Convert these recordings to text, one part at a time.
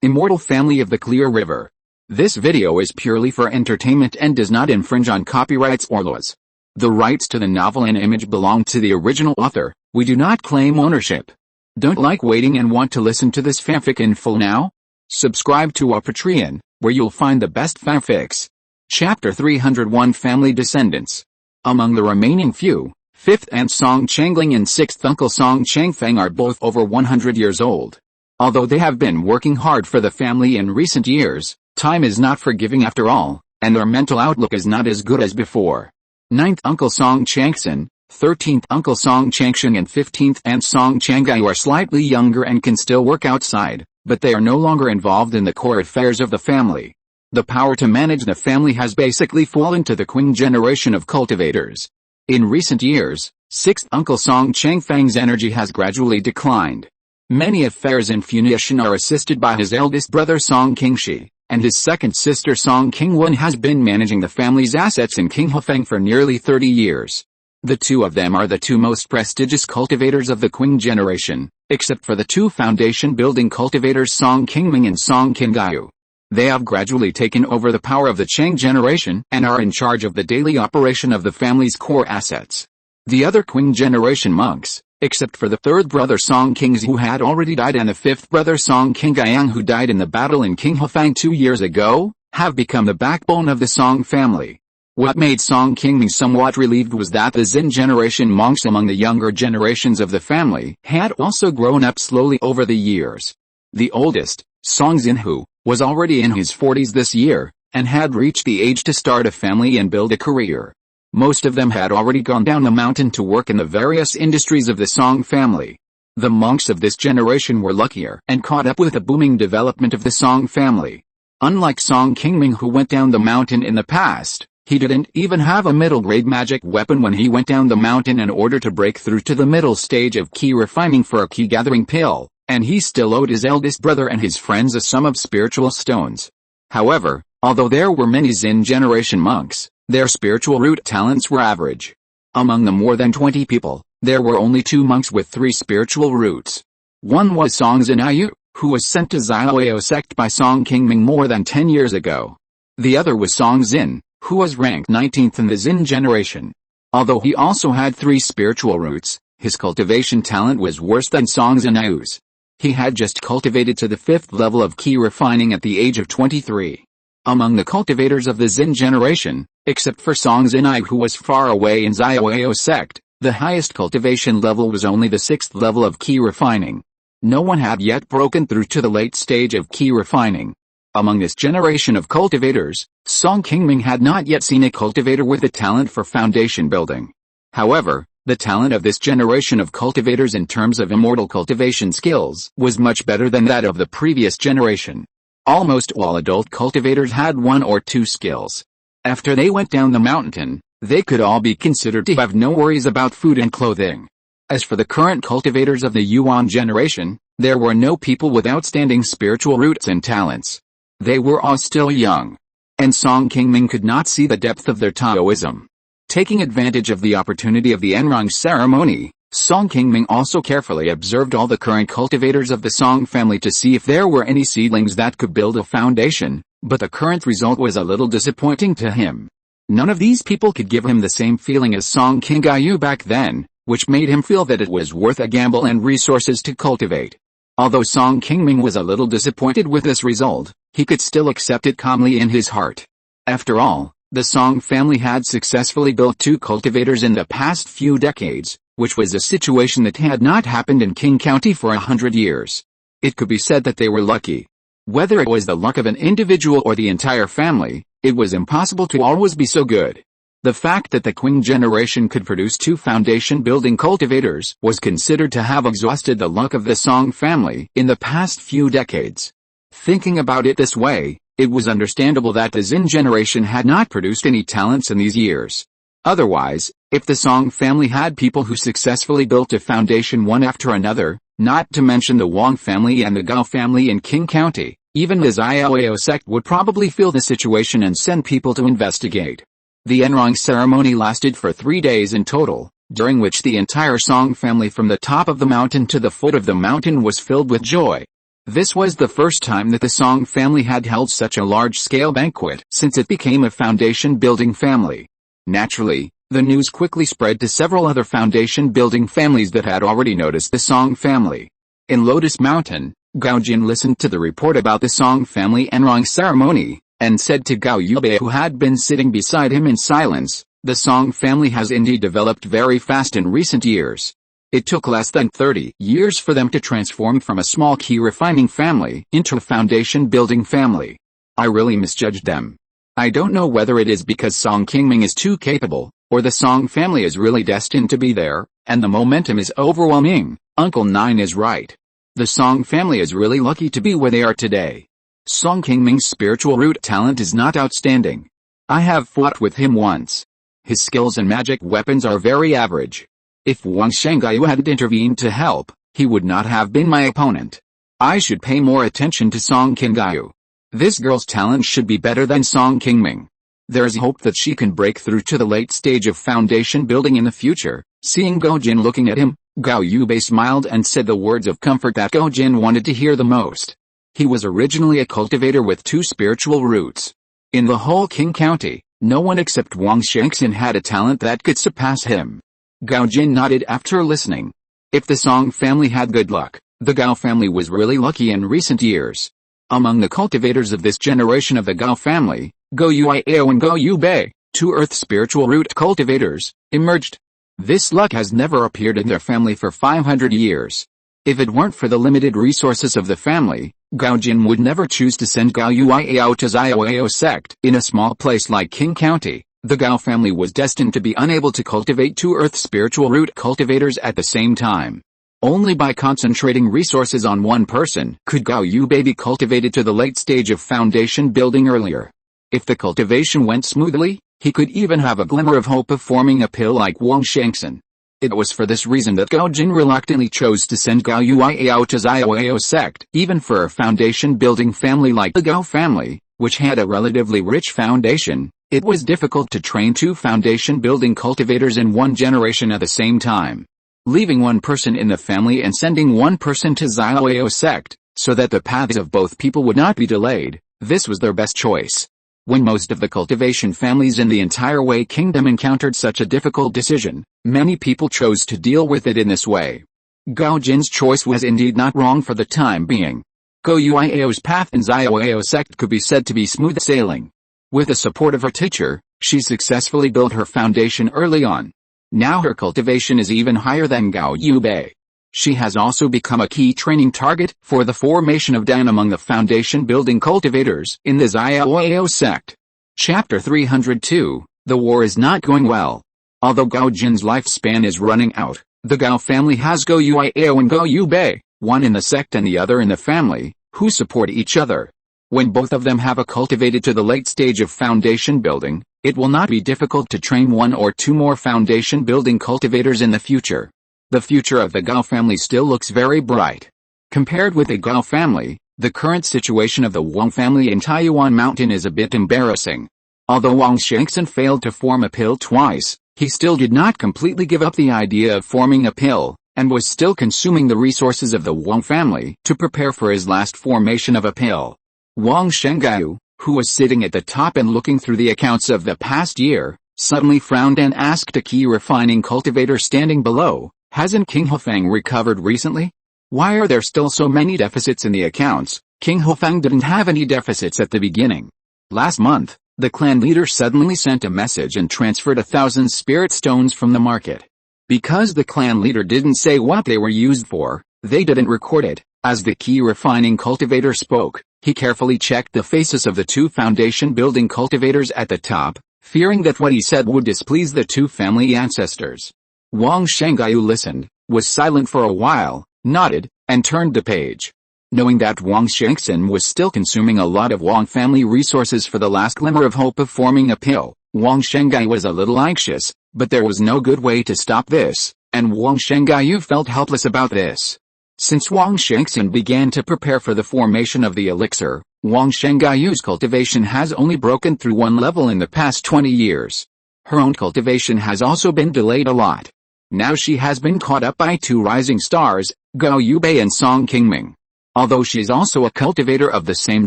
Immortal family of the Clear River. This video is purely for entertainment and does not infringe on copyrights or laws. The rights to the novel and image belong to the original author. We do not claim ownership. Don't like waiting and want to listen to this fanfic in full now? Subscribe to our Patreon, where you'll find the best fanfics. Chapter 301 Family Descendants. Among the remaining few, 5th Aunt Song Changling and 6th Uncle Song Changfeng are both over 100 years old. Although they have been working hard for the family in recent years, time is not forgiving after all, and their mental outlook is not as good as before. 9th Uncle Song Changsen, 13th Uncle Song Changsheng and 15th Aunt Song Changai are slightly younger and can still work outside, but they are no longer involved in the core affairs of the family. The power to manage the family has basically fallen to the Qing generation of cultivators. In recent years, 6th Uncle Song Changfeng's energy has gradually declined. Many affairs in Funiu Mountain are assisted by his eldest brother Song Qingshi, and his second sister Song Qingyuan has been managing the family's assets in Qinghefeng for nearly 30 years. The two of them are the two most prestigious cultivators of the Qing generation, except for the two foundation-building cultivators Song Qingming and Song Qingyu. They have gradually taken over the power of the Qing generation and are in charge of the daily operation of the family's core assets. The other Qing generation monks, except for the third brother Song Qingzi who had already died and the fifth brother Song Qingyang who died in the battle in Qinghefeng 2 years ago, have become the backbone of the Song family. What made Song Qingming somewhat relieved was that the Xin generation monks among the younger generations of the family had also grown up slowly over the years. The oldest, Song Xinhu, was already in his 40s this year, and had reached the age to start a family and build a career. Most of them had already gone down the mountain to work in the various industries of the Song family. The monks of this generation were luckier and caught up with the booming development of the Song family. Unlike Song Qingming who went down the mountain in the past, he didn't even have a middle-grade magic weapon when he went down the mountain in order to break through to the middle stage of Qi Refinement for a Qi gathering pill, and he still owed his eldest brother and his friends a sum of spiritual stones. However, although there were many Xin generation monks, their spiritual root talents were average. Among the more than 20 people, there were only 2 monks with 3 spiritual roots. One was Song Xinyu, who was sent to Xiaoyao sect by Song Qingming more than 10 years ago. The other was Song Xin, who was ranked 19th in the Xin generation. Although he also had 3 spiritual roots, his cultivation talent was worse than Song Xinyu's. He had just cultivated to the 5th level of Qi Refining at the age of 23. Among the cultivators of the Xin generation, except for Song Xinyu who was far away in Xiaoyao sect, the highest cultivation level was only the 6th level of Qi Refining. No one had yet broken through to the late stage of Qi Refining. Among this generation of cultivators, Song Qingming had not yet seen a cultivator with the talent for foundation building. However, the talent of this generation of cultivators in terms of immortal cultivation skills was much better than that of the previous generation. Almost all adult cultivators had 1 or 2 skills. After they went down the mountain, they could all be considered to have no worries about food and clothing. As for the current cultivators of the Yuan generation, there were no people with outstanding spiritual roots and talents. They were all still young. And Song Qingming could not see the depth of their Taoism. Taking advantage of the opportunity of the Enrong ceremony, Song Qingming also carefully observed all the current cultivators of the Song family to see if there were any seedlings that could build a foundation, but the current result was a little disappointing to him. None of these people could give him the same feeling as Song Qingyu back then, which made him feel that it was worth a gamble and resources to cultivate. Although Song Qingming was a little disappointed with this result, he could still accept it calmly in his heart. After all, the Song family had successfully built 2 cultivators in the past few decades, which was a situation that had not happened in Qing County for 100 years. It could be said that they were lucky. Whether it was the luck of an individual or the entire family, it was impossible to always be so good. The fact that the Qing generation could produce 2 foundation-building cultivators was considered to have exhausted the luck of the Song family in the past few decades. Thinking about it this way, it was understandable that the Xin generation had not produced any talents in these years. Otherwise, if the Song family had people who successfully built a foundation one after another, not to mention the Wang family and the Gao family in Qing County, even the Xiaoyao sect would probably feel the situation and send people to investigate. The Enrong ceremony lasted for 3 days in total, during which the entire Song family from the top of the mountain to the foot of the mountain was filled with joy. This was the first time that the Song family had held such a large-scale banquet since it became a foundation-building family. Naturally, the news quickly spread to several other foundation-building families that had already noticed the Song family. In Lotus Mountain, Gao Jin listened to the report about the Song family enrang ceremony, and said to Gao Yubei, who had been sitting beside him in silence, "The Song family has indeed developed very fast in recent years. It took less than 30 years for them to transform from a small Qi refining family into a foundation-building family. I really misjudged them. I don't know whether it is because Song Qingming is too capable, or the Song family is really destined to be there, and the momentum is overwhelming. Uncle Nine is right. The Song family is really lucky to be where they are today. Song Qingming's spiritual root talent is not outstanding. I have fought with him once. His skills and magic weapons are very average. If Wang Shengaiyu hadn't intervened to help, he would not have been my opponent. I should pay more attention to Song Qingaiyu. This girl's talent should be better than Song Qingming. There is hope that she can break through to the late stage of foundation building in the future." Seeing Gao Jin looking at him, Gao Yubei smiled and said the words of comfort that Gao Jin wanted to hear the most. He was originally a cultivator with 2 spiritual roots. In the whole Qing County, no one except Wang Shengxin had a talent that could surpass him. Gao Jin nodded after listening. If the Song family had good luck, the Gao family was really lucky in recent years. Among the cultivators of this generation of the Gao family, Gao Yuiao and Gao Yubei, 2 earth spiritual root cultivators, emerged. This luck has never appeared in their family for 500 years. If it weren't for the limited resources of the family, Gao Jin would never choose to send Gao Yuiao to Zioao sect. In a small place like Qing County, the Gao family was destined to be unable to cultivate 2 earth spiritual root cultivators at the same time. Only by concentrating resources on one person could Gao Yubei be cultivated to the late stage of foundation building earlier. If the cultivation went smoothly, he could even have a glimmer of hope of forming a pill like Wang Shengxin. It was for this reason that Gao Jin reluctantly chose to send Gao Yuiao to Zioao sect. Even for a foundation-building family like the Gao family, which had a relatively rich foundation, it was difficult to train 2 foundation-building cultivators in one generation at the same time. Leaving one person in the family and sending one person to Zioao sect, so that the paths of both people would not be delayed, this was their best choice. When most of the cultivation families in the entire Wei Kingdom encountered such a difficult decision, many people chose to deal with it in this way. Gao Jin's choice was indeed not wrong for the time being. Gao Yuiao's path in Zioao sect could be said to be smooth sailing. With the support of her teacher, she successfully built her foundation early on. Now her cultivation is even higher than Gao Yubei. She has also become a key training target for the formation of Dan among the foundation-building cultivators in the Zioao sect. Chapter 302, The War is not going well. Although Gao Jin's lifespan is running out, the Gao family has Gao Yuiao and Gao Yubei, one in the sect and the other in the family, who support each other. When both of them have a cultivated to the late stage of foundation building, it will not be difficult to train 1 or 2 more foundation building cultivators in the future. The future of the Gao family still looks very bright. Compared with the Gao family, the current situation of the Wang family in Taiyuan Mountain is a bit embarrassing. Although Wang Shengxin failed to form a pill twice, he still did not completely give up the idea of forming a pill, and was still consuming the resources of the Wang family to prepare for his last formation of a pill. Wang Shengaiyu, who was sitting at the top and looking through the accounts of the past year, suddenly frowned and asked a Qi refining cultivator standing below, "Hasn't King Hofang recovered recently? Why are there still so many deficits in the accounts? King Hofang didn't have any deficits at the beginning. Last month, the clan leader suddenly sent a message and transferred 1,000 spirit stones from the market. Because the clan leader didn't say what they were used for, they didn't record it." As the Qi refining cultivator spoke, he carefully checked the faces of the 2 foundation building cultivators at the top, fearing that what he said would displease the 2 family ancestors. Wang Shengaiyu listened, was silent for a while, nodded, and turned the page. Knowing that Wang Shengxin was still consuming a lot of Wang family resources for the last glimmer of hope of forming a pill, Wang Shengaiyu was a little anxious, but there was no good way to stop this, and Wang Shengaiyu felt helpless about this. Since Wang Shengxin began to prepare for the formation of the elixir, Wang Shengaiyu's cultivation has only broken through 1 level in the past 20 years. Her own cultivation has also been delayed a lot. Now she has been caught up by 2 rising stars, Gao Yubei and Song Qingming. Although she is also a cultivator of the same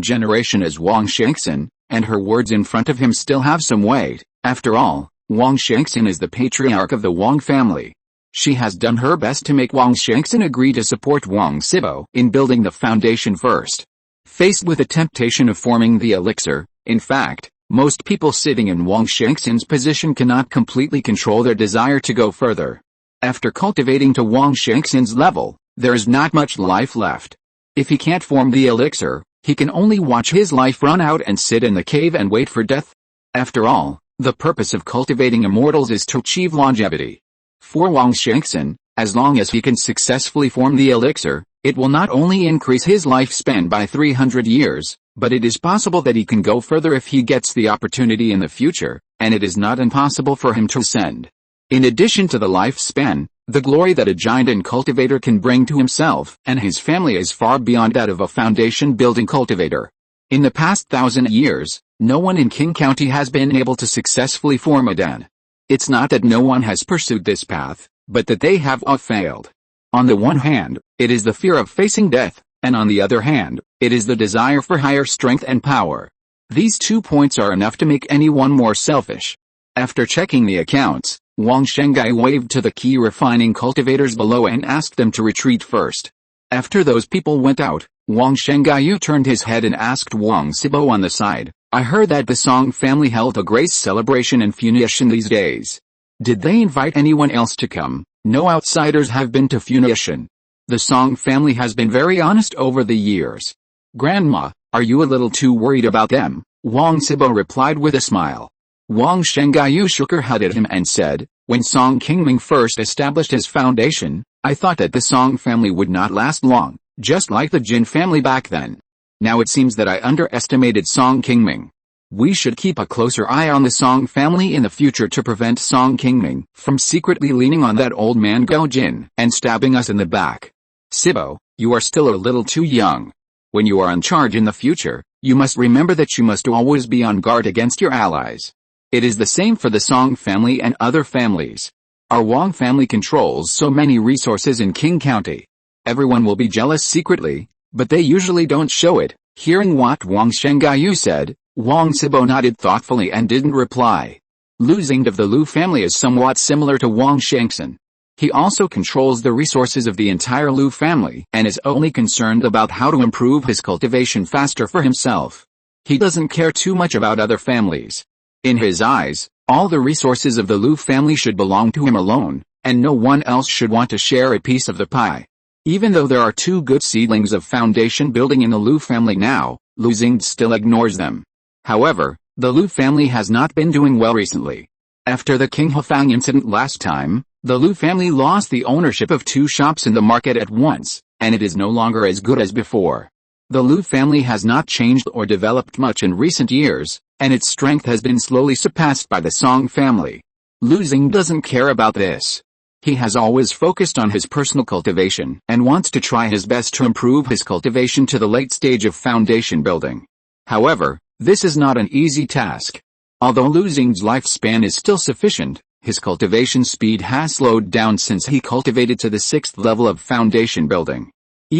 generation as Wang Shengxin, and her words in front of him still have some weight, after all, Wang Shengxin is the patriarch of the Wang family. She has done her best to make Wang Shengxin agree to support Wang Sibo in building the foundation first. Faced with the temptation of forming the elixir, in fact, most people sitting in Wang Shengxin's position cannot completely control their desire to go further. After cultivating to Wang Shengxin's level, there is not much life left. If he can't form the elixir, he can only watch his life run out and sit in the cave and wait for death. After all, the purpose of cultivating immortals is to achieve longevity. For Wang Shengxin, as long as he can successfully form the elixir, it will not only increase his lifespan by 300 years, but it is possible that he can go further if he gets the opportunity in the future, and it is not impossible for him to ascend. In addition to the lifespan, the glory that a giant and cultivator can bring to himself and his family is far beyond that of a foundation-building cultivator. In the past 1,000 years, no one in Qing County has been able to successfully form a den. It's not that no one has pursued this path, but that they have all failed. On the one hand, it is the fear of facing death, and on the other hand, it is the desire for higher strength and power. These 2 points are enough to make anyone more selfish. After checking the accounts, Wang Shengai waved to the Qi refining cultivators below and asked them to retreat first. After those people went out, Wang Shengai turned his head and asked Wang Sibo on the side, "I heard that the Song family held a grace celebration in Funiu these days. Did they invite anyone else to come?" "No outsiders have been to Funiu. The Song family has been very honest over the years." "Grandma, are you a little too worried about them?" Wang Sibo replied with a smile. Wang Shengai shook her head at him and said, "When Song Qingming first established his foundation, I thought that the Song family would not last long, just like the Jin family back then. Now it seems that I underestimated Song Qingming. We should keep a closer eye on the Song family in the future to prevent Song Qingming from secretly leaning on that old man Gao Jin and stabbing us in the back. Sibo, you are still a little too young. When you are in charge in the future, you must remember that you must always be on guard against your allies. It is the same for the Song family and other families. Our Wang family controls so many resources in Qing County. Everyone will be jealous secretly, but they usually don't show it." Hearing what Wang Shengai said, Wang Sibo nodded thoughtfully and didn't reply. Lu Xing of the Lu family is somewhat similar to Wang Shengxin. He also controls the resources of the entire Lu family and is only concerned about how to improve his cultivation faster for himself. He doesn't care too much about other families. In his eyes, all the resources of the Lu family should belong to him alone, and no one else should want to share a piece of the pie. Even though there are 2 good seedlings of foundation building in the Lu family now, Lu Xing still ignores them. However, the Lu family has not been doing well recently. After the King Hufang incident last time, the Lu family lost the ownership of 2 shops in the market at once, and it is no longer as good as before. The Lu family has not changed or developed much in recent years, and its strength has been slowly surpassed by the Song family. Lu Xing doesn't care about this. He has always focused on his personal cultivation and wants to try his best to improve his cultivation to the late stage of foundation building. However, this is not an easy task. Although Lu Xing's lifespan is still sufficient, his cultivation speed has slowed down since he cultivated to the 6th level of foundation building.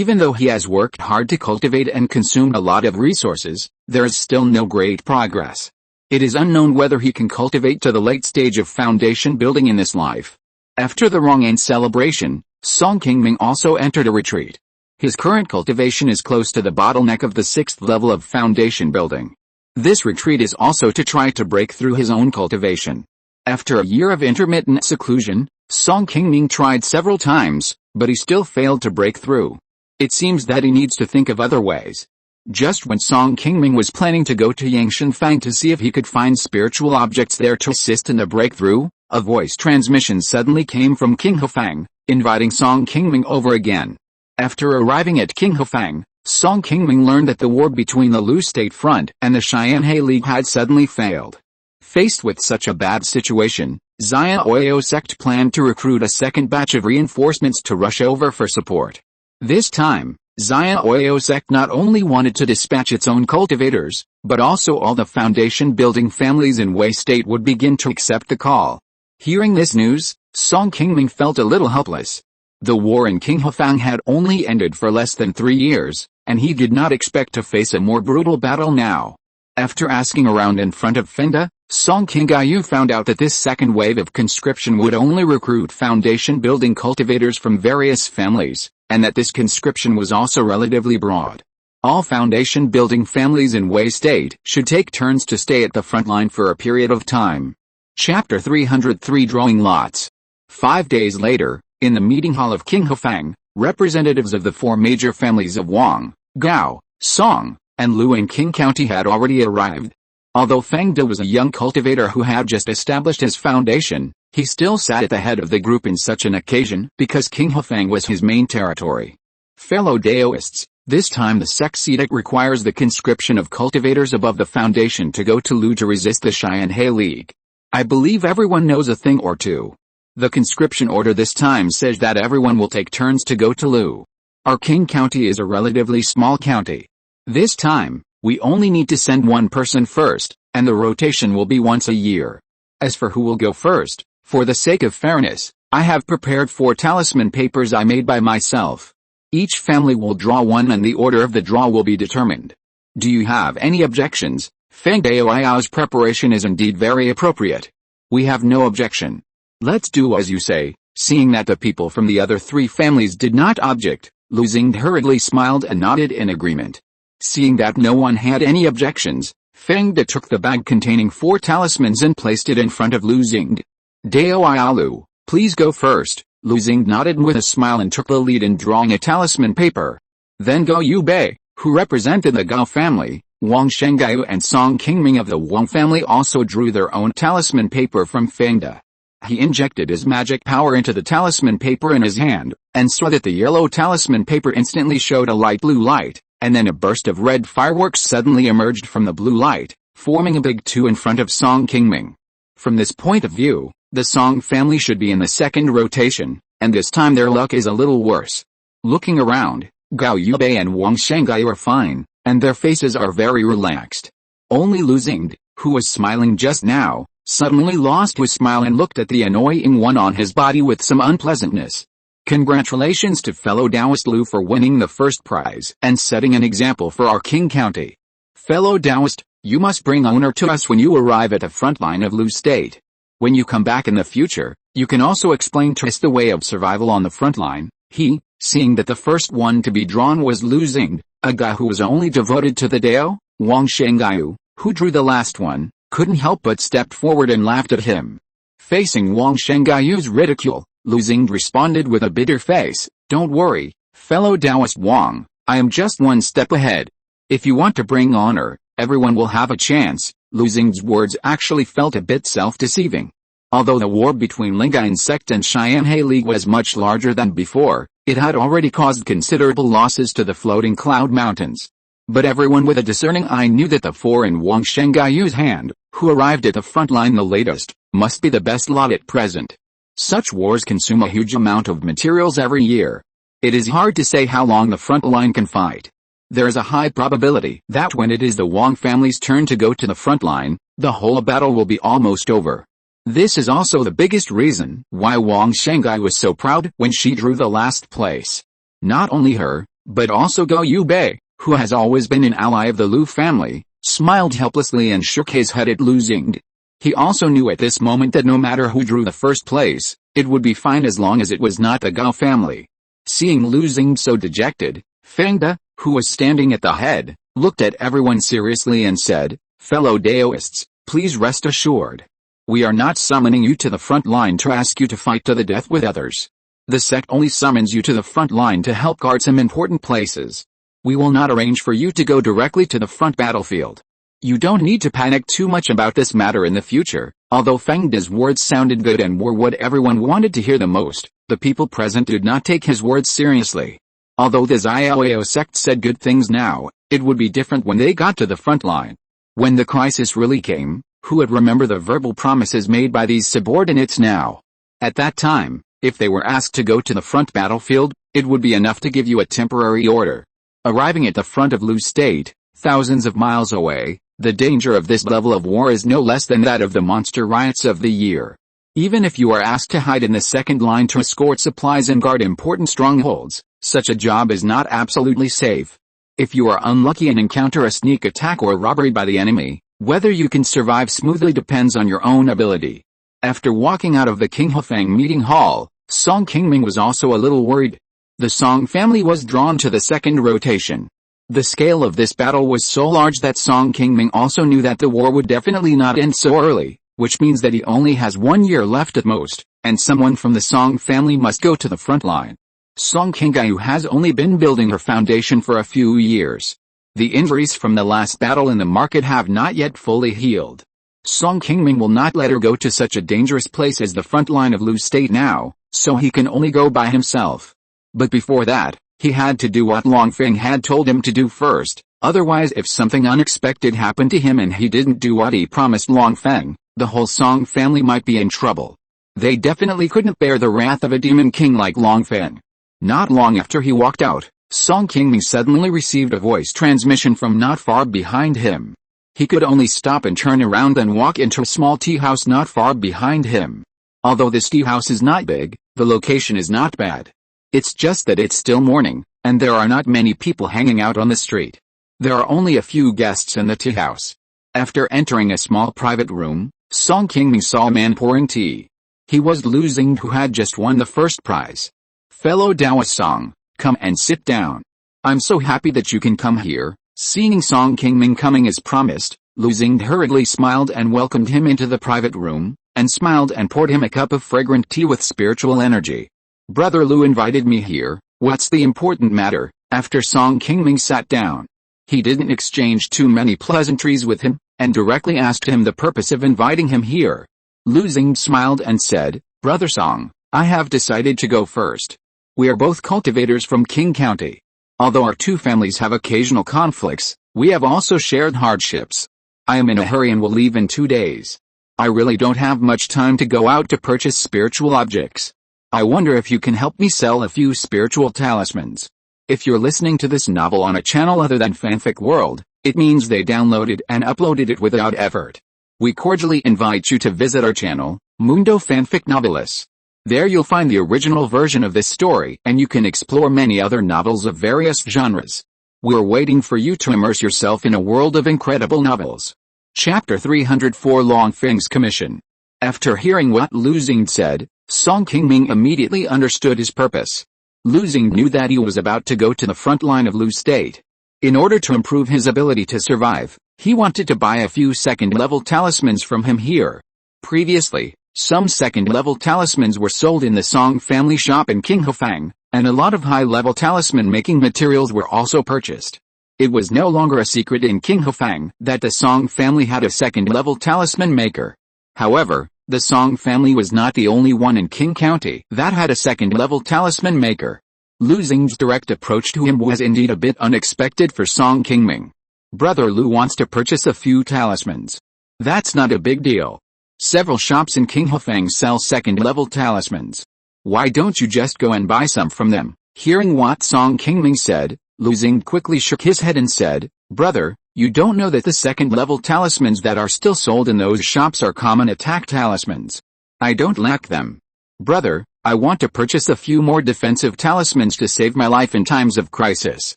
Even though he has worked hard to cultivate and consumed a lot of resources, there is still no great progress. It is unknown whether he can cultivate to the late stage of foundation building in this life. After the Rong'an celebration, Song Qingming also entered a retreat. His current cultivation is close to the bottleneck of the 6th level of foundation building. This retreat is also to try to break through his own cultivation. After a year of intermittent seclusion, Song Qingming tried several times, but he still failed to break through. It seems that he needs to think of other ways. Just when Song Qingming was planning to go to Yangshanfang to see if he could find spiritual objects there to assist in the breakthrough, a voice transmission suddenly came from King Hufang, inviting Song Qingming over again. After arriving at King Hufang, Song Qingming learned that the war between the Lu State Front and the Xianhe League had suddenly failed. Faced with such a bad situation, Xia Oyo sect planned to recruit a second batch of reinforcements to rush over for support. This time, Xia Oyo sect not only wanted to dispatch its own cultivators, but also all the foundation building families in Wei State would begin to accept the call. Hearing this news, Song Qingming felt a little helpless. The war in King Hufang had only ended for less than 3 years, and he did not expect to face a more brutal battle now. After asking around in front of Fengde, Song Qingming found out that this second wave of conscription would only recruit foundation-building cultivators from various families, and that this conscription was also relatively broad. All foundation-building families in Wei State should take turns to stay at the front line for a period of time. Chapter 303 Drawing Lots. 5 days later, in the meeting hall of King Hefeng, representatives of the 4 major families of Wang, Gao, Song, and Lu in Qing County had already arrived. Although Fengde was a young cultivator who had just established his foundation, he still sat at the head of the group in such an occasion because King Hefeng was his main territory. Fellow Daoists, this time the sex edict requires the conscription of cultivators above the foundation to go to Lu to resist the Xianhe League. I believe everyone knows a thing or two. The conscription order this time says that everyone will take turns to go to Lu. Our Qing County is a relatively small county. This time, we only need to send one person first, and the rotation will be once a year. As for who will go first, for the sake of fairness, I have prepared 4 talisman papers I made by myself. Each family will draw one and the order of the draw will be determined. Do you have any objections? Feng Daoiao's preparation is indeed very appropriate. We have no objection. Let's do as you say. Seeing that the people from the other 3 families did not object, Lu Xing hurriedly smiled and nodded in agreement. Seeing that no one had any objections, Fengde took the bag containing 4 talismans and placed it in front of Lu Xing. Daoialu, please go first. Lu Xing nodded with a smile and took the lead in drawing a talisman paper. Then Gao Yubei, who represented the Gao family, Wang Shenggaiu and Song Qingming of the Wang family also drew their own talisman paper from Fengde. He injected his magic power into the talisman paper in his hand, and saw that the yellow talisman paper instantly showed a light blue light, and then a burst of red fireworks suddenly emerged from the blue light, forming a big 2 in front of Song Qingming. From this point of view, the Song family should be in the second rotation, and this time their luck is a little worse. Looking around, Gao Yubei and Wang Shenggaiu are fine, and their faces are very relaxed. Only Lu Xing, who was smiling just now, suddenly lost his smile and looked at the annoying one on his body with some unpleasantness. Congratulations to fellow Taoist Lu for winning the first prize and setting an example for our Qing County. Fellow Taoist, you must bring honor to us when you arrive at the front line of Lu State. When you come back in the future, you can also explain to us the way of survival on the front line. He, seeing that the first one to be drawn was Lu Xing, a guy who was only devoted to the Dao, Wang Shenggaiu, who drew the last one, couldn't help but stepped forward and laughed at him. Facing Wang Shenggaiu's ridicule, Lu Xing responded with a bitter face, "Don't worry, fellow Taoist Wang, I am just one step ahead. If you want to bring honor, everyone will have a chance." Lu Xing's words actually felt a bit self-deceiving. Although the war between Lingyuan sect and Xianhe League was much larger than before, it had already caused considerable losses to the floating cloud mountains. But everyone with a discerning eye knew that the 4 in Wang Shenggaiu's hand, who arrived at the front line the latest, must be the best lot at present. Such wars consume a huge amount of materials every year. It is hard to say how long the front line can fight. There is a high probability that when it is the Wang family's turn to go to the front line, the whole battle will be almost over. This is also the biggest reason why Wang Shenggaiu was so proud when she drew the last place. Not only her, but also Gao Yubei, who has always been an ally of the Lu family, smiled helplessly and shook his head at Lu Xing. He also knew at this moment that no matter who drew the first place, it would be fine as long as it was not the Gao family. Seeing Lu Xing so dejected, Fengde, who was standing at the head, looked at everyone seriously and said, "Fellow Daoists, please rest assured. We are not summoning you to the front line to ask you to fight to the death with others. The sect only summons you to the front line to help guard some important places. We will not arrange for you to go directly to the front battlefield. You don't need to panic too much about this matter in the future." Although Fengde's words sounded good and were what everyone wanted to hear the most, the people present did not take his words seriously. Although the Xiaoyao sect said good things now, it would be different when they got to the front line. When the crisis really came, who would remember the verbal promises made by these subordinates now? At that time, if they were asked to go to the front battlefield, it would be enough to give you a temporary order. Arriving at the front of Lu State, thousands of miles away, the danger of this level of war is no less than that of the monster riots of the year. Even if you are asked to hide in the second line to escort supplies and guard important strongholds, such a job is not absolutely safe. If you are unlucky and encounter a sneak attack or robbery by the enemy, whether you can survive smoothly depends on your own ability. After walking out of the Qinghofeng meeting hall, Song Qingming was also a little worried. The Song family was drawn to the second rotation. The scale of this battle was so large that Song Qingming also knew that the war would definitely not end so early, which means that he only has 1 year left at most, and someone from the Song family must go to the front line. Song Qingyu has only been building her foundation for a few years. The injuries from the last battle in the market have not yet fully healed. Song Qingming will not let her go to such a dangerous place as the front line of Lu State now, so he can only go by himself. But before that, he had to do what Longfeng had told him to do first, otherwise if something unexpected happened to him and he didn't do what he promised Longfeng, the whole Song family might be in trouble. They definitely couldn't bear the wrath of a demon king like Longfeng. Not long after he walked out, Song Qingming suddenly received a voice transmission from not far behind him. He could only stop and turn around and walk into a small tea house not far behind him. Although this tea house is not big, the location is not bad. It's just that it's still morning, and there are not many people hanging out on the street. There are only a few guests in the tea house. After entering a small private room, Song Qingming saw a man pouring tea. He was Lu Xing, who had just won the first prize. "Fellow Taoist Song, come and sit down. I'm so happy that you can come here." Seeing Song Qingming coming as promised, Lu Xing hurriedly smiled and welcomed him into the private room, and smiled and poured him a cup of fragrant tea with spiritual energy. "Brother Lu invited me here, what's the important matter?" After Song Qingming sat down, he didn't exchange too many pleasantries with him, and directly asked him the purpose of inviting him here. Lu Xing smiled and said, "Brother Song, I have decided to go first. We are both cultivators from Qing County. Although our two families have occasional conflicts, we have also shared hardships. I am in a hurry and will leave in 2 days. I really don't have much time to go out to purchase spiritual objects. I wonder if you can help me sell a few spiritual talismans." If you're listening to this novel on a channel other than Fanfic World, it means they downloaded and uploaded it without effort. We cordially invite you to visit our channel, Mundo Fanfic Novelis. There you'll find the original version of this story, and you can explore many other novels of various genres. We're waiting for you to immerse yourself in a world of incredible novels. Chapter 304, Longfeng's Commission. After hearing what Lu Xing said, Song Qingming immediately understood his purpose. Lu Xing knew that he was about to go to the front line of Lu State. In order to improve his ability to survive, he wanted to buy a few second-level talismans from him here. Previously, some second-level talismans were sold in the Song family shop in Qinghofeng, and a lot of high-level talisman-making materials were also purchased. It was no longer a secret in Qinghofeng that the Song family had a second-level talisman maker. However, the Song family was not the only one in Qing County that had a second-level talisman maker. Lu Xing's direct approach to him was indeed a bit unexpected for Song Qingming. "Brother Lu wants to purchase a few talismans. That's not a big deal. Several shops in Qinghofeng sell second-level talismans. Why don't you just go and buy some from them?" Hearing what Song Qingming said, Lu Xing quickly shook his head and said, "Brother, you don't know that the second-level talismans that are still sold in those shops are common attack talismans. I don't lack them. Brother, I want to purchase a few more defensive talismans to save my life in times of crisis.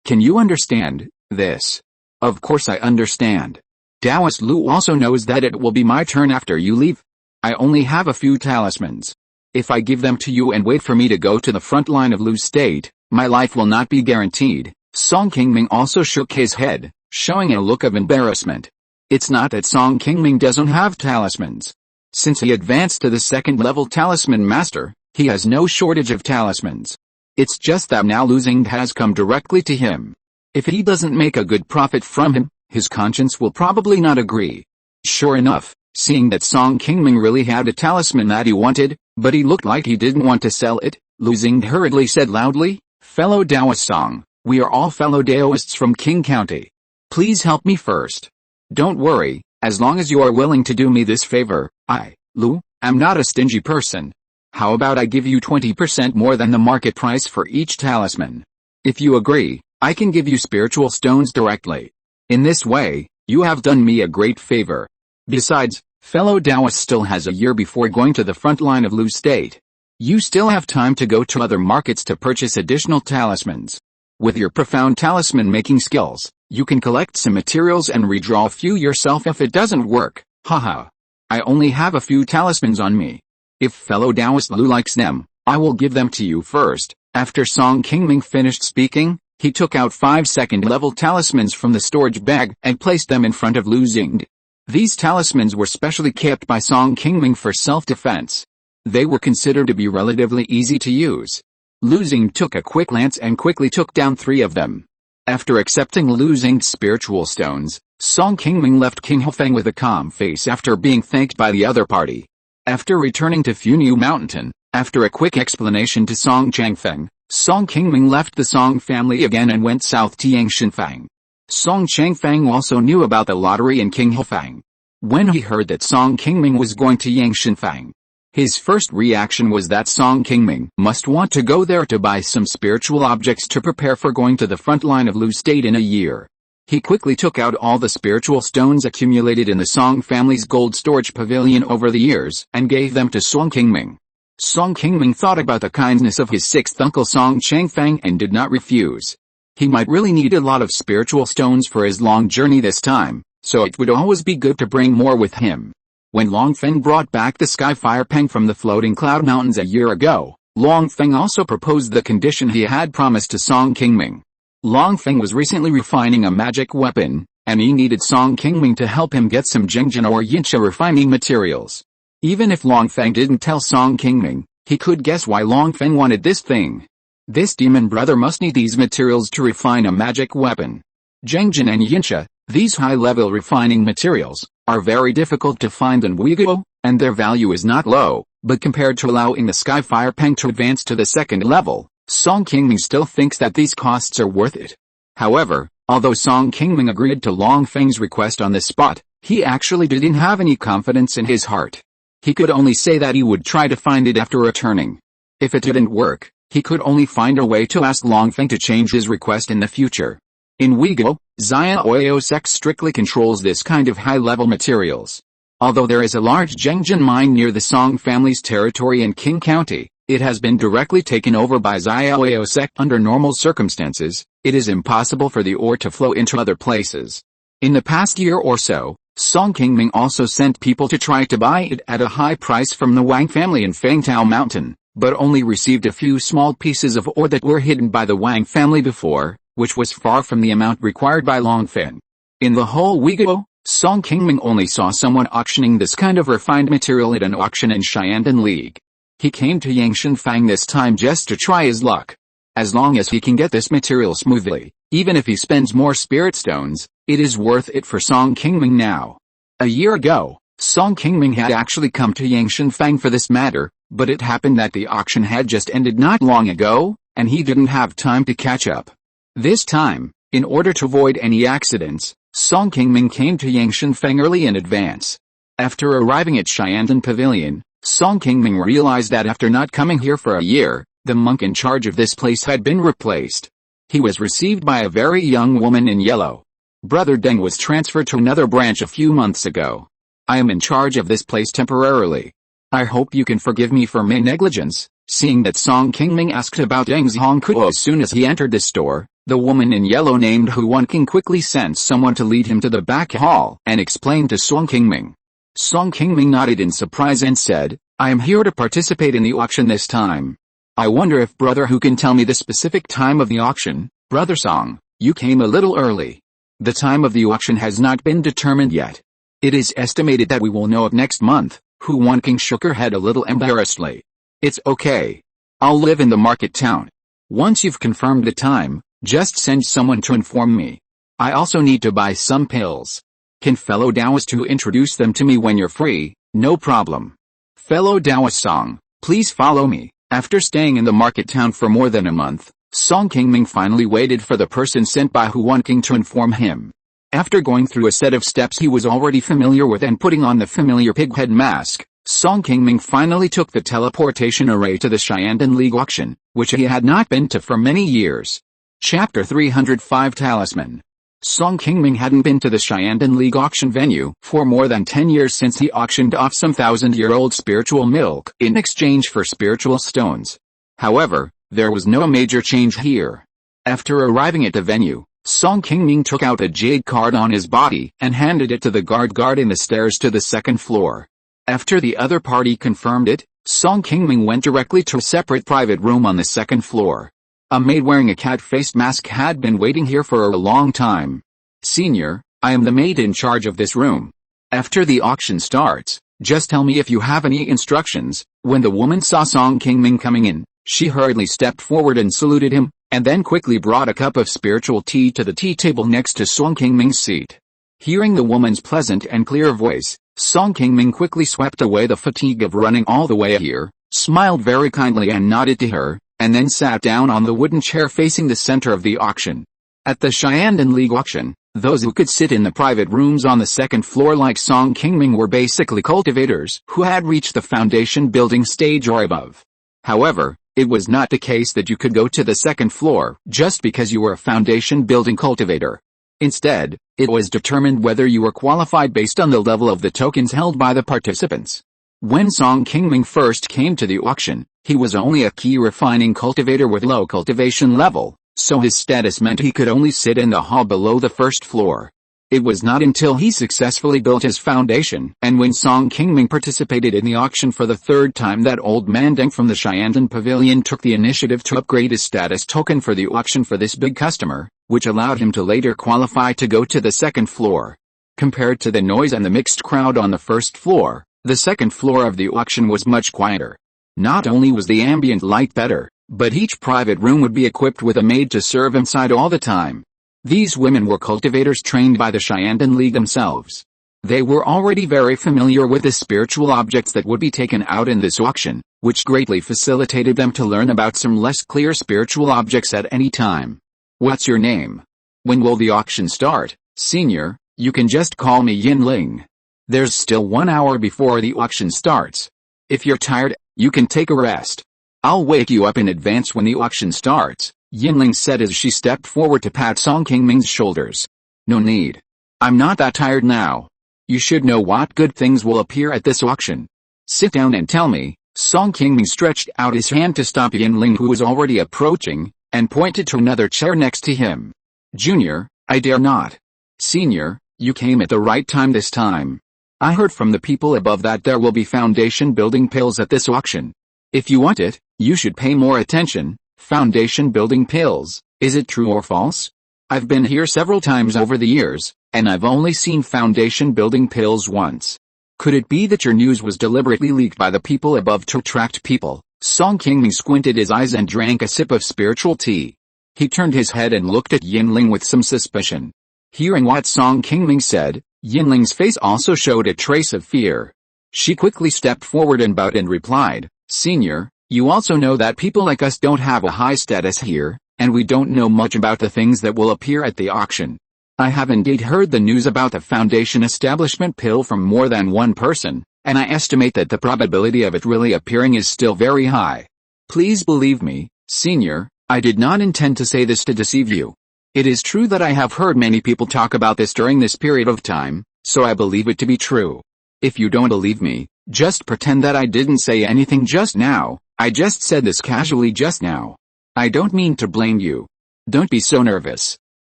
Can you understand this?" "Of course I understand. Taoist Lu also knows that it will be my turn after you leave. I only have a few talismans. If I give them to you and wait for me to go to the front line of Lu State, my life will not be guaranteed." Song Qingming also shook his head, showing a look of embarrassment. It's not that Song Qingming doesn't have talismans. Since he advanced to the second-level talisman master, he has no shortage of talismans. It's just that now Lu Xing has come directly to him. If he doesn't make a good profit from him, his conscience will probably not agree. Sure enough, seeing that Song Qingming really had a talisman that he wanted, but he looked like he didn't want to sell it, Lu Xing hurriedly said loudly, "Fellow Taoist Song, we are all fellow Taoists from Qing County. Please help me first. Don't worry, as long as you are willing to do me this favor, I, Lu, am not a stingy person. How about I give you 20% more than the market price for each talisman? If you agree, I can give you spiritual stones directly. In this way, you have done me a great favor. Besides, fellow Taoist still has a year before going to the front line of Lu State. You still have time to go to other markets to purchase additional talismans. With your profound talisman-making skills, you can collect some materials and redraw a few yourself if it doesn't work, haha. I only have a few talismans on me. If fellow Taoist Lu likes them, I will give them to you first. After Song Qingming finished speaking, he took out 5 second-level talismans from the storage bag and placed them in front of Lu Xing. These talismans were specially kept by Song Qingming for self-defense. They were considered to be relatively easy to use. Lu Xing took a quick glance and quickly took down 3 of them. After accepting Lu Xing's spiritual stones, Song Qingming left King Hofeng with a calm face after being thanked by the other party. After returning to Funiu Mountain, after a quick explanation to Song Changfeng, Song Qingming left the Song family again and went south to Yangshanfang. Song Changfeng also knew about the lottery in King Hofeng. When he heard that Song Qingming was going to Yangshanfang, his first reaction was that Song Qingming must want to go there to buy some spiritual objects to prepare for going to the front line of Lu State in a year. He quickly took out all the spiritual stones accumulated in the Song family's gold storage pavilion over the years and gave them to Song Qingming. Song Qingming thought about the kindness of his 6th uncle Song Changfeng and did not refuse. He might really need a lot of spiritual stones for his long journey this time, so it would always be good to bring more with him. When Longfeng brought back the sky fire peng from the floating cloud mountains a year ago, Longfeng also proposed the condition he had promised to Song Qingming. Longfeng was recently refining a magic weapon, and he needed Song Qingming to help him get some Jingjin or Yinsha refining materials. Even if Longfeng didn't tell Song Qingming, he could guess why Longfeng wanted this thing. This demon brother must need these materials to refine a magic weapon. Jingjin and Yinsha, these high-level refining materials, are very difficult to find in Uyghur, and their value is not low, but compared to allowing the Sky Fire Peng to advance to the 2nd level, Song Qingming still thinks that these costs are worth it. However, although Song Qingming agreed to Longfeng's request on the spot, he actually didn't have any confidence in his heart. He could only say that he would try to find it after returning. If it didn't work, he could only find a way to ask Longfeng to change his request in the future. In Uyghur, Xia Oyo sect strictly controls this kind of high-level materials. Although there is a large Jingjin mine near the Song family's territory in Qing County, it has been directly taken over by Xia Oyo sect. Under normal circumstances, it is impossible for the ore to flow into other places. In the past year or so, Song Qingming also sent people to try to buy it at a high price from the Wang family in Fangtao Mountain, but only received a few small pieces of ore that were hidden by the Wang family before, which was far from the amount required by Longfeng. In the whole Uyghur, Song Qingming only saw someone auctioning this kind of refined material at an auction in Xiandan League. He came to Yangshanfang this time just to try his luck. As long as he can get this material smoothly, even if he spends more spirit stones, it is worth it for Song Qingming now. A year ago, Song Qingming had actually come to Yangshanfang for this matter, but it happened that the auction had just ended not long ago, and he didn't have time to catch up. This time, in order to avoid any accidents, Song Qingming came to Yangshanfang early in advance. After arriving at Xiandan Pavilion, Song Qingming realized that after not coming here for a year, the monk in charge of this place had been replaced. He was received by a very young woman in yellow. Brother Deng was transferred to another branch a few months ago. I am in charge of this place temporarily. I hope you can forgive me for my negligence. Seeing that Song Qingming asked about Deng's Hongkuo as soon as he entered the store, the woman in yellow named Huan King quickly sent someone to lead him to the back hall and explained to Song Qingming. Song Qingming nodded in surprise and said, I am here to participate in the auction this time. I wonder if brother who can tell me the specific time of the auction. Brother Song, you came a little early. The time of the auction has not been determined yet. It is estimated that we will know it next month. Huan King shook her head a little embarrassedly. It's okay. I'll live in the market town. Once you've confirmed the time, just send someone to inform me. I also need to buy some pills. Can fellow Taoist to introduce them to me when you're free? No problem. Fellow Taoist Song, please follow me. After staying in the market town for more than a month, Song Qingming finally waited for the person sent by Huan King to inform him. After going through a set of steps he was already familiar with and putting on the familiar pig head mask, Song Qingming finally took the teleportation array to the Xiandan League auction, which he had not been to for many years. Chapter 305 Talisman. Song Qingming hadn't been to the Xiandan League auction venue for more than 10 years since he auctioned off some 1,000-year-old spiritual milk in exchange for spiritual stones. However, there was no major change here. After arriving at the venue, Song Qingming took out a jade card on his body and handed it to the guard guarding the stairs to the second floor. After the other party confirmed it, Song Qingming went directly to a separate private room on the second floor. A maid wearing a cat-faced mask had been waiting here for a long time. "Senior, I am the maid in charge of this room. After the auction starts, just tell me if you have any instructions." When the woman saw Song Qingming coming in, she hurriedly stepped forward and saluted him, and then quickly brought a cup of spiritual tea to the tea table next to Song Qingming's seat. Hearing the woman's pleasant and clear voice, Song Qingming quickly swept away the fatigue of running all the way here, smiled very kindly and nodded to her, and then sat down on the wooden chair facing the center of the auction. At the Xiandan League auction, those who could sit in the private rooms on the second floor like Song Qingming were basically cultivators who had reached the foundation building stage or above. However, it was not the case that you could go to the second floor just because you were a foundation building cultivator. Instead, it was determined whether you were qualified based on the level of the tokens held by the participants. When Song Qingming first came to the auction, he was only a Qi refining cultivator with low cultivation level, so his status meant he could only sit in the hall below the first floor. It was not until he successfully built his foundation, and when Song Qingming participated in the auction for the third time, that old man Deng from the Xiandan Pavilion took the initiative to upgrade his status token for the auction for this big customer, which allowed him to later qualify to go to the second floor. Compared to the noise and the mixed crowd on the first floor, the second floor of the auction was much quieter. Not only was the ambient light better, but each private room would be equipped with a maid to serve inside all the time. These women were cultivators trained by the Xiandan League themselves. They were already very familiar with the spiritual objects that would be taken out in this auction, which greatly facilitated them to learn about some less clear spiritual objects at any time. "What's your name? When will the auction start, senior?" "You can just call me Yinling. There's still 1 hour before the auction starts. If you're tired, you can take a rest. I'll wake you up in advance when the auction starts," Yinling said as she stepped forward to pat Song Qingming's shoulders. "No need. I'm not that tired now. You should know what good things will appear at this auction. Sit down and tell me." Song Qingming stretched out his hand to stop Yinling, who was already approaching, and pointed to another chair next to him. "Junior, I dare not." "Senior, you came at the right time this time. I heard from the people above that there will be foundation building pills at this auction. If you want it, you should pay more attention." "Foundation building pills, is it true or false? I've been here several times over the years, and I've only seen foundation building pills once. Could it be that your news was deliberately leaked by the people above to attract people?" Song Qingming squinted his eyes and drank a sip of spiritual tea. He turned his head and looked at Yinling with some suspicion. Hearing what Song Qingming said, Yinling's face also showed a trace of fear. She quickly stepped forward and bowed and replied, "Senior, you also know that people like us don't have a high status here, and we don't know much about the things that will appear at the auction. I have indeed heard the news about the foundation establishment pill from more than one person, and I estimate that the probability of it really appearing is still very high. Please believe me, senior, I did not intend to say this to deceive you. It is true that I have heard many people talk about this during this period of time, so I believe it to be true. If you don't believe me, just pretend that I didn't say anything just now. I just said this casually just now. I don't mean to blame you. Don't be so nervous.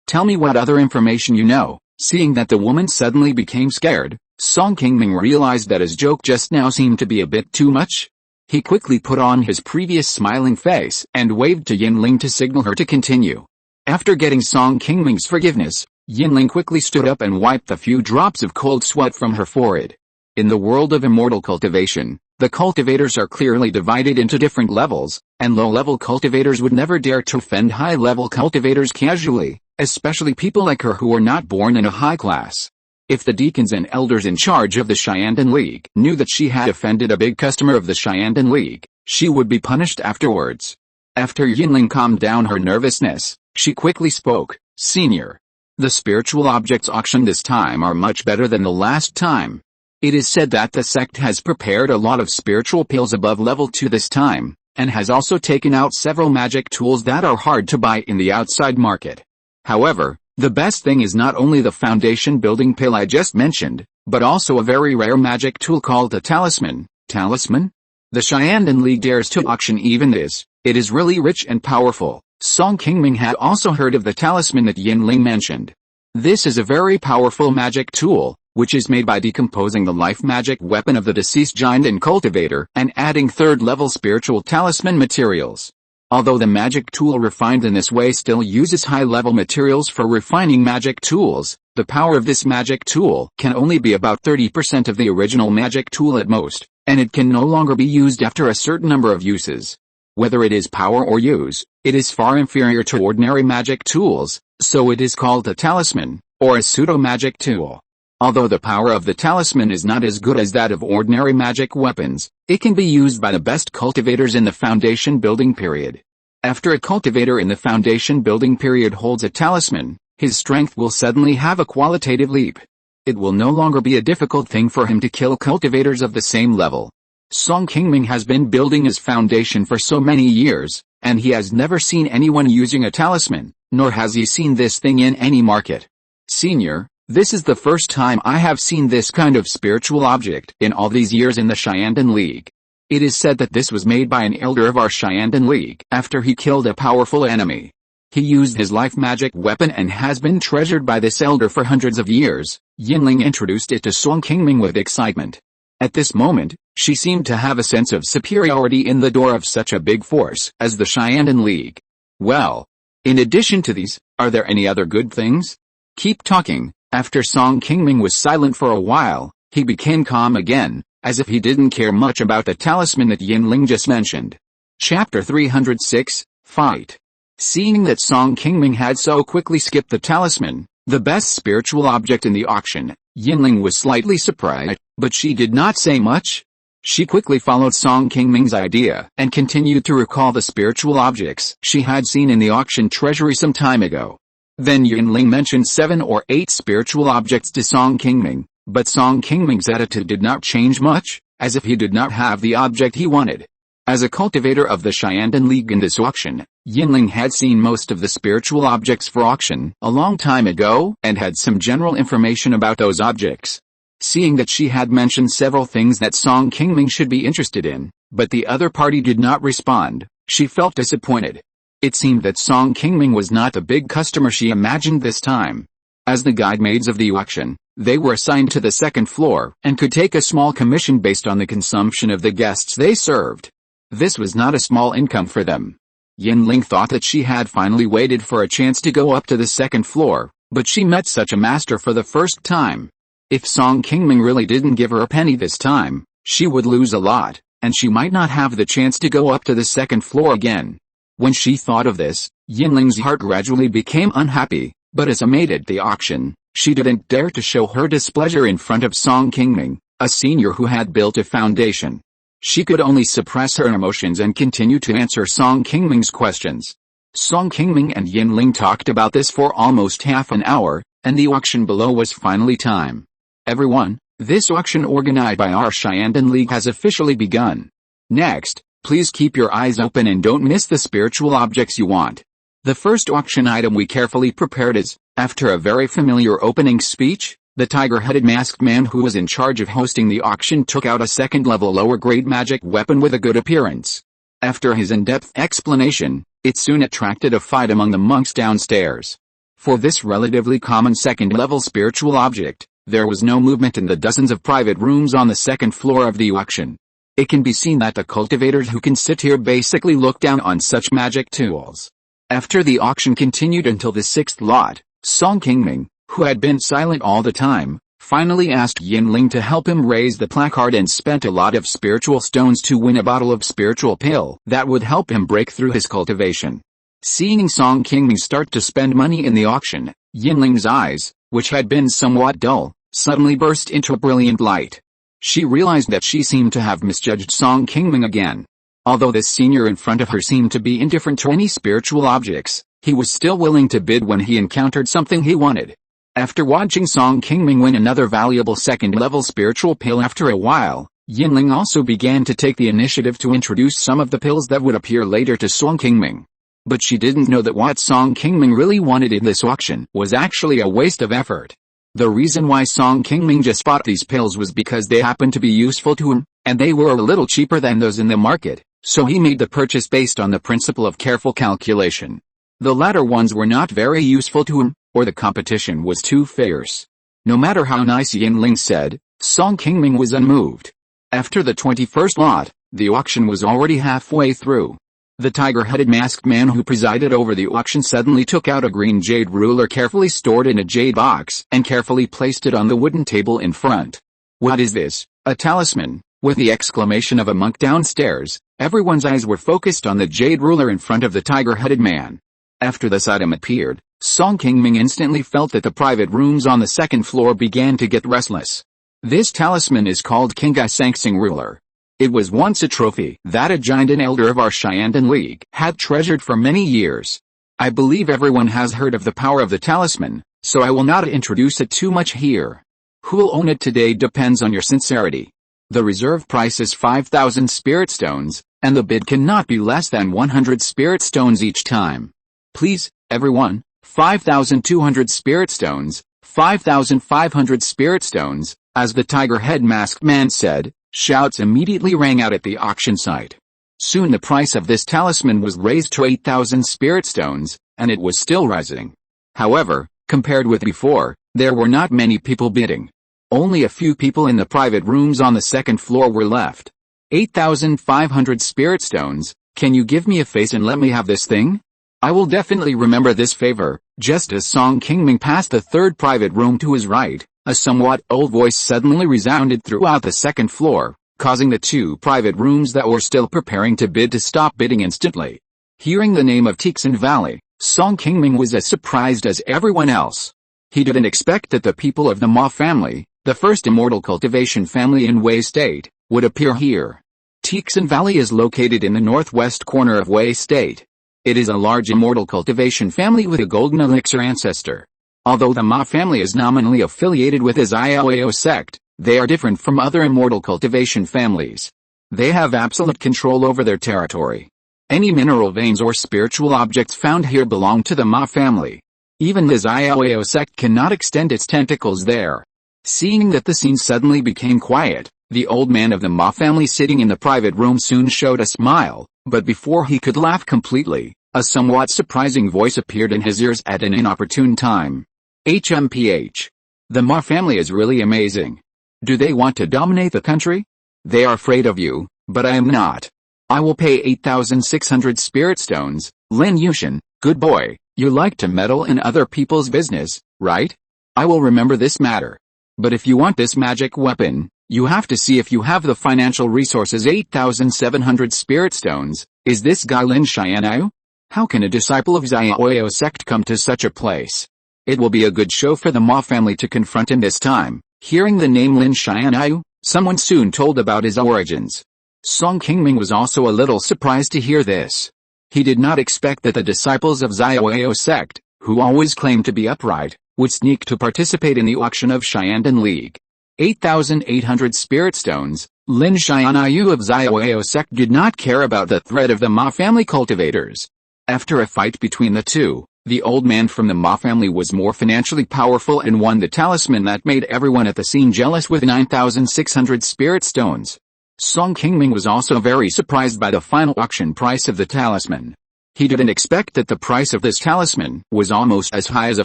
Tell me what other information you know." Seeing that the woman suddenly became scared, Song Qingming realized that his joke just now seemed to be a bit too much. He quickly put on his previous smiling face and waved to Yinling to signal her to continue. After getting Song Qingming's forgiveness, Yinling quickly stood up and wiped a few drops of cold sweat from her forehead. In the world of immortal cultivation, the cultivators are clearly divided into different levels, and low-level cultivators would never dare to offend high-level cultivators casually, especially people like her who are not born in a high class. If the deacons and elders in charge of the Xiandan League knew that she had offended a big customer of the Xiandan League, she would be punished afterwards. After Yinling calmed down her nervousness, she quickly spoke, "Senior, the spiritual objects auction this time are much better than the last time. It is said that the sect has prepared a lot of spiritual pills above level 2 this time, and has also taken out several magic tools that are hard to buy in the outside market. However, the best thing is not only the foundation building pill I just mentioned, but also a very rare magic tool called a talisman." "Talisman? The Xiandan League dares to auction even this. It is really rich and powerful," Song Qingming had also heard of the talisman that Yinling mentioned. This is a very powerful magic tool, which is made by decomposing the life magic weapon of the deceased giant and cultivator and adding third-level spiritual talisman materials. Although the magic tool refined in this way still uses high-level materials for refining magic tools, the power of this magic tool can only be about 30% of the original magic tool at most, and it can no longer be used after a certain number of uses. Whether it is power or use, it is far inferior to ordinary magic tools, so it is called a talisman, or a pseudo-magic tool. Although the power of the talisman is not as good as that of ordinary magic weapons, it can be used by the best cultivators in the foundation building period. After a cultivator in the foundation building period holds a talisman, his strength will suddenly have a qualitative leap. It will no longer be a difficult thing for him to kill cultivators of the same level. Song Qingming has been building his foundation for so many years, and he has never seen anyone using a talisman, nor has he seen this thing in any market. Senior, this is the first time I have seen this kind of spiritual object in all these years in the Shyandon League. It is said that this was made by an elder of our Shyandon League after he killed a powerful enemy. He used his life magic weapon and has been treasured by this elder for hundreds of years. Yinling introduced it to Song Qingming with excitement. At this moment, she seemed to have a sense of superiority in the door of such a big force as the Shyandon League. Well, in addition to these, are there any other good things? Keep talking. After Song Qingming was silent for a while, he became calm again, as if he didn't care much about the talisman that Yinling just mentioned. Chapter 306, Fight. Seeing that Song Qingming had so quickly skipped the talisman, the best spiritual object in the auction, Yinling was slightly surprised, but she did not say much. She quickly followed Song Qingming's idea and continued to recall the spiritual objects she had seen in the auction treasury some time ago. Then Yinling mentioned 7 or 8 spiritual objects to Song Qingming, but Song Qingming's attitude did not change much, as if he did not have the object he wanted. As a cultivator of the Shyandon League in this auction, Yinling had seen most of the spiritual objects for auction a long time ago and had some general information about those objects. Seeing that she had mentioned several things that Song Qingming should be interested in, but the other party did not respond, she felt disappointed. It seemed that Song Qingming was not the big customer she imagined this time. As the guide maids of the auction, they were assigned to the second floor and could take a small commission based on the consumption of the guests they served. This was not a small income for them. Yinling thought that she had finally waited for a chance to go up to the second floor, but she met such a master for the first time. If Song Qingming really didn't give her a penny this time, she would lose a lot, and she might not have the chance to go up to the second floor again. When she thought of this, Yinling's heart gradually became unhappy, but as a maid at the auction, she didn't dare to show her displeasure in front of Song Qingming, a senior who had built a foundation. She could only suppress her emotions and continue to answer Song Qingming's questions. Song Qingming and Yinling talked about this for almost half an hour, and the auction below was finally time. Everyone, this auction organized by our Shyandon League has officially begun. Next, please keep your eyes open and don't miss the spiritual objects you want. The first auction item we carefully prepared is, after a very familiar opening speech, the tiger-headed masked man who was in charge of hosting the auction took out a second-level lower-grade magic weapon with a good appearance. After his in-depth explanation, it soon attracted a fight among the monks downstairs. For this relatively common second-level spiritual object, there was no movement in the dozens of private rooms on the second floor of the auction. It can be seen that the cultivators who can sit here basically look down on such magic tools. After the auction continued until the 6th lot, Song Qingming, who had been silent all the time, finally asked Yinling to help him raise the placard and spent a lot of spiritual stones to win a bottle of spiritual pill that would help him break through his cultivation. Seeing Song Qingming start to spend money in the auction, Yinling's eyes, which had been somewhat dull, suddenly burst into a brilliant light. She realized that she seemed to have misjudged Song Qingming again. Although this senior in front of her seemed to be indifferent to any spiritual objects, he was still willing to bid when he encountered something he wanted. After watching Song Qingming win another valuable second-level spiritual pill after a while, Yinling also began to take the initiative to introduce some of the pills that would appear later to Song Qingming. But she didn't know that what Song Qingming really wanted in this auction was actually a waste of effort. The reason why Song Qingming just bought these pills was because they happened to be useful to him, and they were a little cheaper than those in the market, so he made the purchase based on the principle of careful calculation. The latter ones were not very useful to him, or the competition was too fierce. No matter how nice Yinling said, Song Qingming was unmoved. After the 21st lot, the auction was already halfway through. The tiger-headed masked man who presided over the auction suddenly took out a green jade ruler carefully stored in a jade box and carefully placed it on the wooden table in front. "What is this? A talisman?" With the exclamation of a monk downstairs, everyone's eyes were focused on the jade ruler in front of the tiger-headed man. After this item appeared, Song Qingming instantly felt that the private rooms on the second floor began to get restless. This talisman is called Qinggai Sangsing Ruler. It was once a trophy that a giant and elder of our Shandong League had treasured for many years. I believe everyone has heard of the power of the talisman, so I will not introduce it too much here. Who'll own it today depends on your sincerity. The reserve price is 5,000 spirit stones, and the bid cannot be less than 100 spirit stones each time. Please, everyone, 5,200 spirit stones, 5,500 spirit stones, as the tiger-head masked man said. Shouts immediately rang out at the auction site. Soon the price of this talisman was raised to 8,000 spirit stones, and it was still rising. However, compared with before, there were not many people bidding. Only a few people in the private rooms on the second floor were left. 8,500 spirit stones, can you give me a face and let me have this thing? I will definitely remember this favor. Just as Song Qingming passed the third private room to his right, a somewhat old voice suddenly resounded throughout the second floor, causing the two private rooms that were still preparing to bid to stop bidding instantly. Hearing the name of Tixin Valley, Song Qingming was as surprised as everyone else. He didn't expect that the people of the Ma family, the first immortal cultivation family in Wei State, would appear here. Tixin Valley is located in the northwest corner of Wei State. It is a large immortal cultivation family with a golden elixir ancestor. Although the Ma family is nominally affiliated with the Xiaoyao sect, they are different from other immortal cultivation families. They have absolute control over their territory. Any mineral veins or spiritual objects found here belong to the Ma family. Even the Xiaoyao sect cannot extend its tentacles there. Seeing that the scene suddenly became quiet, the old man of the Ma family sitting in the private room soon showed a smile, but before he could laugh completely, a somewhat surprising voice appeared in his ears at an inopportune time. HMPH. The Ma family is really amazing. Do they want to dominate the country? They are afraid of you, but I am not. I will pay 8,600 spirit stones. Lin Yushin, good boy, you like to meddle in other people's business, right? I will remember this matter. But if you want this magic weapon, you have to see if you have the financial resources. 8,700 spirit stones. Is this guy Lin Xianao? How can a disciple of Xiaoyao sect come to such a place? It will be a good show for the Ma family to confront him this time. Hearing the name Lin Xianao, someone soon told about his origins. Song Qingming was also a little surprised to hear this. He did not expect that the disciples of Xiaoyao sect, who always claimed to be upright, would sneak to participate in the auction of Shandong League. 8,800 spirit stones. Lin Xianao of Xiaoyao sect did not care about the threat of the Ma family cultivators. After a fight between the two, the old man from the Ma family was more financially powerful and won the talisman that made everyone at the scene jealous with 9,600 spirit stones. Song Qingming was also very surprised by the final auction price of the talisman. He didn't expect that the price of this talisman was almost as high as a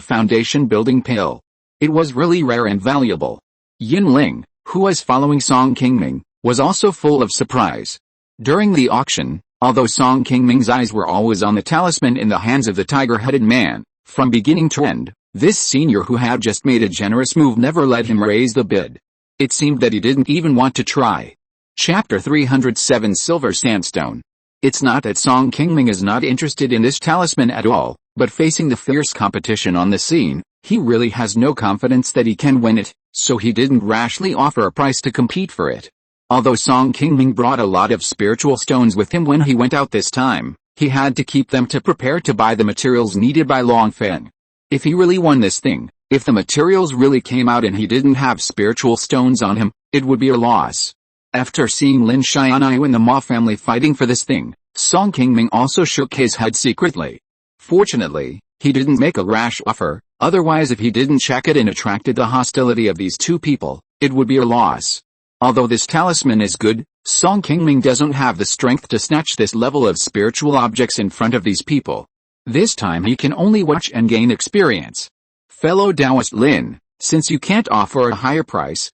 foundation building pill. It was really rare and valuable. Yin Ling, who was following Song Qingming, was also full of surprise. During the auction, although Song Qingming's eyes were always on the talisman in the hands of the tiger-headed man, from beginning to end, this senior who had just made a generous move never let him raise the bid. It seemed that he didn't even want to try. Chapter 307 Silver Sandstone. It's not that Song Qingming is not interested in this talisman at all, but facing the fierce competition on the scene, he really has no confidence that he can win it, so he didn't rashly offer a price to compete for it. Although Song Qingming brought a lot of spiritual stones with him when he went out this time, he had to keep them to prepare to buy the materials needed by Long Feng. If he really won this thing, if the materials really came out and he didn't have spiritual stones on him, it would be a loss. After seeing Lin Xianao and the Ma family fighting for this thing, Song Qingming also shook his head secretly. Fortunately, he didn't make a rash offer, otherwise if he didn't check it and attracted the hostility of these two people, it would be a loss. Although this talisman is good, Song Qingming doesn't have the strength to snatch this level of spiritual objects in front of these people. This time he can only watch and gain experience. Fellow Taoist Lin, since you can't offer a higher price,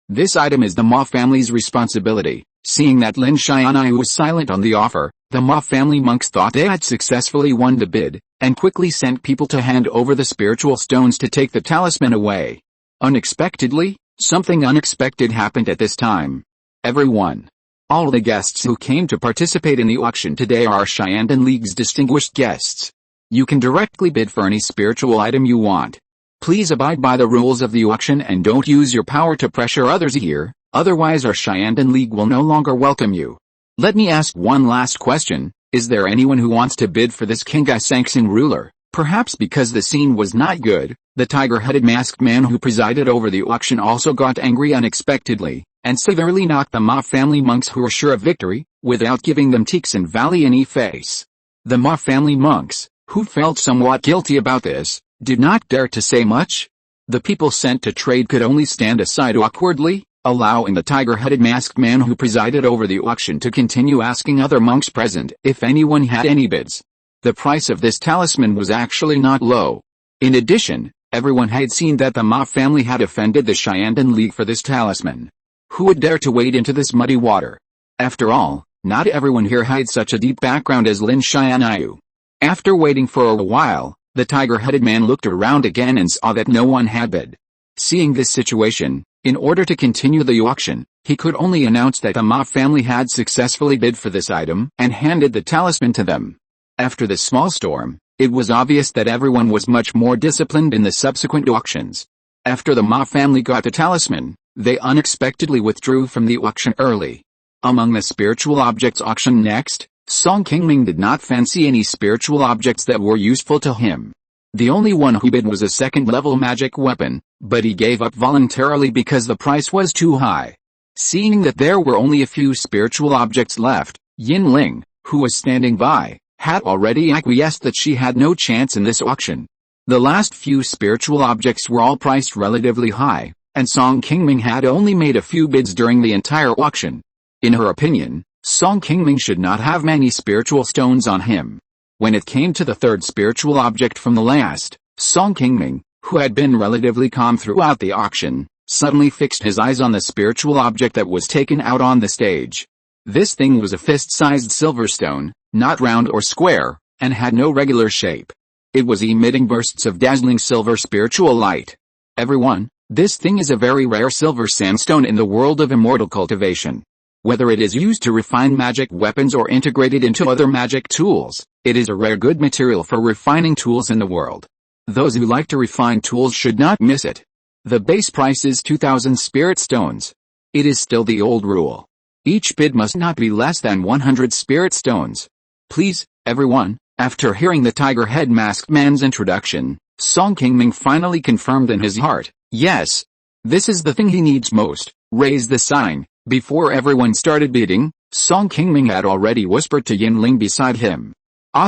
this item is the Ma family's responsibility. Seeing that Lin Xianai was silent on the offer, the Ma family monks thought they had successfully won the bid, and quickly sent people to hand over the spiritual stones to take the talisman away. Unexpectedly, something unexpected happened at this time. Everyone. All the guests who came to participate in the auction today are Xiandan League's distinguished guests. You can directly bid for any spiritual item you want. Please abide by the rules of the auction and don't use your power to pressure others here, otherwise our Xiandan League will no longer welcome you. Let me ask one last question, is there anyone who wants to bid for this Qinggai Sanxing ruler? Perhaps because the scene was not good, the tiger-headed masked man who presided over the auction also got angry unexpectedly, and severely knocked the Ma family monks who were sure of victory, without giving them Teaks and Valley any face. The Ma family monks, who felt somewhat guilty about this, did not dare to say much. The people sent to trade could only stand aside awkwardly, allowing the tiger-headed masked man who presided over the auction to continue asking other monks present if anyone had any bids. The price of this talisman was actually not low. In addition, everyone had seen that the Ma family had offended the Xiandan League for this talisman. Who would dare to wade into this muddy water? After all, not everyone here had such a deep background as Lin Xianai. After waiting for a while, the tiger-headed man looked around again and saw that no one had bid. Seeing this situation, in order to continue the auction, he could only announce that the Ma family had successfully bid for this item and handed the talisman to them. After this small storm, it was obvious that everyone was much more disciplined in the subsequent auctions. After the Ma family got the talisman, they unexpectedly withdrew from the auction early. Among the spiritual objects auctioned next, Song Qingming did not fancy any spiritual objects that were useful to him. The only one who bid was a second-level magic weapon, but he gave up voluntarily because the price was too high. Seeing that there were only a few spiritual objects left, Yin Ling, who was standing by, had already acquiesced that she had no chance in this auction. The last few spiritual objects were all priced relatively high, and Song Qingming had only made a few bids during the entire auction. In her opinion, Song Qingming should not have many spiritual stones on him. When it came to the third spiritual object from the last, Song Qingming, who had been relatively calm throughout the auction, suddenly fixed his eyes on the spiritual object that was taken out on the stage. This thing was a fist-sized silver stone, not round or square, and had no regular shape. It was emitting bursts of dazzling silver spiritual light. Everyone, this thing is a very rare silver sandstone in the world of immortal cultivation. Whether it is used to refine magic weapons or integrated into other magic tools, it is a rare good material for refining tools in the world. Those who like to refine tools should not miss it. The base price is 2,000 spirit stones. It is still the old rule. Each bid must not be less than 100 spirit stones. Please, everyone. After hearing the tiger-head masked man's introduction, Song Qingming finally confirmed in his heart, yes, this is the thing he needs most. Raise the sign. Before everyone started bidding, Song Qingming had already whispered to Yin Ling beside him.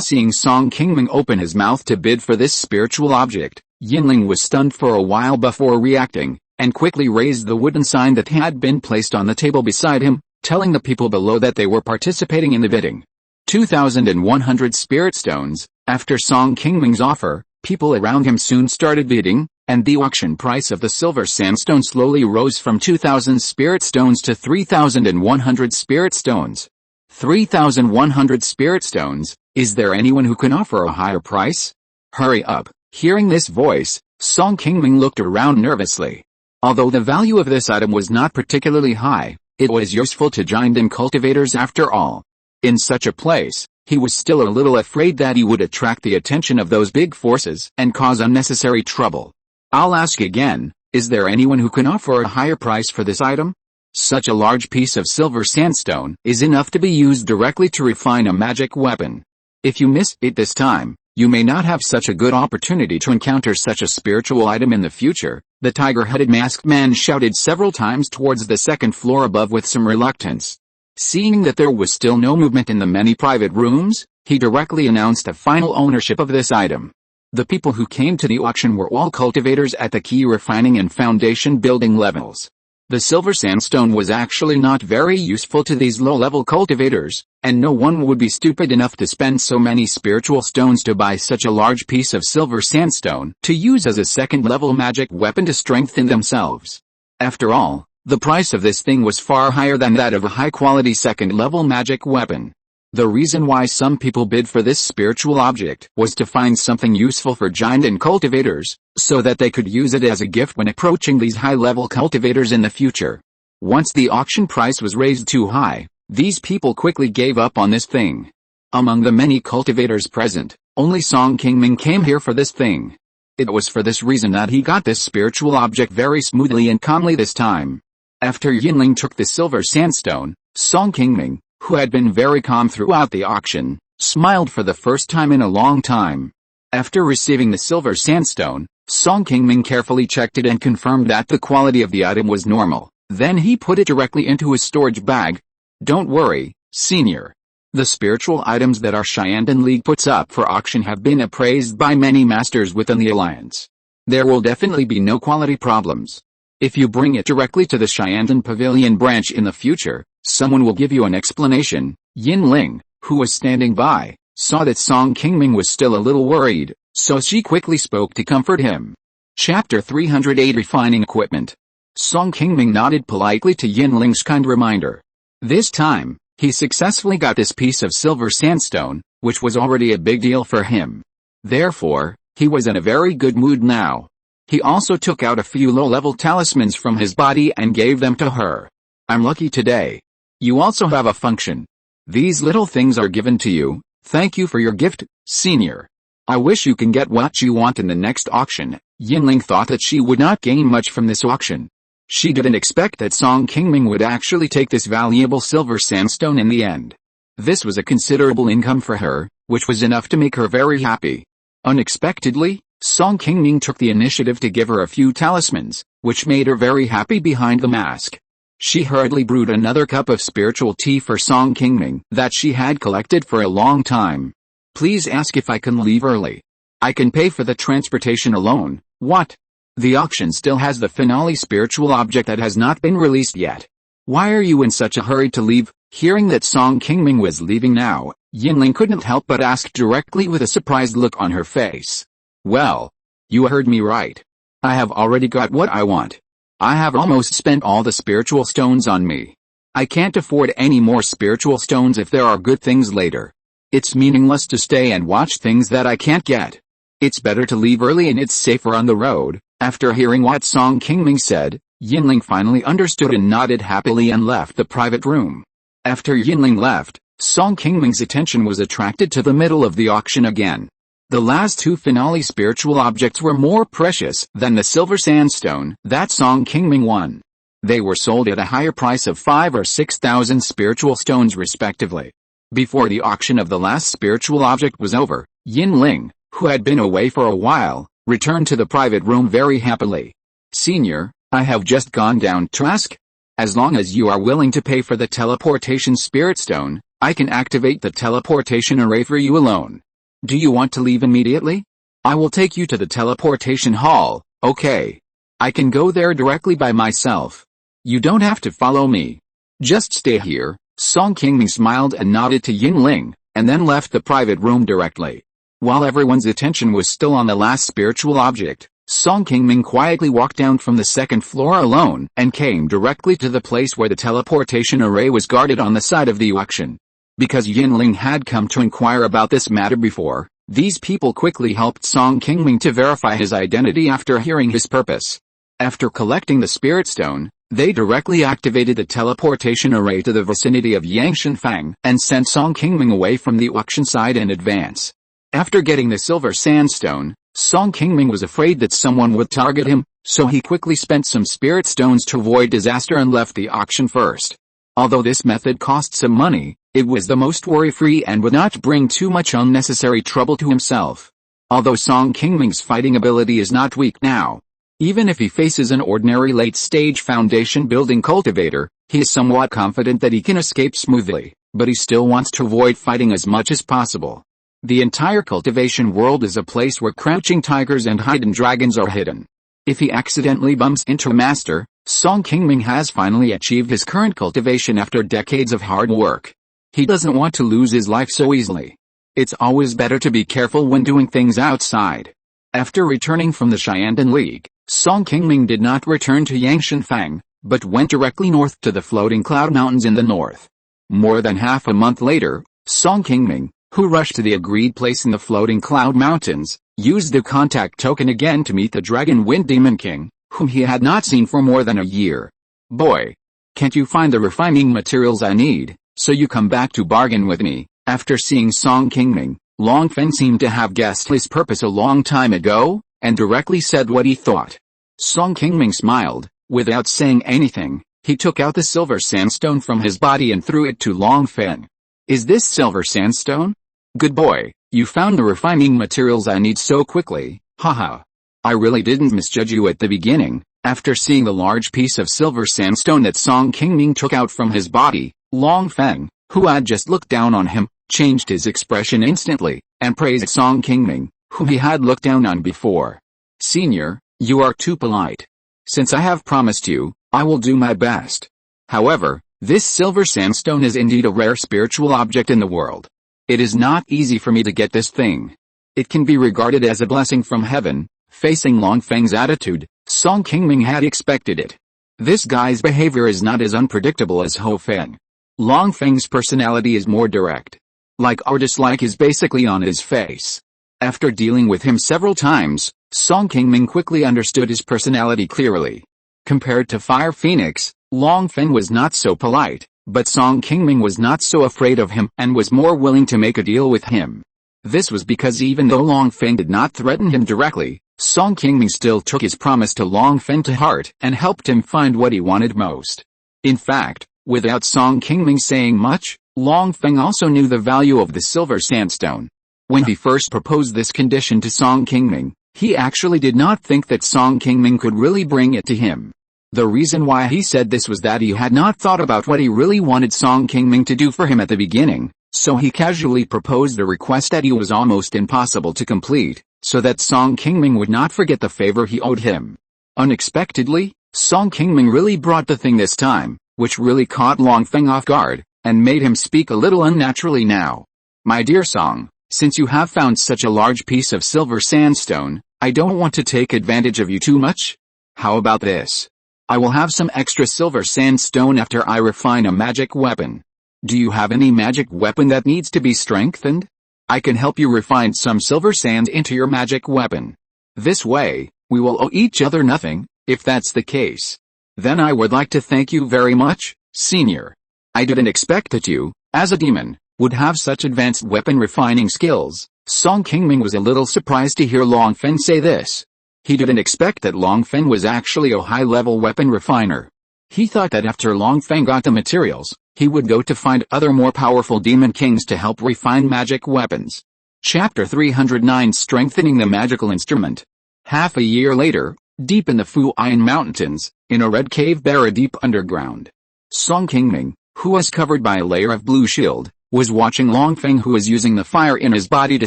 Seeing Song Qingming open his mouth to bid for this spiritual object, Yin Ling was stunned for a while before reacting, and quickly raised the wooden sign that had been placed on the table beside him, telling the people below that they were participating in the bidding. 2,100 spirit stones. After Song Qingming's offer, people around him soon started bidding, and the auction price of the silver sandstone slowly rose from 2,000 spirit stones to 3,100 spirit stones. 3,100 spirit stones, is there anyone who can offer a higher price? Hurry up. Hearing this voice, Song Qingming looked around nervously. Although the value of this item was not particularly high, it was useful to Xiandan cultivators after all. In such a place, he was still a little afraid that he would attract the attention of those big forces and cause unnecessary trouble. I'll ask again, is there anyone who can offer a higher price for this item? Such a large piece of silver sandstone is enough to be used directly to refine a magic weapon. If you miss it this time, you may not have such a good opportunity to encounter such a spiritual item in the future, the tiger-headed masked man shouted several times towards the second floor above with some reluctance. Seeing that there was still no movement in the many private rooms, he directly announced a final ownership of this item. The people who came to the auction were all cultivators at the Qi Refining and Foundation building levels. The silver sandstone was actually not very useful to these low-level cultivators, And no one would be stupid enough to spend so many spiritual stones to buy such a large piece of silver sandstone to use as a second-level magic weapon to strengthen themselves. After all, the price of this thing was far higher than that of a high-quality second-level magic weapon. The reason why some people bid for this spiritual object was to find something useful for giant and cultivators, so that they could use it as a gift when approaching these high-level cultivators in the future. Once the auction price was raised too high, these people quickly gave up on this thing. Among the many cultivators present, only Song Qingming came here for this thing. It was for this reason that he got this spiritual object very smoothly and calmly this time. After Yinling took the silver sandstone, Song Qingming, who had been very calm throughout the auction, smiled for the first time in a long time. After receiving the silver sandstone, Song Qingming carefully checked it and confirmed that the quality of the item was normal. Then he put it directly into his storage bag. Don't worry, senior. The spiritual items that our Xiandan League puts up for auction have been appraised by many masters within the alliance. There will definitely be no quality problems. If you bring it directly to the Xiandan Pavilion branch in the future, someone will give you an explanation. Yinling, who was standing by, saw that Song Qingming was still a little worried, so she quickly spoke to comfort him. Chapter 308 Refining Equipment. Song Qingming nodded politely to Yinling's kind reminder. This time, he successfully got this piece of silver sandstone, which was already a big deal for him. Therefore, he was in a very good mood now. He also took out a few low-level talismans from his body and gave them to her. I'm lucky today. You also have a function. These little things are given to you. Thank you for your gift, senior. I wish you can get what you want in the next auction. Yinling thought that she would not gain much from this auction. She didn't expect that Song Qingming would actually take this valuable silver sandstone in the end. This was a considerable income for her, which was enough to make her very happy. Unexpectedly, Song Qingming took the initiative to give her a few talismans, which made her very happy behind the mask. She hurriedly brewed another cup of spiritual tea for Song Qingming that she had collected for a long time. Please ask if I can leave early. I can pay for the transportation alone. What? The auction still has the finale spiritual object that has not been released yet. Why are you in such a hurry to leave? Hearing that Song Qingming was leaving now, Yinling couldn't help but ask directly with a surprised look on her face. Well, you heard me right. I have already got what I want. I have almost spent all the spiritual stones on me. I can't afford any more spiritual stones if there are good things later. It's meaningless to stay and watch things that I can't get. It's better to leave early and it's safer on the road. After hearing what Song Qingming said, Yinling finally understood and nodded happily and left the private room. After Yinling left, Song Qingming's attention was attracted to the middle of the auction again. The last two finale spiritual objects were more precious than the silver sandstone that Song Qingming won. They were sold at a higher price of 5,000 or 6,000 spiritual stones respectively. Before the auction of the last spiritual object was over, Yinling, who had been away for a while, returned to the private room very happily. Senior, I have just gone down to ask. As long as you are willing to pay for the teleportation spirit stone, I can activate the teleportation array for you alone. Do you want to leave immediately? I will take you to the teleportation hall, okay? I can go there directly by myself. You don't have to follow me. Just stay here. Song Qingming smiled and nodded to Yinling, and then left the private room directly. While everyone's attention was still on the last spiritual object, Song Qingming quietly walked down from the second floor alone and came directly to the place where the teleportation array was guarded on the side of the auction. Because Yinling had come to inquire about this matter before, these people quickly helped Song Qingming to verify his identity after hearing his purpose. After collecting the spirit stone, they directly activated the teleportation array to the vicinity of Yangshanfang and sent Song Qingming away from the auction side in advance. After getting the silver sandstone, Song Qingming was afraid that someone would target him, so he quickly spent some spirit stones to avoid disaster and left the auction first. Although this method cost some money, it was the most worry-free and would not bring too much unnecessary trouble to himself. Although Song Qingming's fighting ability is not weak now, even if he faces an ordinary late-stage foundation-building cultivator, he is somewhat confident that he can escape smoothly, but he still wants to avoid fighting as much as possible. The entire cultivation world is a place where crouching tigers and hidden dragons are hidden. If he accidentally bumps into a master, Song Qingming has finally achieved his current cultivation after decades of hard work. He doesn't want to lose his life so easily. It's always better to be careful when doing things outside. After returning from the Xiandan League, Song Qingming did not return to Yangshanfang, but went directly north to the floating cloud mountains in the north. More than half a month later, Song Qingming, who rushed to the agreed place in the floating cloud mountains, used the contact token again to meet the Dragon Wind Demon King, whom he had not seen for more than a year. "Boy, can't you find the refining materials I need, so you come back to bargain with me?" After seeing Song Qingming, Long Feng seemed to have guessed his purpose a long time ago, and directly said what he thought. Song Qingming smiled. Without saying anything, he took out the silver sandstone from his body and threw it to Long Feng. "Is this silver sandstone? Good boy, you found the refining materials I need so quickly, haha. I really didn't misjudge you at the beginning." After seeing the large piece of silver sandstone that Song Qingming took out from his body, Long Feng, who had just looked down on him, changed his expression instantly, and praised Song Qingming, whom he had looked down on before. "Senior, you are too polite. Since I have promised you, I will do my best. However, this silver sandstone is indeed a rare spiritual object in the world. It is not easy for me to get this thing. It can be regarded as a blessing from heaven." Facing Long Feng's attitude, Song Qingming had expected it. This guy's behavior is not as unpredictable as Ho Feng. Long Feng's personality is more direct. Like or dislike is basically on his face. After dealing with him several times, Song Qingming quickly understood his personality clearly. Compared to Fire Phoenix, Long Feng was not so polite, but Song Qingming was not so afraid of him and was more willing to make a deal with him. This was because even though Long Feng did not threaten him directly, Song Qingming still took his promise to Long Feng to heart and helped him find what he wanted most. In fact, without Song Qingming saying much, Long Feng also knew the value of the silver sandstone. When he first proposed this condition to Song Qingming, he actually did not think that Song Qingming could really bring it to him. The reason why he said this was that he had not thought about what he really wanted Song Qingming to do for him at the beginning, so he casually proposed a request that he was almost impossible to complete, so that Song Qingming would not forget the favor he owed him. Unexpectedly, Song Qingming really brought the thing this time, which really caught Long Feng off guard, and made him speak a little unnaturally now. "My dear Song, since you have found such a large piece of silver sandstone, I don't want to take advantage of you too much. How about this? I will have some extra silver sandstone after I refine a magic weapon. Do you have any magic weapon that needs to be strengthened? I can help you refine some silver sand into your magic weapon. This way, we will owe each other nothing, if that's the case. Then I would like to thank you very much, Senior. I didn't expect that you, as a demon, would have such advanced weapon refining skills." Song Qingming was a little surprised to hear Long Feng say this. He didn't expect that Long Feng was actually a high-level weapon refiner. He thought that after Long Feng got the materials, he would go to find other more powerful demon kings to help refine magic weapons. Chapter 309 Strengthening the Magical Instrument. Half a year later, deep in the Funiu Mountains, in a red cave buried deep underground, Song Qingming, who was covered by a layer of blue shield, was watching Long Feng, who was using the fire in his body to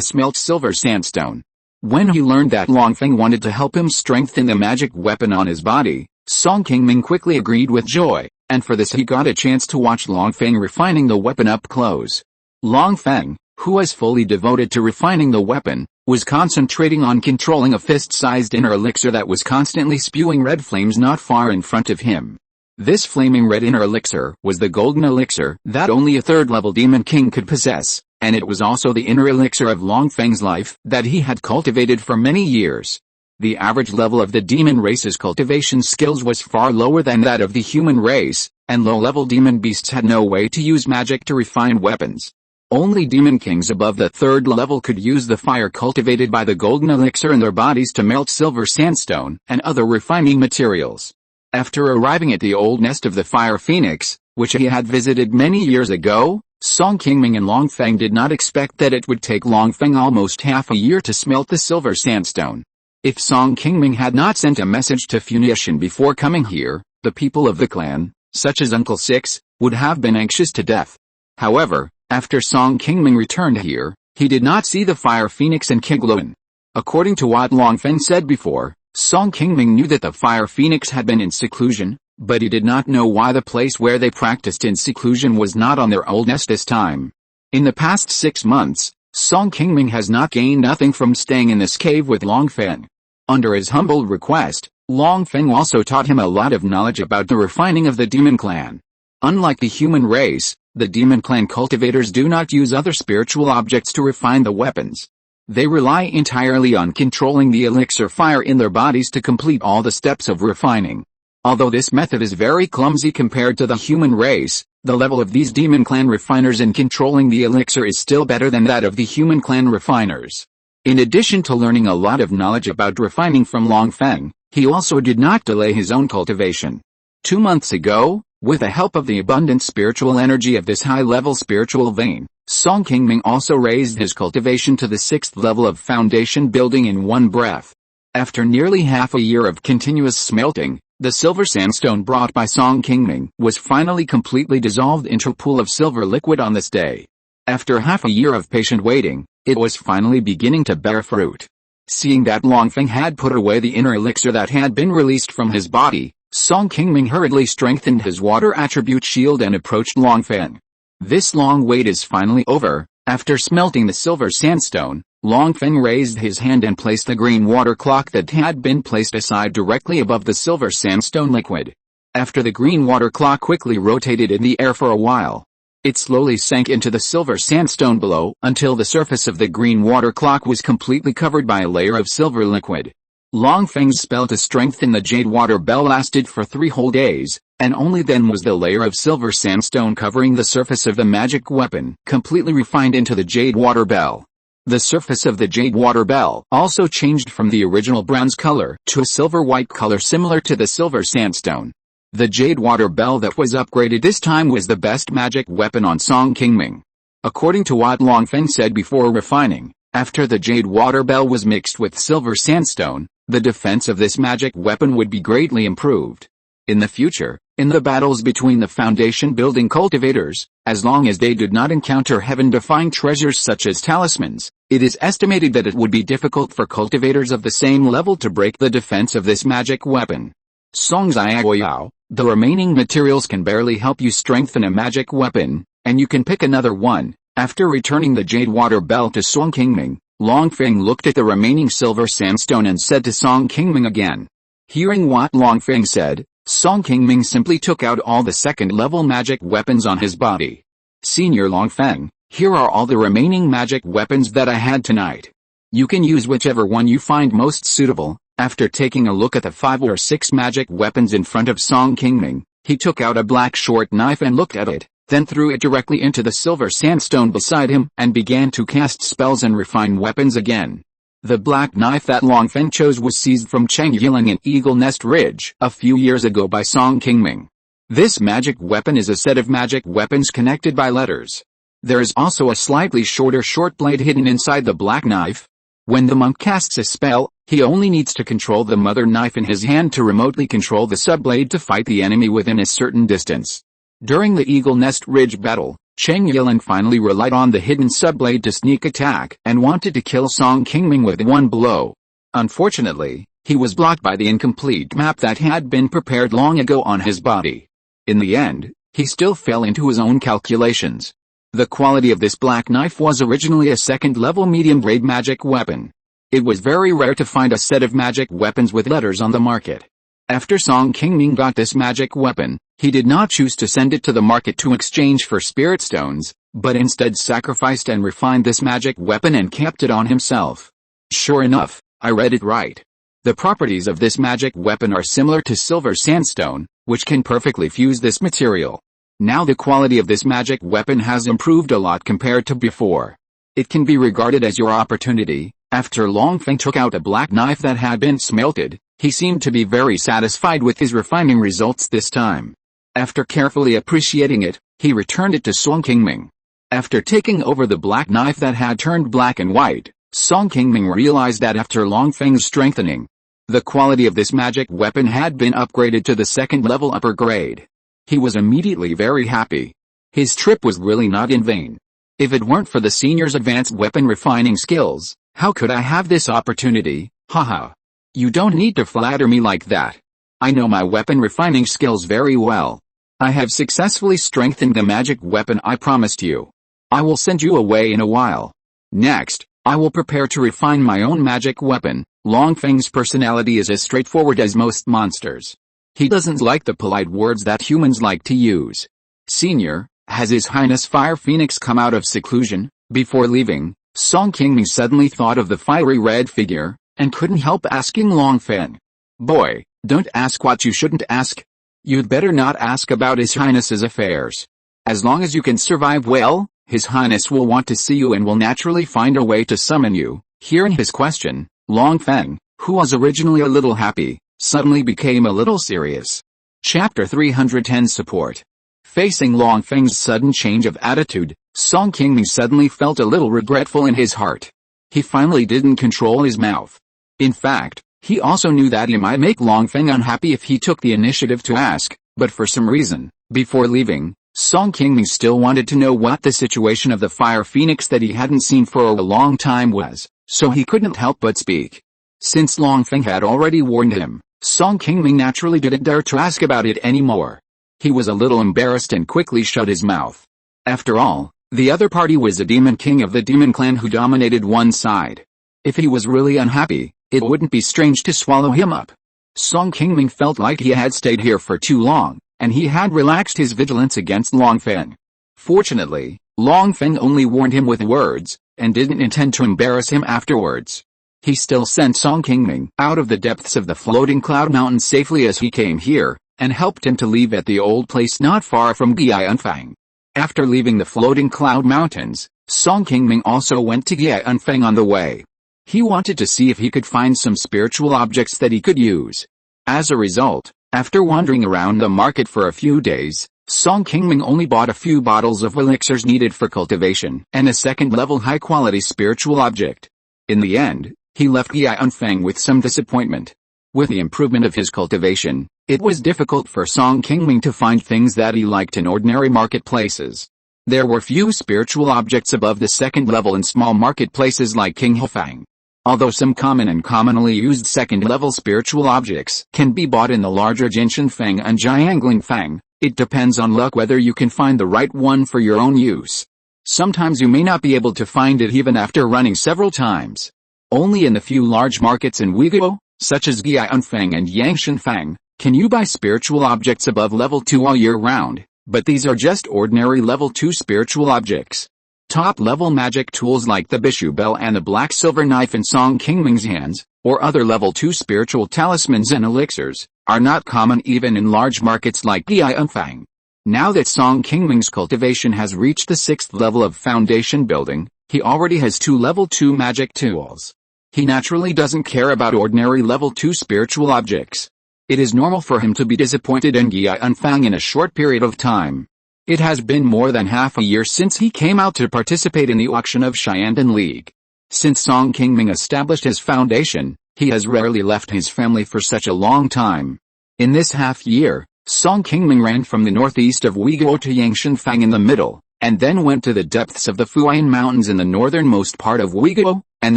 smelt silver sandstone. When he learned that Long Feng wanted to help him strengthen the magic weapon on his body, Song Qingming quickly agreed with joy, and for this he got a chance to watch Long Feng refining the weapon up close. Long Feng, who was fully devoted to refining the weapon, was concentrating on controlling a fist-sized inner elixir that was constantly spewing red flames not far in front of him. This flaming red inner elixir was the golden elixir that only a third-level demon king could possess, and it was also the inner elixir of Long Feng's life that he had cultivated for many years. The average level of the demon race's cultivation skills was far lower than that of the human race, and low-level demon beasts had no way to use magic to refine weapons. Only demon kings above the third level could use the fire cultivated by the golden elixir in their bodies to melt silver sandstone and other refining materials. After arriving at the old nest of the Fire Phoenix, which he had visited many years ago, Song Qingming and Long Feng did not expect that it would take Long Feng almost half a year to smelt the silver sandstone. If Song Qingming had not sent a message to Funiu before coming here, the people of the clan, such as Uncle Six, would have been anxious to death. However, after Song Qingming returned here, he did not see the Fire Phoenix in Qingluan. According to what Long Feng said before, Song Qingming knew that the Fire Phoenix had been in seclusion, But he did not know why the place where they practiced in seclusion was not on their old nest this time. In the past 6 months, Song Qingming has not gained nothing from staying in this cave with Longfeng. Under his humble request, Longfeng also taught him a lot of knowledge about the refining of the demon clan. Unlike the human race, the demon clan cultivators do not use other spiritual objects to refine the weapons. They rely entirely on controlling the elixir fire in their bodies to complete all the steps of refining. Although this method is very clumsy compared to the human race, the level of these demon clan refiners in controlling the elixir is still better than that of the human clan refiners. In addition to learning a lot of knowledge about refining from Longfeng, he also did not delay his own cultivation. 2 months ago, with the help of the abundant spiritual energy of this high-level spiritual vein, Song Qingming also raised his cultivation to the 6th level of foundation building in one breath. After nearly half a year of continuous smelting, the silver sandstone brought by Song Qingming was finally completely dissolved into a pool of silver liquid on this day. After half a year of patient waiting, it was finally beginning to bear fruit. Seeing that Longfeng had put away the inner elixir that had been released from his body, Song Qingming hurriedly strengthened his water attribute shield and approached Longfeng. This long wait is finally over. After smelting the silver sandstone, Longfeng raised his hand and placed the green water clock that had been placed aside directly above the silver sandstone liquid. After the green water clock quickly rotated in the air for a while, it slowly sank into the silver sandstone below until the surface of the green water clock was completely covered by a layer of silver liquid. Longfeng's spell to strengthen the jade water bell lasted for 3 whole days, and only then was the layer of silver sandstone covering the surface of the magic weapon completely refined into the jade water bell. The surface of the jade water bell also changed from the original bronze color to a silver-white color similar to the silver sandstone. The jade water bell that was upgraded this time was the best magic weapon on Song Qingming. According to what Longfeng said before refining, after the jade water bell was mixed with silver sandstone, the defense of this magic weapon would be greatly improved. In the future, in the battles between the foundation-building cultivators, as long as they did not encounter heaven-defying treasures such as talismans, it is estimated that it would be difficult for cultivators of the same level to break the defense of this magic weapon. Song Xiaoyao, the remaining materials can barely help you strengthen a magic weapon, and you can pick another one. After returning the jade water bell to Song Qingming, Longfeng looked at the remaining silver sandstone and said to Song Qingming again. Hearing what Longfeng said, Song Qingming simply took out all the second-level magic weapons on his body. Senior Longfeng, here are all the remaining magic weapons that I had tonight. You can use whichever one you find most suitable. After taking a look at the 5 or 6 magic weapons in front of Song Qingming, he took out a black short knife and looked at it, then threw it directly into the silver sandstone beside him and began to cast spells and refine weapons again. The black knife that Longfeng chose was seized from Qingming in Eagle Nest Ridge a few years ago by Song Qingming. This magic weapon is a set of magic weapons connected by letters. There is also a slightly shorter short blade hidden inside the black knife. When the monk casts a spell, he only needs to control the mother knife in his hand to remotely control the subblade to fight the enemy within a certain distance. During the Eagle Nest Ridge battle, Qingming finally relied on the hidden subblade to sneak attack and wanted to kill Song Qingming with one blow. Unfortunately, he was blocked by the incomplete map that had been prepared long ago on his body. In the end, he still fell into his own calculations. The quality of this black knife was originally a second-level medium-grade magic weapon. It was very rare to find a set of magic weapons with letters on the market. After Song Qingming got this magic weapon, he did not choose to send it to the market to exchange for spirit stones, but instead sacrificed and refined this magic weapon and kept it on himself. Sure enough, I read it right. The properties of this magic weapon are similar to silver sandstone, which can perfectly fuse this material. Now the quality of this magic weapon has improved a lot compared to before. It can be regarded as your opportunity. After Longfeng took out a black knife that had been smelted, he seemed to be very satisfied with his refining results this time. After carefully appreciating it, he returned it to Song Qingming. After taking over the black knife that had turned black and white, Song Qingming realized that after Longfeng's strengthening, the quality of this magic weapon had been upgraded to the second-level upper grade. He was immediately very happy. His trip was really not in vain. If it weren't for the senior's advanced weapon refining skills, how could I have this opportunity? Haha. You don't need to flatter me like that. I know my weapon refining skills very well. I have successfully strengthened the magic weapon I promised you. I will send you away in a while. Next, I will prepare to refine my own magic weapon. Longfeng's personality is as straightforward as most monsters. He doesn't like the polite words that humans like to use. Senior, has His Highness Fire Phoenix come out of seclusion? Before leaving, Song Qingming suddenly thought of the fiery red figure, and couldn't help asking Longfeng. Boy, don't ask what you shouldn't ask. You'd better not ask about His Highness's affairs. As long as you can survive well, His Highness will want to see you and will naturally find a way to summon you. Hearing his question, Longfeng, who was originally a little happy, suddenly became a little serious. Chapter 310 Support. Facing Longfeng's sudden change of attitude, Song Qingming suddenly felt a little regretful in his heart. He finally didn't control his mouth. In fact, he also knew that he might make Longfeng unhappy if he took the initiative to ask, but for some reason, before leaving, Song Qingming still wanted to know what the situation of the Fire Phoenix that he hadn't seen for a long time was, so he couldn't help but speak. Since Longfeng had already warned him, Song Qingming naturally didn't dare to ask about it anymore. He was a little embarrassed and quickly shut his mouth. After all, the other party was a demon king of the demon clan who dominated one side. If he was really unhappy, it wouldn't be strange to swallow him up. Song Qingming felt like he had stayed here for too long, and he had relaxed his vigilance against Longfeng. Fortunately, Longfeng only warned him with words, and didn't intend to embarrass him afterwards. He still sent Song Qingming out of the depths of the floating cloud mountain safely as he came here, and helped him to leave at the old place not far from Gianfang. After leaving the floating cloud mountains, Song Qingming also went to Gianfang on the way. He wanted to see if he could find some spiritual objects that he could use. As a result, after wandering around the market for a few days, Song Qingming only bought a few bottles of elixirs needed for cultivation and a second-level high-quality spiritual object. In the end, he left Gianfang with some disappointment. With the improvement of his cultivation, it was difficult for Song Qingming to find things that he liked in ordinary marketplaces. There were few spiritual objects above the second level in small marketplaces like Qinghefang. Although some common and commonly used second-level spiritual objects can be bought in the larger Jinshanfang and Jianglingfang, it depends on luck whether you can find the right one for your own use. Sometimes you may not be able to find it even after running several times. Only in the few large markets in Uiguo, such as Gianfang and Yangshanfang, can you buy spiritual objects above level 2 all year round, but these are just ordinary level 2 spiritual objects. Top-level magic tools like the Bishu Bell and the Black Silver Knife in Song Qingming's hands, or other level 2 spiritual talismans and elixirs, are not common even in large markets like Gianfang. Now that Song Qingming's cultivation has reached the 6th level of foundation building, he already has 2 level 2 magic tools. He naturally doesn't care about ordinary level 2 spiritual objects. It is normal for him to be disappointed in Gianfang in a short period of time. It has been more than half a year since he came out to participate in the auction of Xiandan League. Since Song Qingming established his foundation, he has rarely left his family for such a long time. In this half year, Song Qingming ran from the northeast of Uiguo to Yangshanfang in the middle, and then went to the depths of the Funiu Mountains in the northernmost part of Uiguo, and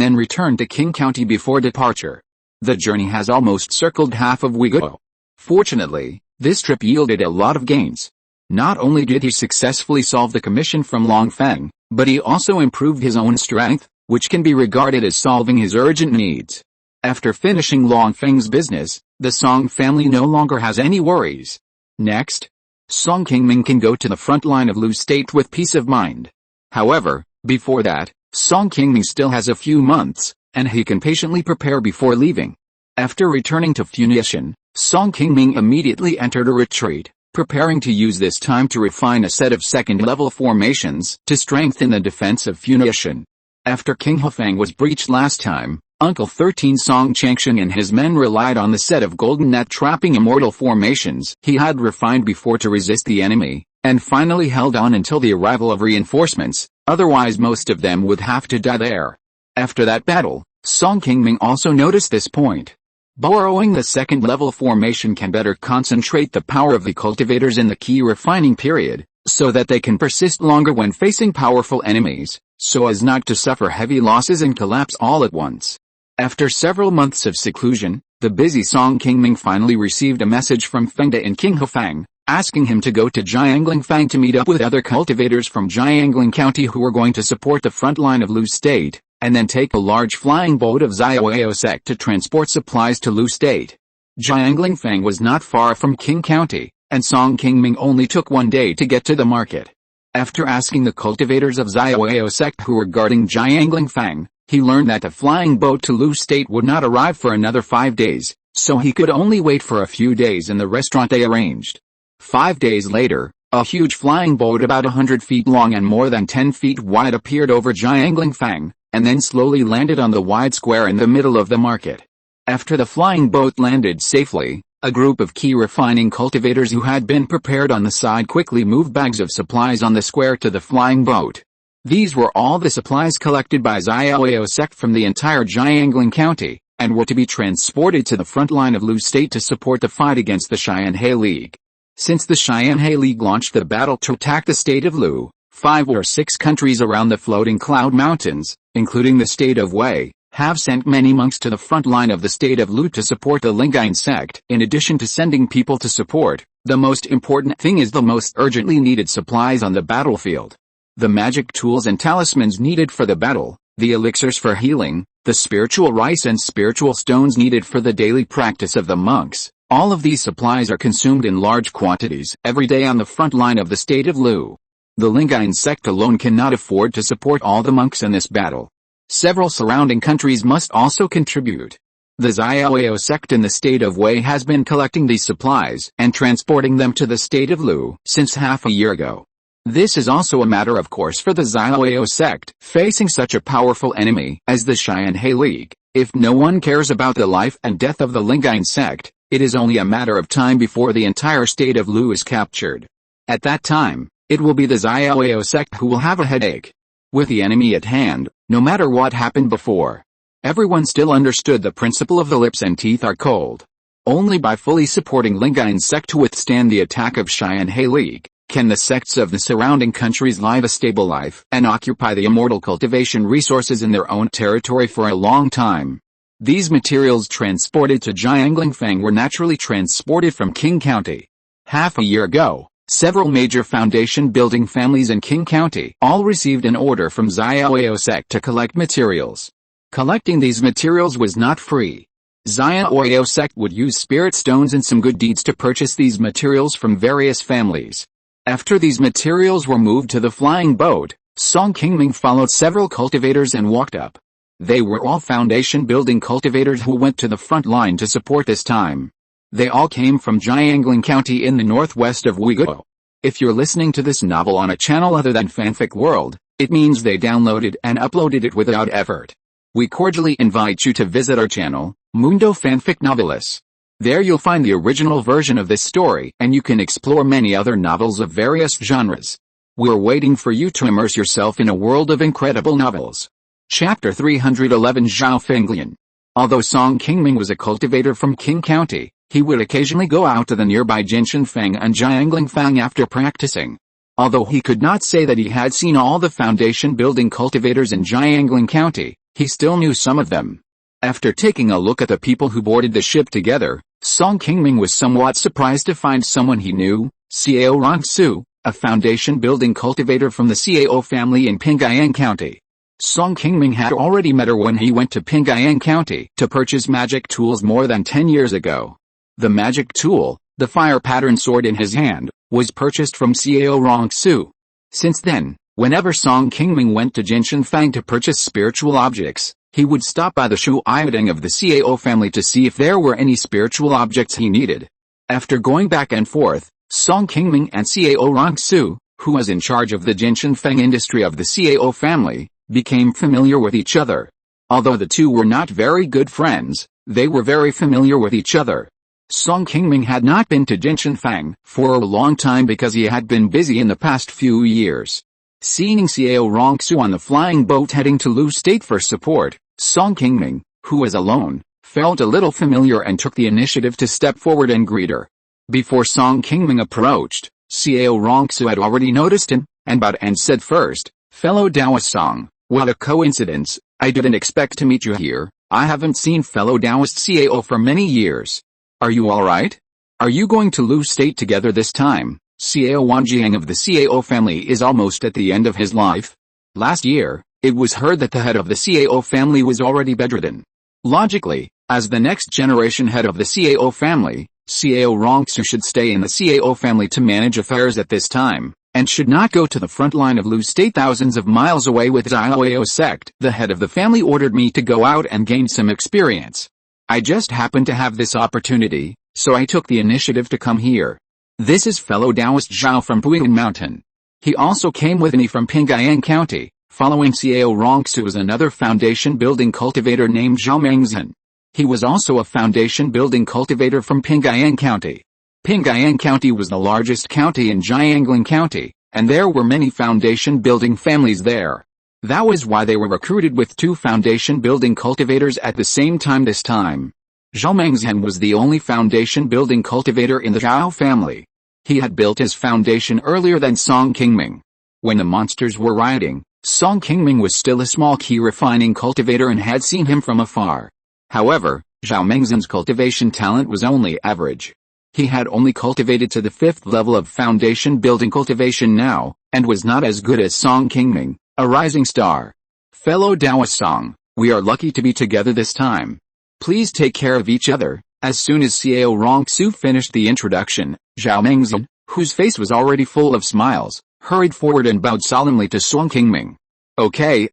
then returned to Qing County before departure. The journey has almost circled half of Uiguo. Fortunately, this trip yielded a lot of gains. Not only did he successfully solve the commission from Longfeng, but he also improved his own strength, which can be regarded as solving his urgent needs. After finishing Longfeng's business, the Song family no longer has any worries. Next, Song Qingming can go to the front line of Lu State with peace of mind. However, before that, Song Qingming still has a few months, and he can patiently prepare before leaving. After returning to Funiu, Song Qingming immediately entered a retreat, preparing to use this time to refine a set of second-level formations to strengthen the defense of Funiu. After Qinghefang was breached last time, Uncle 13 Song Changsheng and his men relied on the set of golden net trapping immortal formations he had refined before to resist the enemy, and finally held on until the arrival of reinforcements, otherwise most of them would have to die there. After that battle, Song Qingming also noticed this point. Borrowing the second-level formation can better concentrate the power of the cultivators in the Qi refining period, so that they can persist longer when facing powerful enemies, so as not to suffer heavy losses and collapse all at once. After several months of seclusion, The busy Song Qingming finally received a message from Fengde in Qinghefang, asking him to go to Jianglingfang to meet up with other cultivators from Jiangling County who were going to support the front line of Lu State, and then take a large flying boat of Xiaoyao sect to transport supplies to Lu State. Jianglingfang was not far from Qing County, and Song Qingming only took 1 day to get to the market. After asking the cultivators of Xiaoyao sect who were guarding Jianglingfang, he learned that the flying boat to Lu State would not arrive for another 5 days, so he could only wait for a few days in the restaurant they arranged. 5 days later, a huge flying boat about 100 feet long and more than 10 feet wide appeared over Jianglingfang, and then slowly landed on the wide square in the middle of the market. After the flying boat landed safely, a group of Qi refining cultivators who had been prepared on the side quickly moved bags of supplies on the square to the flying boat. These were all the supplies collected by Xiaoyao sect from the entire Jiangling County, and were to be transported to the front line of Lu State to support the fight against the Xianhe League. Since the Xianhe League launched the battle to attack the state of Lu, 5 or 6 countries around the floating cloud mountains, including the state of Wei, have sent many monks to the front line of the state of Lu to support the Lingyuan sect. In addition to sending people to support, the most important thing is the most urgently needed supplies on the battlefield. The magic tools and talismans needed for the battle, the elixirs for healing, the spiritual rice and spiritual stones needed for the daily practice of the monks. All of these supplies are consumed in large quantities every day on the front line of the state of Lu. The Lingyuan sect alone cannot afford to support all the monks in this battle. Several surrounding countries must also contribute. The Xiaoyao sect in the state of Wei has been collecting these supplies and transporting them to the state of Lu since half a year ago. This is also a matter of course for the Xiaoyao sect, facing such a powerful enemy as the Xianhe League. If no one cares about the life and death of the Lingyuan sect, it is only a matter of time before the entire state of Lu is captured. At that time, it will be the Xiaoyao sect who will have a headache. With the enemy at hand, no matter what happened before, everyone still understood the principle of the lips and teeth are cold. Only by fully supporting Lingyuan sect to withstand the attack of Xianhe League, can the sects of the surrounding countries live a stable life and occupy the immortal cultivation resources in their own territory for a long time. These materials transported to Jianglingfang were naturally transported from Qing County. Half a year ago, several major foundation building families in Qing County all received an order from Xiaoyao sect to collect materials. Collecting these materials was not free. Xiaoyao sect would use spirit stones and some good deeds to purchase these materials from various families. After these materials were moved to the flying boat, Song Qingming followed several cultivators and walked up. They were all foundation building cultivators who went to the front line to support this time. They all came from Jiangling County in the northwest of Uyghur. If you're listening to this novel on a channel other than Fanfic World, it means they downloaded and uploaded it without effort. We cordially invite you to visit our channel, Mundo Fanfic Novelis. There you'll find the original version of this story and you can explore many other novels of various genres. We're waiting for you to immerse yourself in a world of incredible novels. Chapter 311 Zhao Fenglian. Although Song Qingming was a cultivator from Qing County, he would occasionally go out to the nearby Jinshanfang and Jianglingfang after practicing. Although he could not say that he had seen all the foundation building cultivators in Jiangling County, he still knew some of them. After taking a look at the people who boarded the ship together, Song Qingming was somewhat surprised to find someone he knew, Xiao Rongsu, a foundation building cultivator from the Xiao family in Pingayang County. Song Qingming had already met her when he went to Pingayang County to purchase magic tools more than 10 years ago. The magic tool, the fire pattern sword in his hand, was purchased from Xiao Rongsu. Since then, whenever Song Qingming went to Jinshanfang to purchase spiritual objects, he would stop by the Shu Yiding of the Xiao family to see if there were any spiritual objects he needed. After going back and forth, Song Qingming and Xiao Rongsu, who was in charge of the Jinshanfang industry of the Xiao family, became familiar with each other. Although the two were not very good friends, they were very familiar with each other. Song Qingming had not been to Jinshanfang for a long time because he had been busy in the past few years. Seeing Xiao Rongsu on the flying boat heading to Lu State for support, Song Qingming, who was alone, felt a little familiar and took the initiative to step forward and greet her. Before Song Qingming approached, Xiao Rongsu had already noticed him, and bowed and said first, "Fellow Dao Song, what a coincidence, I didn't expect to meet you here, I haven't seen fellow Taoist Cao for many years. Are you alright? Are you going to lose state together this time? Cao Wanjiang of the Cao family is almost at the end of his life. Last year, it was heard that the head of the Cao family was already bedridden. Logically, as the next generation head of the Cao family, Cao Rongsu should stay in the Cao family to manage affairs at this time, and should not go to the front line of Lu State thousands of miles away with Zhao sect. The head of the family ordered me to go out and gain some experience. I just happened to have this opportunity, so I took the initiative to come here. This is fellow Taoist Zhao from Funiu Mountain. He also came with me from Pinggyang County. Following Cao Rongsu is another foundation-building cultivator named Zhao Mengzhen. He was also a foundation-building cultivator from Pinggyang County. Pinggyang County was the largest county in Jiangling County, and there were many foundation-building families there. That was why they were recruited with 2 foundation-building cultivators at the same time this time. Zhao Mengzhen was the only foundation-building cultivator in the Zhao family. He had built his foundation earlier than Song Qingming. When the monsters were rioting, Song Qingming was still a small Qi refining cultivator and had seen him from afar. However, Zhao Mengzhen's cultivation talent was only average. He had only cultivated to the 5th level of foundation building cultivation now, and was not as good as Song Qingming, a rising star. Fellow Taoist Song, we are lucky to be together this time. Please take care of each other. As soon as Cao Rongsu finished the introduction, Zhao Mengzhen, whose face was already full of smiles, hurried forward and bowed solemnly to Song Qingming. Okay.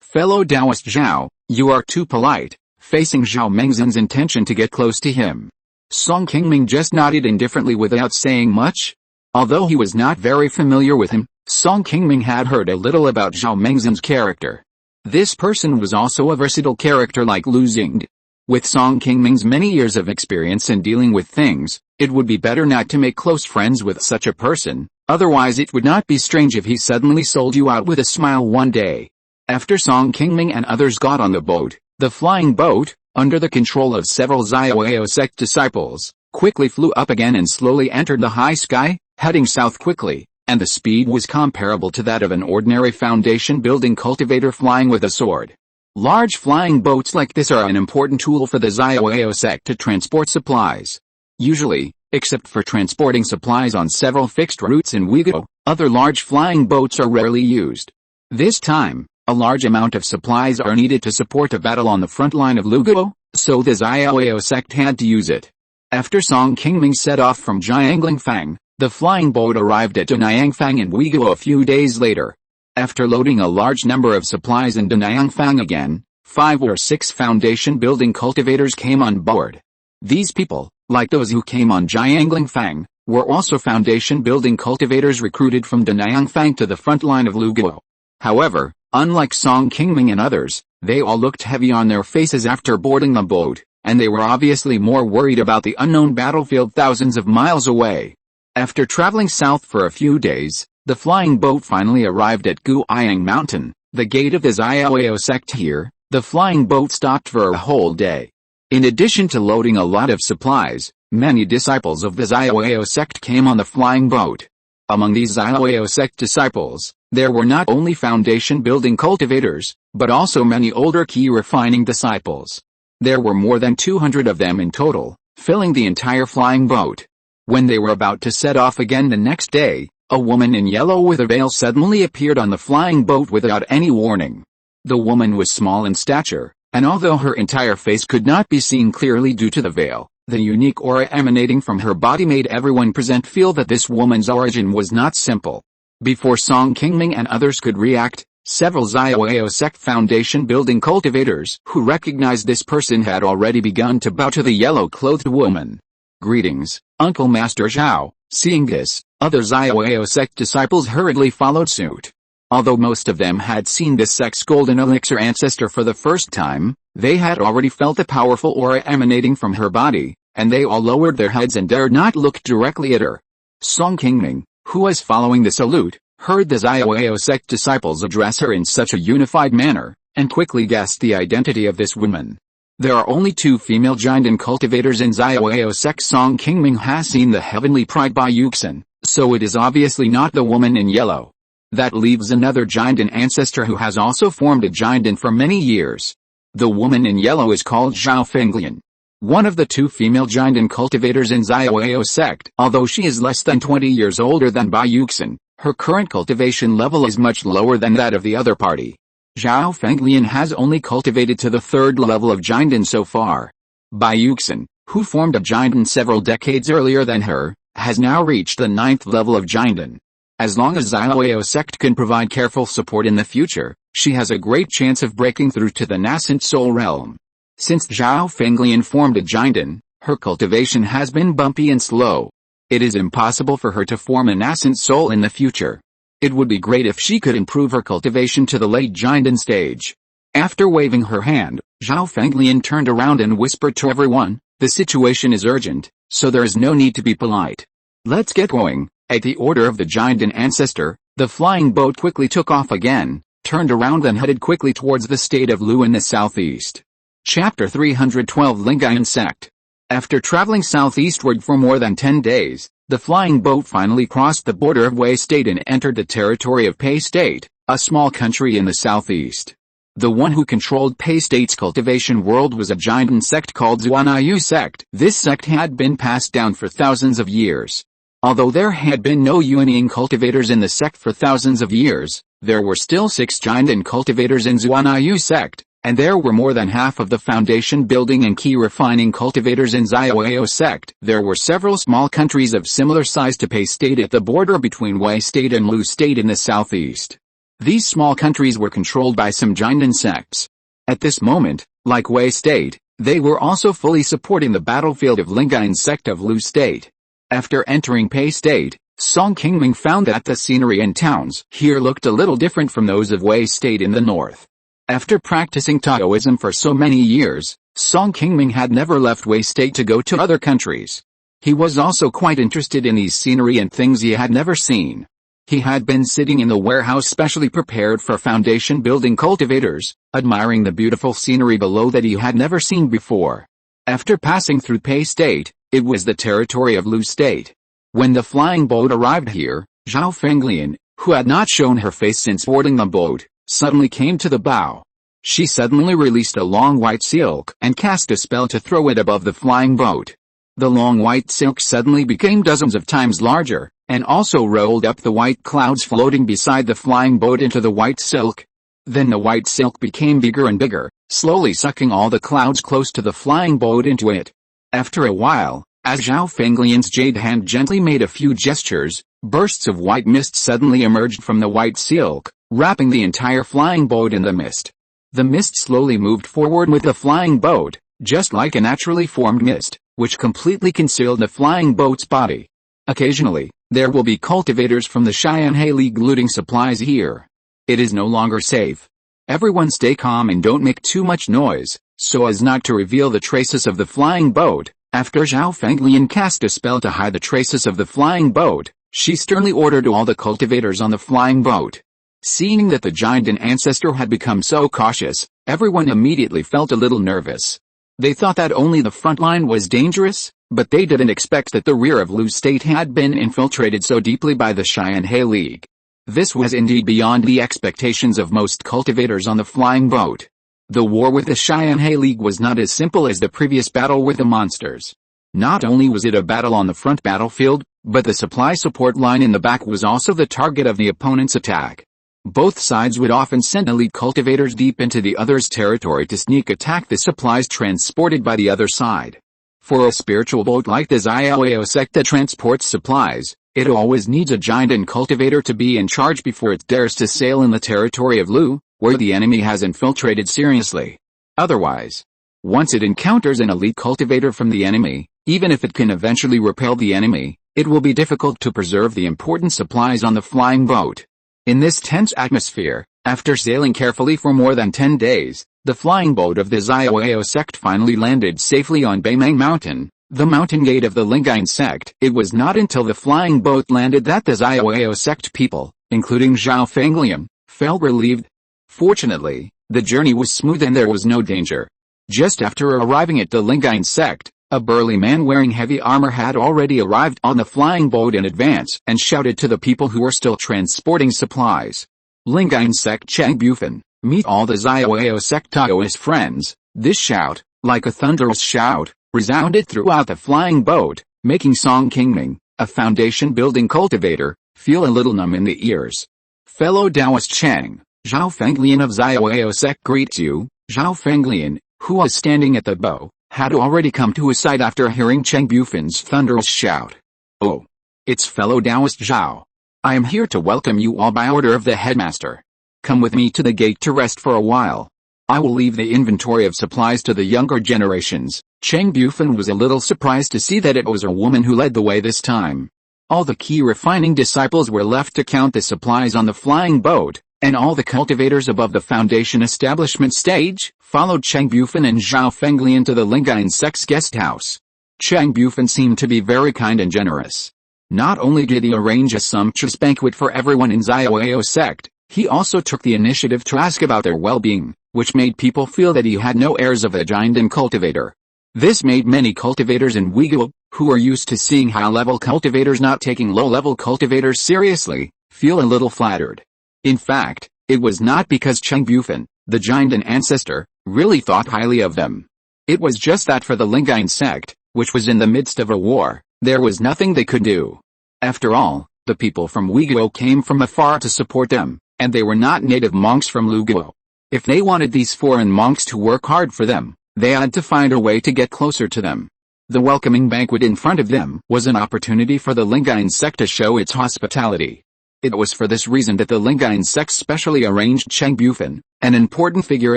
Fellow Taoist Zhao, you are too polite, facing Zhao Mengzhen's intention to get close to him. Song Qingming just nodded indifferently without saying much. Although he was not very familiar with him, Song Qingming had heard a little about Zhao Mengzhen's character. This person was also a versatile character like Lu Xingde. With Song Qingming's many years of experience in dealing with things, it would be better not to make close friends with such a person, otherwise it would not be strange if he suddenly sold you out with a smile one day. After Song Qingming and others got on the boat, the flying boat, under the control of several Zhao sect disciples, quickly flew up again and slowly entered the high sky, heading south quickly, and the speed was comparable to that of an ordinary foundation-building cultivator flying with a sword. Large flying boats like this are an important tool for the Zhao sect to transport supplies. Usually, except for transporting supplies on several fixed routes in Uyghur, other large flying boats are rarely used. This time, a large amount of supplies are needed to support a battle on the front line of Luguo, so the Zhao sect had to use it. After Song Qingming set off from Jianglingfang, the flying boat arrived at Danyangfang in Uyghur a few days later. After loading a large number of supplies in Danyangfang again, 5 or 6 foundation-building cultivators came on board. These people, like those who came on Jianglingfang, were also foundation-building cultivators recruited from Danyangfang to the front line of Luguo. However, unlike Song Qingming and others, they all looked heavy on their faces after boarding the boat, and they were obviously more worried about the unknown battlefield thousands of miles away. After traveling south for a few days, the flying boat finally arrived at Qingming Mountain, the gate of the Zhao sect here. The flying boat stopped for a whole day. In addition to loading a lot of supplies, many disciples of the Zhao sect came on the flying boat. Among these Zhao sect disciples, there were not only foundation-building cultivators, but also many older Qi refining disciples. There were more than 200 of them in total, filling the entire flying boat. When they were about to set off again the next day, a woman in yellow with a veil suddenly appeared on the flying boat without any warning. The woman was small in stature, and although her entire face could not be seen clearly due to the veil, the unique aura emanating from her body made everyone present feel that this woman's origin was not simple. Before Song Qingming and others could react, several Zhao sect foundation-building cultivators who recognized this person had already begun to bow to the yellow-clothed woman. Greetings, Uncle Master Zhao. Seeing this, other Zhao sect disciples hurriedly followed suit. Although most of them had seen this sect's golden elixir ancestor for the first time, they had already felt the powerful aura emanating from her body, and they all lowered their heads and dared not look directly at her. Song Qingming, who was following the salute, heard the Zhao sect disciples address her in such a unified manner, and quickly guessed the identity of this woman. There are only 2 female giant cultivators in Zhao sect. Song Qingming has seen the heavenly pride by Yuxin, so it is obviously not the woman in yellow. That leaves another giant ancestor who has also formed a giant for many years. The woman in yellow is called Zhao Fenglian, one of the two female giant cultivators in Xiaoyao sect. Although she is less than 20 years older than Bai Yuxin, her current cultivation level is much lower than that of the other party. Zhao Fenglian has only cultivated to the 3rd level of giant so far. Bai Yuxin, who formed a giant several decades earlier than her, has now reached the 9th level of giant. As long as Xiaoyao sect can provide careful support in the future, she has a great chance of breaking through to the nascent soul realm. Since Zhao Fenglian formed a giant, her cultivation has been bumpy and slow. It is impossible for her to form a nascent soul in the future. It would be great if she could improve her cultivation to the late giant stage. After waving her hand, Zhao Fenglian turned around and whispered to everyone, "The situation is urgent, so there is no need to be polite. Let's get going." At the order of the giant ancestor, the flying boat quickly took off again, turned around and headed quickly towards the state of Lu in the southeast. Chapter 312 Lingyuan Sect. After traveling southeastward for more than 10 days, the flying boat finally crossed the border of Wei State and entered the territory of Pei State, a small country in the southeast. The one who controlled Pei State's cultivation world was a giant sect called Zuanyu sect. This sect had been passed down for thousands of years. Although there had been no unyielding cultivators in the sect for thousands of years, there were still 6 giant cultivators in Zuanyu sect, and there were more than half of the foundation building and Qi refining cultivators in Xiaoyao sect. There were several small countries of similar size to Pei State at the border between Wei State and Lu State in the southeast. These small countries were controlled by some giant sects. At this moment, like Wei State, they were also fully supporting the battlefield of Lingyuan sect of Lu State. After entering Pei State, Song Qingming found that the scenery and towns here looked a little different from those of Wei State in the north. After practicing Taoism for so many years, Song Qingming had never left Wei State to go to other countries. He was also quite interested in these scenery and things he had never seen. He had been sitting in the warehouse specially prepared for foundation building cultivators, admiring the beautiful scenery below that he had never seen before. After passing through Pei State, it was the territory of Lu State. When the flying boat arrived here, Zhao Fenglian, who had not shown her face since boarding the boat, suddenly came to the bow. She suddenly released a long white silk and cast a spell to throw it above the flying boat. The long white silk suddenly became dozens of times larger, and also rolled up the white clouds floating beside the flying boat into the white silk. Then the white silk became bigger and bigger, slowly sucking all the clouds close to the flying boat into it. After a while, as Zhao Fenglian's jade hand gently made a few gestures, bursts of white mist suddenly emerged from the white silk, wrapping the entire flying boat in the mist. The mist slowly moved forward with the flying boat, just like a naturally formed mist, which completely concealed the flying boat's body. Occasionally, there will be cultivators from the Xianhe League looting supplies here. It is no longer safe. Everyone stay calm and don't make too much noise, so as not to reveal the traces of the flying boat. After Zhao Fenglian cast a spell to hide the traces of the flying boat, she sternly ordered all the cultivators on the flying boat. Seeing that the giant ancestor had become so cautious, everyone immediately felt a little nervous. They thought that only the front line was dangerous, but they didn't expect that the rear of Lu State had been infiltrated so deeply by the Xianhe League. This was indeed beyond the expectations of most cultivators on the flying boat. The war with the Xianhe League was not as simple as the previous battle with the monsters. Not only was it a battle on the front battlefield, but the supply support line in the back was also the target of the opponent's attack. Both sides would often send elite cultivators deep into the other's territory to sneak attack the supplies transported by the other side. For a spiritual boat like the Xiaoyao sect that transports supplies, it always needs a giant cultivator to be in charge before it dares to sail in the territory of Lu, where the enemy has infiltrated seriously. Otherwise, once it encounters an elite cultivator from the enemy, even if it can eventually repel the enemy, it will be difficult to preserve the important supplies on the flying boat. In this tense atmosphere, after sailing carefully for more than 10 days, the flying boat of the Xiaoyao sect finally landed safely on Qingming Mountain, the mountain gate of the Lingyuan sect. It was not until the flying boat landed that the Xiaoyao sect people, including Zhao Fenglian, felt relieved. Fortunately, the journey was smooth and there was no danger. Just after arriving at the Lingyuan sect, a burly man wearing heavy armor had already arrived on the flying boat in advance and shouted to the people who were still transporting supplies. Lingyuan sect Cheng Bufan, Meet all the Xiaoyao sect Taoist friends. This shout, like a thunderous shout, resounded throughout the flying boat, making Song Qingming, a foundation-building cultivator, feel a little numb in the ears. Fellow Taoist Chang, Zhao Fenglian of Xiaoyao sect greets you. Zhao Fenglian, who was standing at the bow, had already come to his side after hearing Cheng Bufan's thunderous shout. Oh, it's fellow Taoist Zhao. I am here to welcome you all by order of the headmaster. Come with me to the gate to rest for a while. I will leave the inventory of supplies to the younger generations. Cheng Bufan was a little surprised to see that it was a woman who led the way this time. All the Qi refining disciples were left to count the supplies on the flying boat, and all the cultivators above the foundation establishment stage followed Cheng Bufan and Zhao Fenglian to the Lingyuan sect's guest house. Cheng Bufan seemed to be very kind and generous. Not only did he arrange a sumptuous banquet for everyone in Xiaoyao sect, he also took the initiative to ask about their well-being, which made people feel that he had no airs of a giant cultivator. This made many cultivators in Uyghur, who are used to seeing high-level cultivators not taking low-level cultivators seriously, feel a little flattered. In fact, it was not because Cheng Bufan, the giant ancestor, really thought highly of them. It was just that for the Lingyuan sect, which was in the midst of a war, there was nothing they could do. After all, the people from Uyghur came from afar to support them, and they were not native monks from Lugao. If they wanted these foreign monks to work hard for them, they had to find a way to get closer to them. The welcoming banquet in front of them was an opportunity for the Lingyuan sect to show its hospitality. It was for this reason that the Lingyuan sect specially arranged Cheng Bufan, an important figure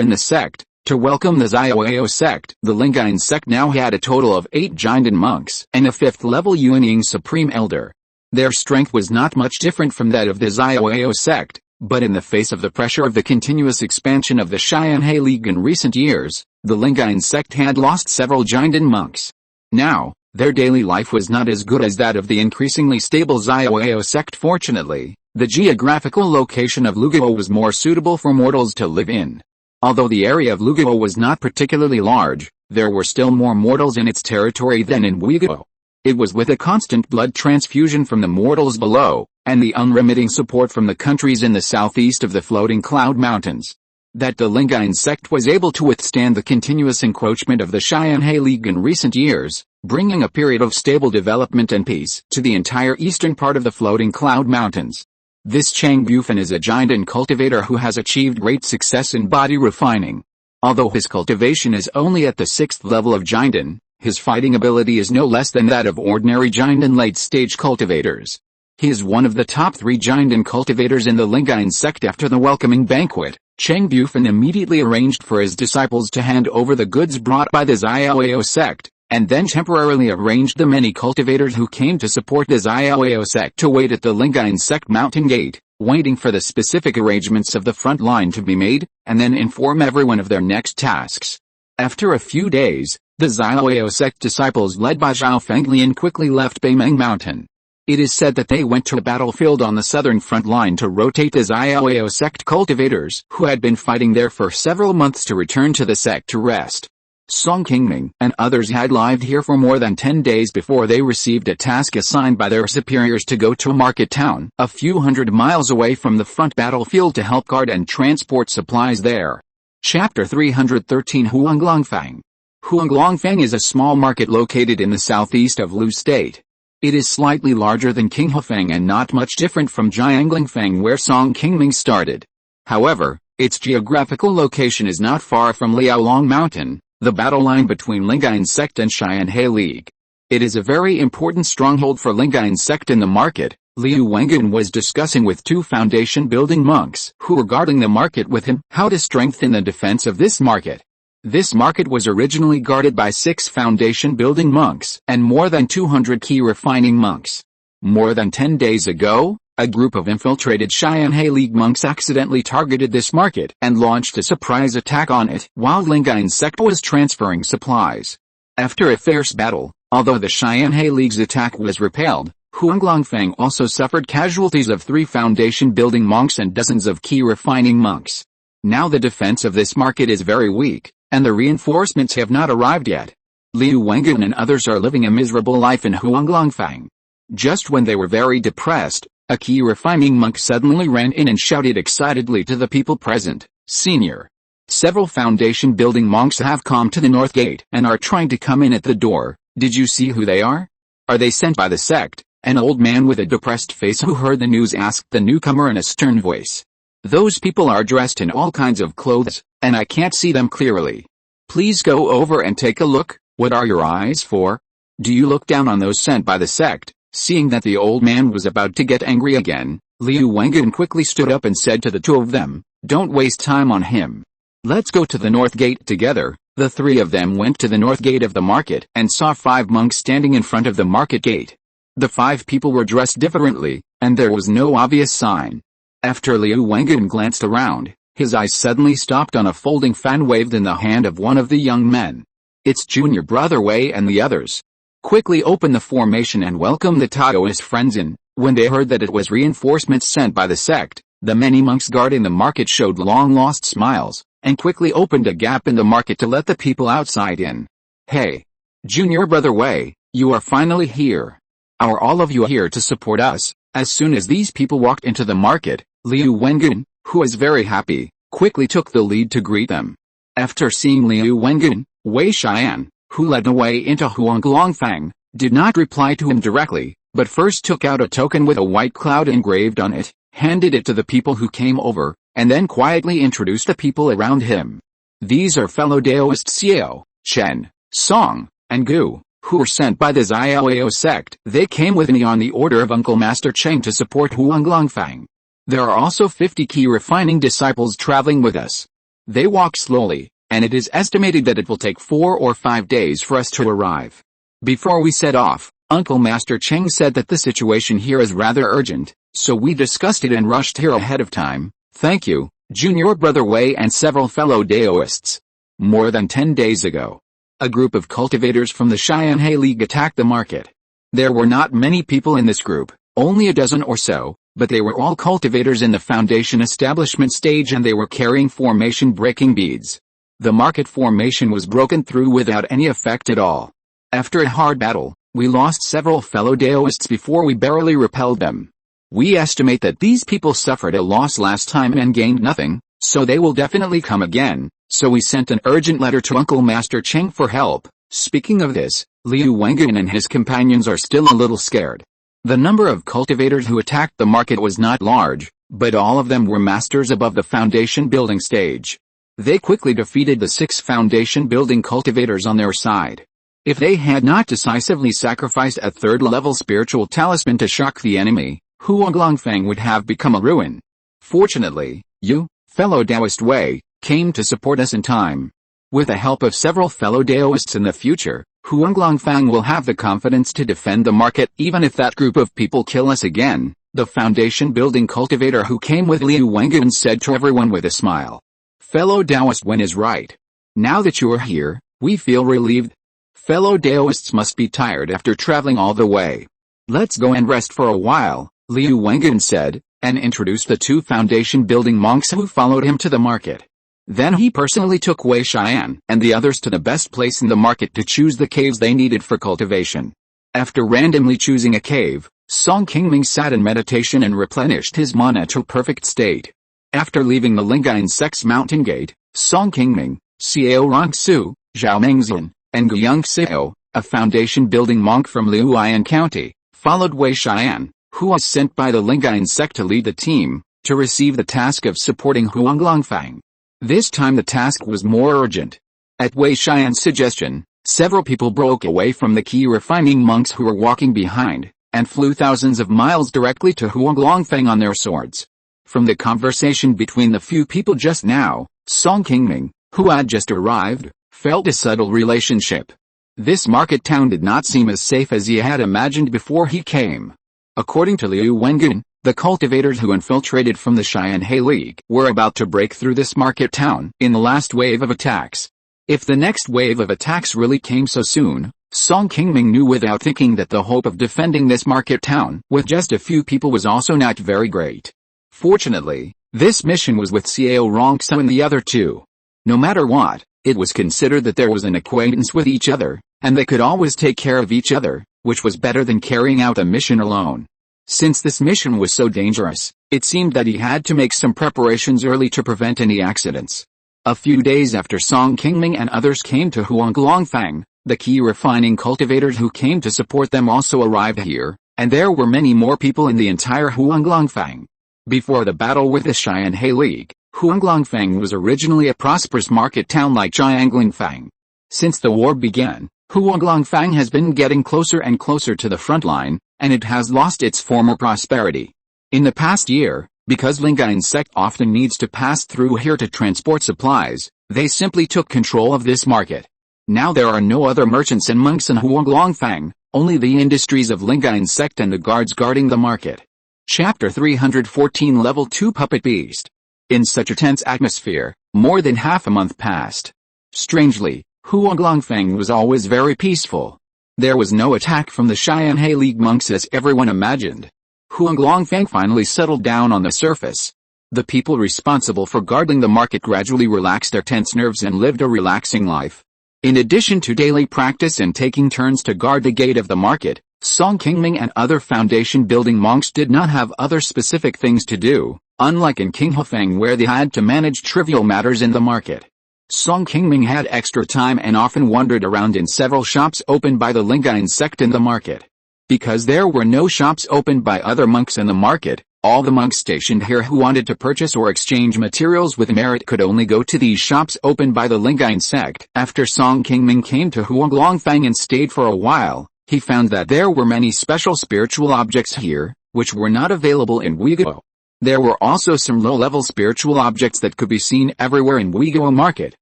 in the sect, to welcome the Xiaoyao sect. The Lingyuan sect now had a total of 8 giant monks and a 5th-level Yuanying Supreme Elder. Their strength was not much different from that of the Xiaoyao sect, but in the face of the pressure of the continuous expansion of the Xianhe League in recent years, the Lingyuan sect had lost several giant monks. Now, their daily life was not as good as that of the increasingly stable Xiaoyao sect. Fortunately, the geographical location of Lugao was more suitable for mortals to live in. Although the area of Lugao was not particularly large, there were still more mortals in its territory than in Uyghur. It was with a constant blood transfusion from the mortals below, and the unremitting support from the countries in the southeast of the floating cloud mountains, that the Lingyuan sect was able to withstand the continuous encroachment of the Xianhe League in recent years, bringing a period of stable development and peace to the entire eastern part of the floating cloud mountains. This Cheng Bufan is a giant cultivator who has achieved great success in body refining. Although his cultivation is only at the 6th level of giant, his fighting ability is no less than that of ordinary giant and late-stage cultivators. He is one of the top 3 giant cultivators in the Lingyuan sect. After the welcoming banquet, Cheng Bufan immediately arranged for his disciples to hand over the goods brought by the Xiaoyao sect, and then temporarily arranged the many cultivators who came to support the Xiaoyao sect to wait at the Lingyuan sect mountain gate, waiting for the specific arrangements of the front line to be made, and then inform everyone of their next tasks. After a few days, the Xiaoyao sect disciples led by Zhao Fenglian quickly left Qingming Mountain. It is said that they went to a battlefield on the southern front line to rotate the Xiaoyao sect cultivators who had been fighting there for several months to return to the sect to rest. Song Qingming and others had lived here for more than 10 days before they received a task assigned by their superiors to go to a market town a few hundred miles away from the front battlefield to help guard and transport supplies there. Chapter 313 Huanglongfang. Huanglongfang is a small market located in the southeast of Lu State. It is slightly larger than Qinghefang and not much different from Jianglingfang where Song Qingming started. However, its geographical location is not far from Liaolong Mountain, the battle line between Lingyuan sect and Xianhe League. It is a very important stronghold for Lingyuan sect in the market. Liu Wengan was discussing with 2 foundation-building monks who were guarding the market with him how to strengthen the defense of this market. This market was originally guarded by 6 foundation-building monks and more than 200 Qi refining monks. More than 10 days ago, a group of infiltrated Xianhe League monks accidentally targeted this market and launched a surprise attack on it while Lingyuan sect was transferring supplies. After a fierce battle, although the Xianhe League's attack was repelled, Huanglongfang also suffered casualties of 3 foundation-building monks and dozens of Qi refining monks. Now the defense of this market is very weak, and the reinforcements have not arrived yet. Liu Wengan and others are living a miserable life in Huanglongfang. Just when they were very depressed, a Qi refining monk suddenly ran in and shouted excitedly to the people present, Senior. Several foundation building monks have come to the north gate and are trying to come in at the door. Did you see who they are? Are they sent by the sect? An old man with a depressed face who heard the news asked the newcomer in a stern voice. Those people are dressed in all kinds of clothes, and I can't see them clearly. Please go over and take a look. What are your eyes for? Do you look down on those sent by the sect? Seeing that the old man was about to get angry again, Liu Wengen quickly stood up and said to the two of them, don't waste time on him. Let's go to the north gate together. The three of them went to the north gate of the market and saw 5 monks standing in front of the market gate. The 5 people were dressed differently, and there was no obvious sign. After Liu Wengen glanced around, his eyes suddenly stopped on a folding fan waved in the hand of one of the young men. It's junior brother Wei and the others. Quickly open the formation and welcome the Taoist friends in. When they heard that it was reinforcements sent by the sect, the many monks guarding the market showed long-lost smiles, and quickly opened a gap in the market to let the people outside in. Hey! Junior brother Wei, you are finally here. Are all of you here to support us? As soon as these people walked into the market, Liu Wengen, who was very happy, quickly took the lead to greet them. After seeing Liu Wengen, Wei Xian, who led the way into Huanglongfang, did not reply to him directly, but first took out a token with a white cloud engraved on it, handed it to the people who came over, and then quietly introduced the people around him. These are fellow Daoists Xiao, Chen, Song, and Gu, who were sent by the Xiaoao sect. They came with me on the order of Uncle Master Cheng to support Huanglongfang. There are also 50 Qi Refining disciples traveling with us. They walk slowly, and it is estimated that it will take 4 or 5 days for us to arrive. Before we set off, Uncle Master Cheng said that the situation here is rather urgent, so we discussed it and rushed here ahead of time. Thank you, Junior Brother Wei and several fellow Daoists. More than 10 days ago, a group of cultivators from the Xianhe League attacked the market. There were not many people in this group, only a dozen or so, but they were all cultivators in the foundation establishment stage and they were carrying formation breaking beads. The market formation was broken through without any effect at all. After a hard battle, we lost several fellow Daoists before we barely repelled them. We estimate that these people suffered a loss last time and gained nothing, so they will definitely come again, so we sent an urgent letter to Uncle Master Cheng for help. Speaking of this, Liu Wengen and his companions are still a little scared. The number of cultivators who attacked the market was not large, but all of them were masters above the foundation building stage. They quickly defeated the 6 foundation building cultivators on their side. If they had not decisively sacrificed a 3rd-level spiritual talisman to shock the enemy, Huanglongfang would have become a ruin. Fortunately, you, fellow Daoist Wei, came to support us in time. With the help of several fellow Daoists in the future, Huanglongfang will have the confidence to defend the market even if that group of people kill us again, the foundation building cultivator who came with Liu Wengen said to everyone with a smile. Fellow Daoist Wen is right. Now that you are here, we feel relieved. Fellow Daoists must be tired after traveling all the way. Let's go and rest for a while, Liu Wengen said, and introduced the 2 foundation building monks who followed him to the market. Then he personally took Wei Xian and the others to the best place in the market to choose the caves they needed for cultivation. After randomly choosing a cave, Song Qingming sat in meditation and replenished his mana to perfect state. After leaving the Lingyuan sect's mountain gate, Song Qingming, Xiao Rongsu, Zhao Mengxian, and Guyang Xiao, a foundation-building monk from Liuyan County, followed Wei Xian, who was sent by the Lingyuan sect to lead the team, to receive the task of supporting Huanglongfang. This time the task was more urgent. At Wei Xian's suggestion, several people broke away from the Qi Refining monks who were walking behind, and flew thousands of miles directly to Huanglongfang on their swords. From the conversation between the few people just now, Song Qingming, who had just arrived, felt a subtle relationship. This market town did not seem as safe as he had imagined before he came. According to Liu Wengen, the cultivators who infiltrated from the Xianhe League were about to break through this market town in the last wave of attacks. If the next wave of attacks really came so soon, Song Qingming knew without thinking that the hope of defending this market town with just a few people was also not very great. Fortunately, this mission was with Xiao Rongsu and the other 2. No matter what, it was considered that there was an acquaintance with each other, and they could always take care of each other, which was better than carrying out a mission alone. Since this mission was so dangerous, It seemed that he had to make some preparations early to prevent any accidents. A few days after Song Qingming and others came to Huanglongfang, the Qi refining cultivators who came to support them also arrived here, and there were many more people in the entire Huanglongfang. Before the battle with the Xianhe League, Huanglongfang was originally a prosperous market town like Jianglingfang. Since the war began, Huanglongfang has been getting closer and closer to the front line, and it has lost its former prosperity. In the past year, because Lingyuan sect often needs to pass through here to transport supplies, they simply took control of this market. Now there are no other merchants and monks in Huanglongfang, only the industries of Lingyuan sect and the guards guarding the market. Chapter 314 Level 2 Puppet Beast. In such a tense atmosphere, more than half a month passed. Strangely, Huanglongfang was always very peaceful. There was no attack from the Xianhe League monks as everyone imagined. Huanglongfang finally settled down on the surface. The people responsible for guarding the market gradually relaxed their tense nerves and lived a relaxing life. In addition to daily practice and taking turns to guard the gate of the market, Song Qingming and other foundation-building monks did not have other specific things to do, unlike in Qinghefeng where they had to manage trivial matters in the market. Song Qingming had extra time and often wandered around in several shops opened by the Lingyuan sect in the market. Because there were no shops opened by other monks in the market, all the monks stationed here who wanted to purchase or exchange materials with merit could only go to these shops opened by the Lingyuan sect. After Song Qingming came to Huanglongfang and stayed for a while, he found that there were many special spiritual objects here, which were not available in Weiguo. There were also some low-level spiritual objects that could be seen everywhere in Weiguo market,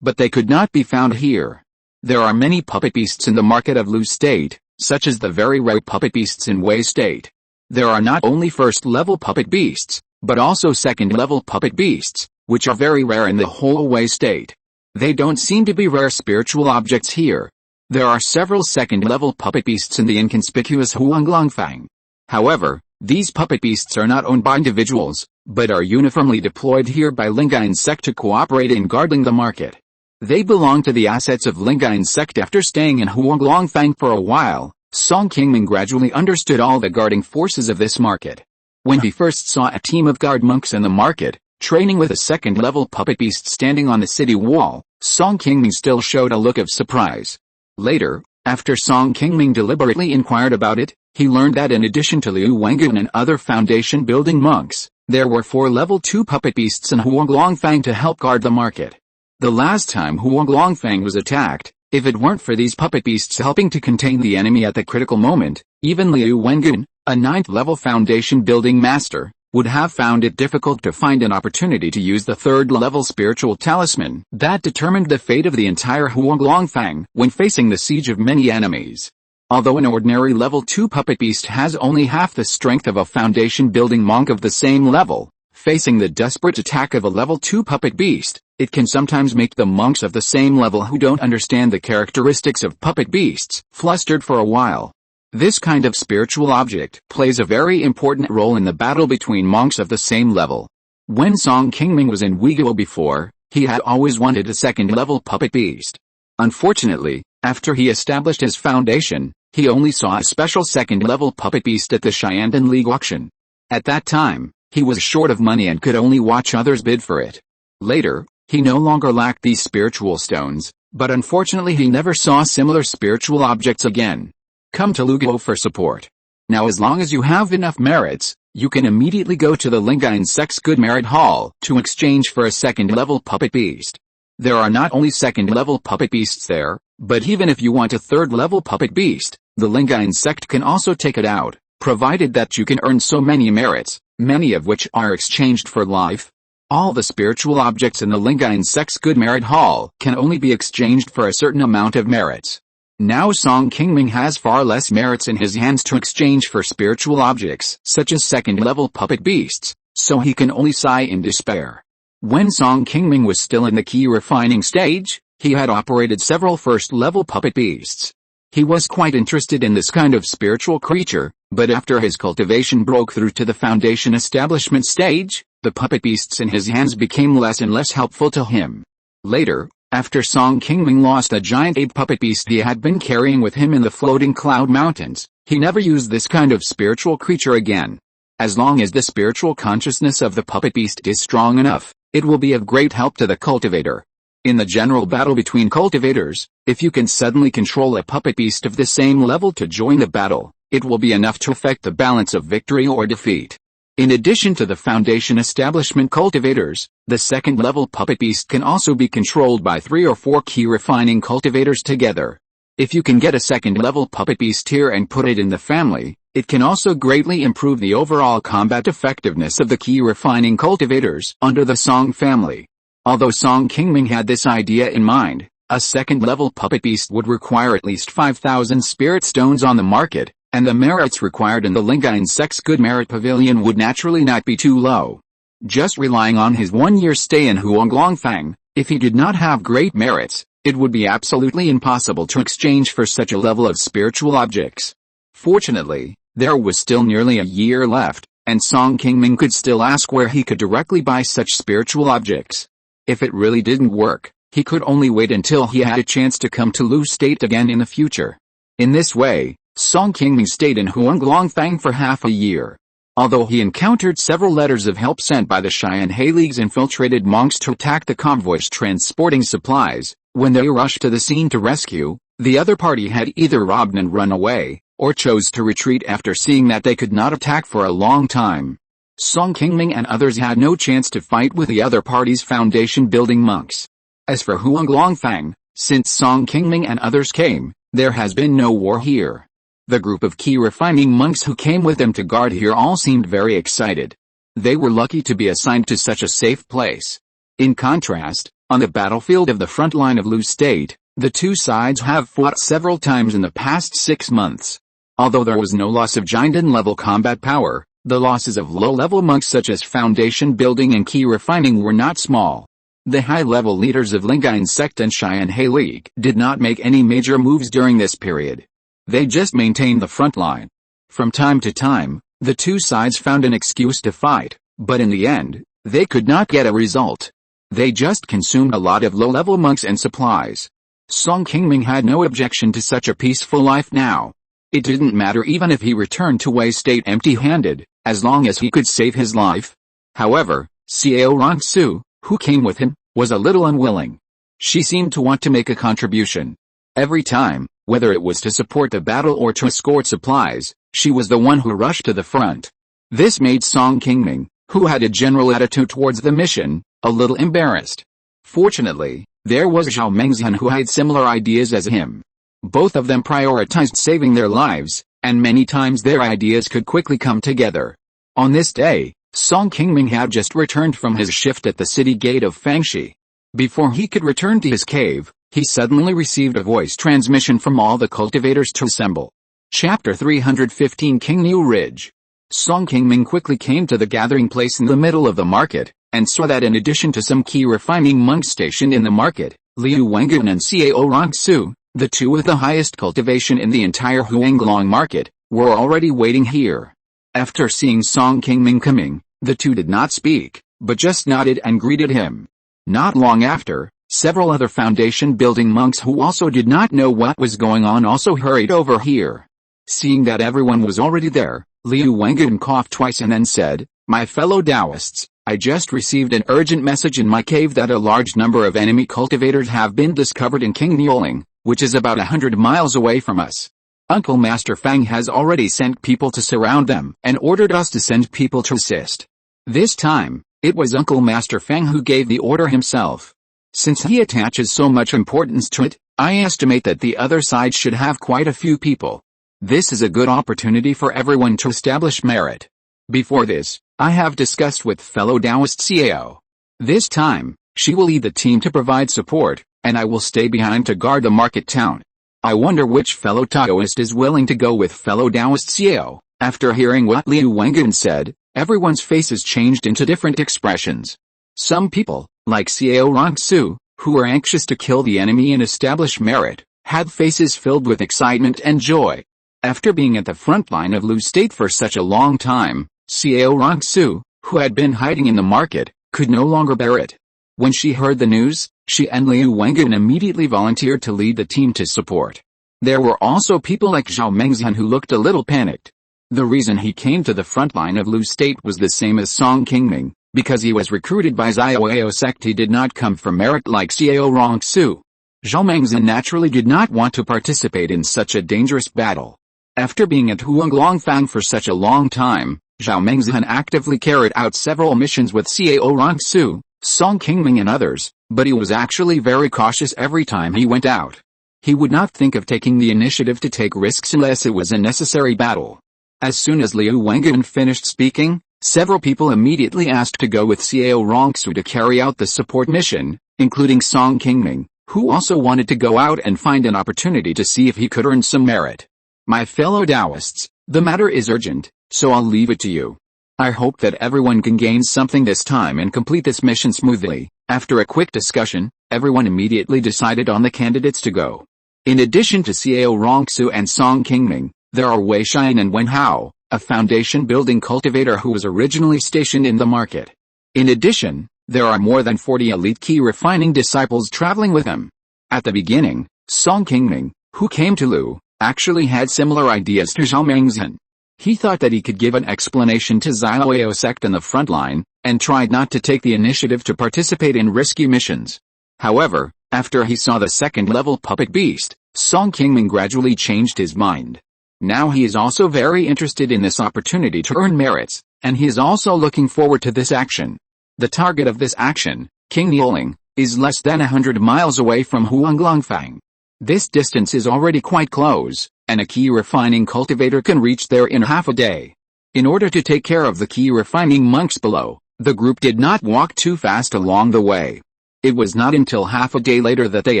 but they could not be found here. There are many puppet beasts in the market of Lu State, such as the very rare puppet beasts in Wei State. There are not only first-level puppet beasts, but also second-level puppet beasts, which are very rare in the whole Wei State. They don't seem to be rare spiritual objects here. There are several second-level puppet beasts in the inconspicuous Huanglongfang. However, these puppet beasts are not owned by individuals, but are uniformly deployed here by Lingyuan sect to cooperate in guarding the market. They belong to the assets of Lingyuan sect. After staying in Huanglongfang for a while, Song Qingming gradually understood all the guarding forces of this market. When he first saw a team of guard monks in the market, training with a second-level puppet beast standing on the city wall, Song Qingming still showed a look of surprise. Later, after Song Qingming deliberately inquired about it, he learned that in addition to Liu Wengun and other foundation-building monks, there were 4 level 2 puppet beasts in Huanglongfang to help guard the market. The last time Huanglongfang was attacked, if it weren't for these puppet beasts helping to contain the enemy at the critical moment, even Liu Wengun, a 9th-level foundation-building master, would have found it difficult to find an opportunity to use the 3rd-level spiritual talisman that determined the fate of the entire Huanglongfang when facing the siege of many enemies. Although an ordinary level 2 puppet beast has only half the strength of a foundation-building monk of the same level, facing the desperate attack of a level 2 puppet beast, it can sometimes make the monks of the same level who don't understand the characteristics of puppet beasts flustered for a while. This kind of spiritual object plays a very important role in the battle between monks of the same level. When Song Qingming was in Weiguo before, he had always wanted a second-level puppet beast. Unfortunately, after he established his foundation, he only saw a special second-level puppet beast at the Xiandan League auction. At that time, he was short of money and could only watch others bid for it. Later, he no longer lacked these spiritual stones, but unfortunately he never saw similar spiritual objects again. Come to Luguo for support. Now as long as you have enough merits, you can immediately go to the Lingyuan sect's Good Merit Hall to exchange for a second-level puppet beast. There are not only second-level puppet beasts there, but even if you want a 3rd-level puppet beast, the Lingyuan sect can also take it out, provided that you can earn so many merits, many of which are exchanged for life. All the spiritual objects in the Lingyuan sect's Good Merit Hall can only be exchanged for a certain amount of merits. Now Song Qingming has far less merits in his hands to exchange for spiritual objects, such as second-level puppet beasts, so he can only sigh in despair. When Song Qingming was still in the Qi refining stage, he had operated several first-level puppet beasts. He was quite interested in this kind of spiritual creature, but after his cultivation broke through to the foundation establishment stage, the puppet beasts in his hands became less and less helpful to him. Later, after Song Qingming lost a giant ape puppet beast he had been carrying with him in the floating cloud mountains, he never used this kind of spiritual creature again. As long as the spiritual consciousness of the puppet beast is strong enough, it will be of great help to the cultivator. In the general battle between cultivators, if you can suddenly control a puppet beast of the same level to join the battle, it will be enough to affect the balance of victory or defeat. In addition to the Foundation Establishment cultivators, the second-level puppet beast can also be controlled by 3 or 4 Qi refining cultivators together. If you can get a second-level puppet beast here and put it in the family, it can also greatly improve the overall combat effectiveness of the Qi refining cultivators under the Song family. Although Song Qingming had this idea in mind, a second-level puppet beast would require at least 5,000 spirit stones on the market, and the merits required in the Lingyuan sect's good merit pavilion would naturally not be too low. Just relying on his 1-year stay in Huanglongfang, if he did not have great merits, it would be absolutely impossible to exchange for such a level of spiritual objects. Fortunately, there was still nearly a year left, and Song Qingming could still ask where he could directly buy such spiritual objects. If it really didn't work, he could only wait until he had a chance to come to Lu State again in the future. In this way, Song Qingming stayed in Huanglongfang for half a year. Although he encountered several letters of help sent by the Xianhe League's infiltrated monks to attack the convoys transporting supplies, when they rushed to the scene to rescue, the other party had either robbed and run away, or chose to retreat after seeing that they could not attack for a long time. Song Qingming and others had no chance to fight with the other party's foundation-building monks. As for Huanglongfang, since Song Qingming and others came, there has been no war here. The group of Qi refining monks who came with them to guard here all seemed very excited. They were lucky to be assigned to such a safe place. In contrast, on the battlefield of the front line of Lu State, the two sides have fought several times in the past 6 months. Although there was no loss of Jinden-level combat power, the losses of low-level monks such as foundation building and Qi refining were not small. The high-level leaders of Lingyuan sect and Xianhe League did not make any major moves during this period. They just maintained the front line. From time to time, the two sides found an excuse to fight, but in the end, they could not get a result. They just consumed a lot of low-level monks and supplies. Song Qingming had no objection to such a peaceful life now. It didn't matter even if he returned to Wei State empty-handed, as long as he could save his life. However, Xiao Rongsu, who came with him, was a little unwilling. She seemed to want to make a contribution. Every time, whether it was to support the battle or to escort supplies, she was the one who rushed to the front. This made Song Qingming, who had a general attitude towards the mission, a little embarrassed. Fortunately, there was Zhao Mengxian who had similar ideas as him. Both of them prioritized saving their lives, and many times their ideas could quickly come together. On this day, Song Qingming had just returned from his shift at the city gate of Fangxi. Before he could return to his cave, he suddenly received a voice transmission from all the cultivators to assemble. Chapter 315 Qingniu Ridge. Song Qingming quickly came to the gathering place in the middle of the market, and saw that in addition to some Qi refining monks stationed in the market, Liu Wengyuan and Xiao Rongsu, the two with the highest cultivation in the entire Huanglong market, were already waiting here. After seeing Song Qingming coming, the two did not speak, but just nodded and greeted him. Not long after, several other foundation-building monks who also did not know what was going on also hurried over here. Seeing that everyone was already there, Liu Wengyuan coughed twice and then said, "My fellow Taoists, I just received an urgent message in my cave that a large number of enemy cultivators have been discovered in Qingming, which is about 100 miles away from us. Uncle Master Fang has already sent people to surround them and ordered us to send people to assist." This time, it was Uncle Master Fang who gave the order himself. Since he attaches so much importance to it, I estimate that the other side should have quite a few people. This is a good opportunity for everyone to establish merit. Before this, I have discussed with fellow Taoist Xiao. This time, she will lead the team to provide support, and I will stay behind to guard the market town. I wonder which fellow Taoist is willing to go with fellow Taoist Xiao. After hearing what Liu Wengyuan said, everyone's faces changed into different expressions. Some people, like Xiao Rongsu, who were anxious to kill the enemy and establish merit, had faces filled with excitement and joy. After being at the front line of Lu State for such a long time, Xiao Rongsu, who had been hiding in the market, could no longer bear it. When she heard the news, she and Liu Wengyuan immediately volunteered to lead the team to support. There were also people like Zhao Mengxian who looked a little panicked. The reason he came to the front line of Lu state was the same as Song Qingming, because he was recruited by Xiaoao sect. He did not come from merit like Xiao Rongsu. Zhao Mengzhen naturally did not want to participate in such a dangerous battle. After being at Huanglongfang for such a long time, Zhao Mengzhen actively carried out several missions with Xiao Rongsu, Song Qingming and others, but he was actually very cautious every time he went out. He would not think of taking the initiative to take risks unless it was a necessary battle. As soon as Liu Wengyuan finished speaking, several people immediately asked to go with Xiao Rongsu to carry out the support mission, including Song Qingming, who also wanted to go out and find an opportunity to see if he could earn some merit. My fellow Taoists, the matter is urgent, so I'll leave it to you. I hope that everyone can gain something this time and complete this mission smoothly. After a quick discussion, everyone immediately decided on the candidates to go. In addition to Xiao Rongsu and Song Qingming, there are Wei Xian and Wen Hao, a foundation-building cultivator who was originally stationed in the market. In addition, there are more than 40 elite Qi refining disciples traveling with him. At the beginning, Song Qingming, who came to Lu, actually had similar ideas to Zhao Mengzhen. He thought that he could give an explanation to Xiaoao sect in the front line, and tried not to take the initiative to participate in risky missions. However, after he saw the second-level puppet beast, Song Qingming gradually changed his mind. Now he is also very interested in this opportunity to earn merits, and he is also looking forward to this action. The target of this action, Qingming, is less than 100 miles away from Huanglongfang. This distance is already quite close, and a Qi refining cultivator can reach there in half a day. In order to take care of the Qi refining monks below, the group did not walk too fast along the way. It was not until half a day later that they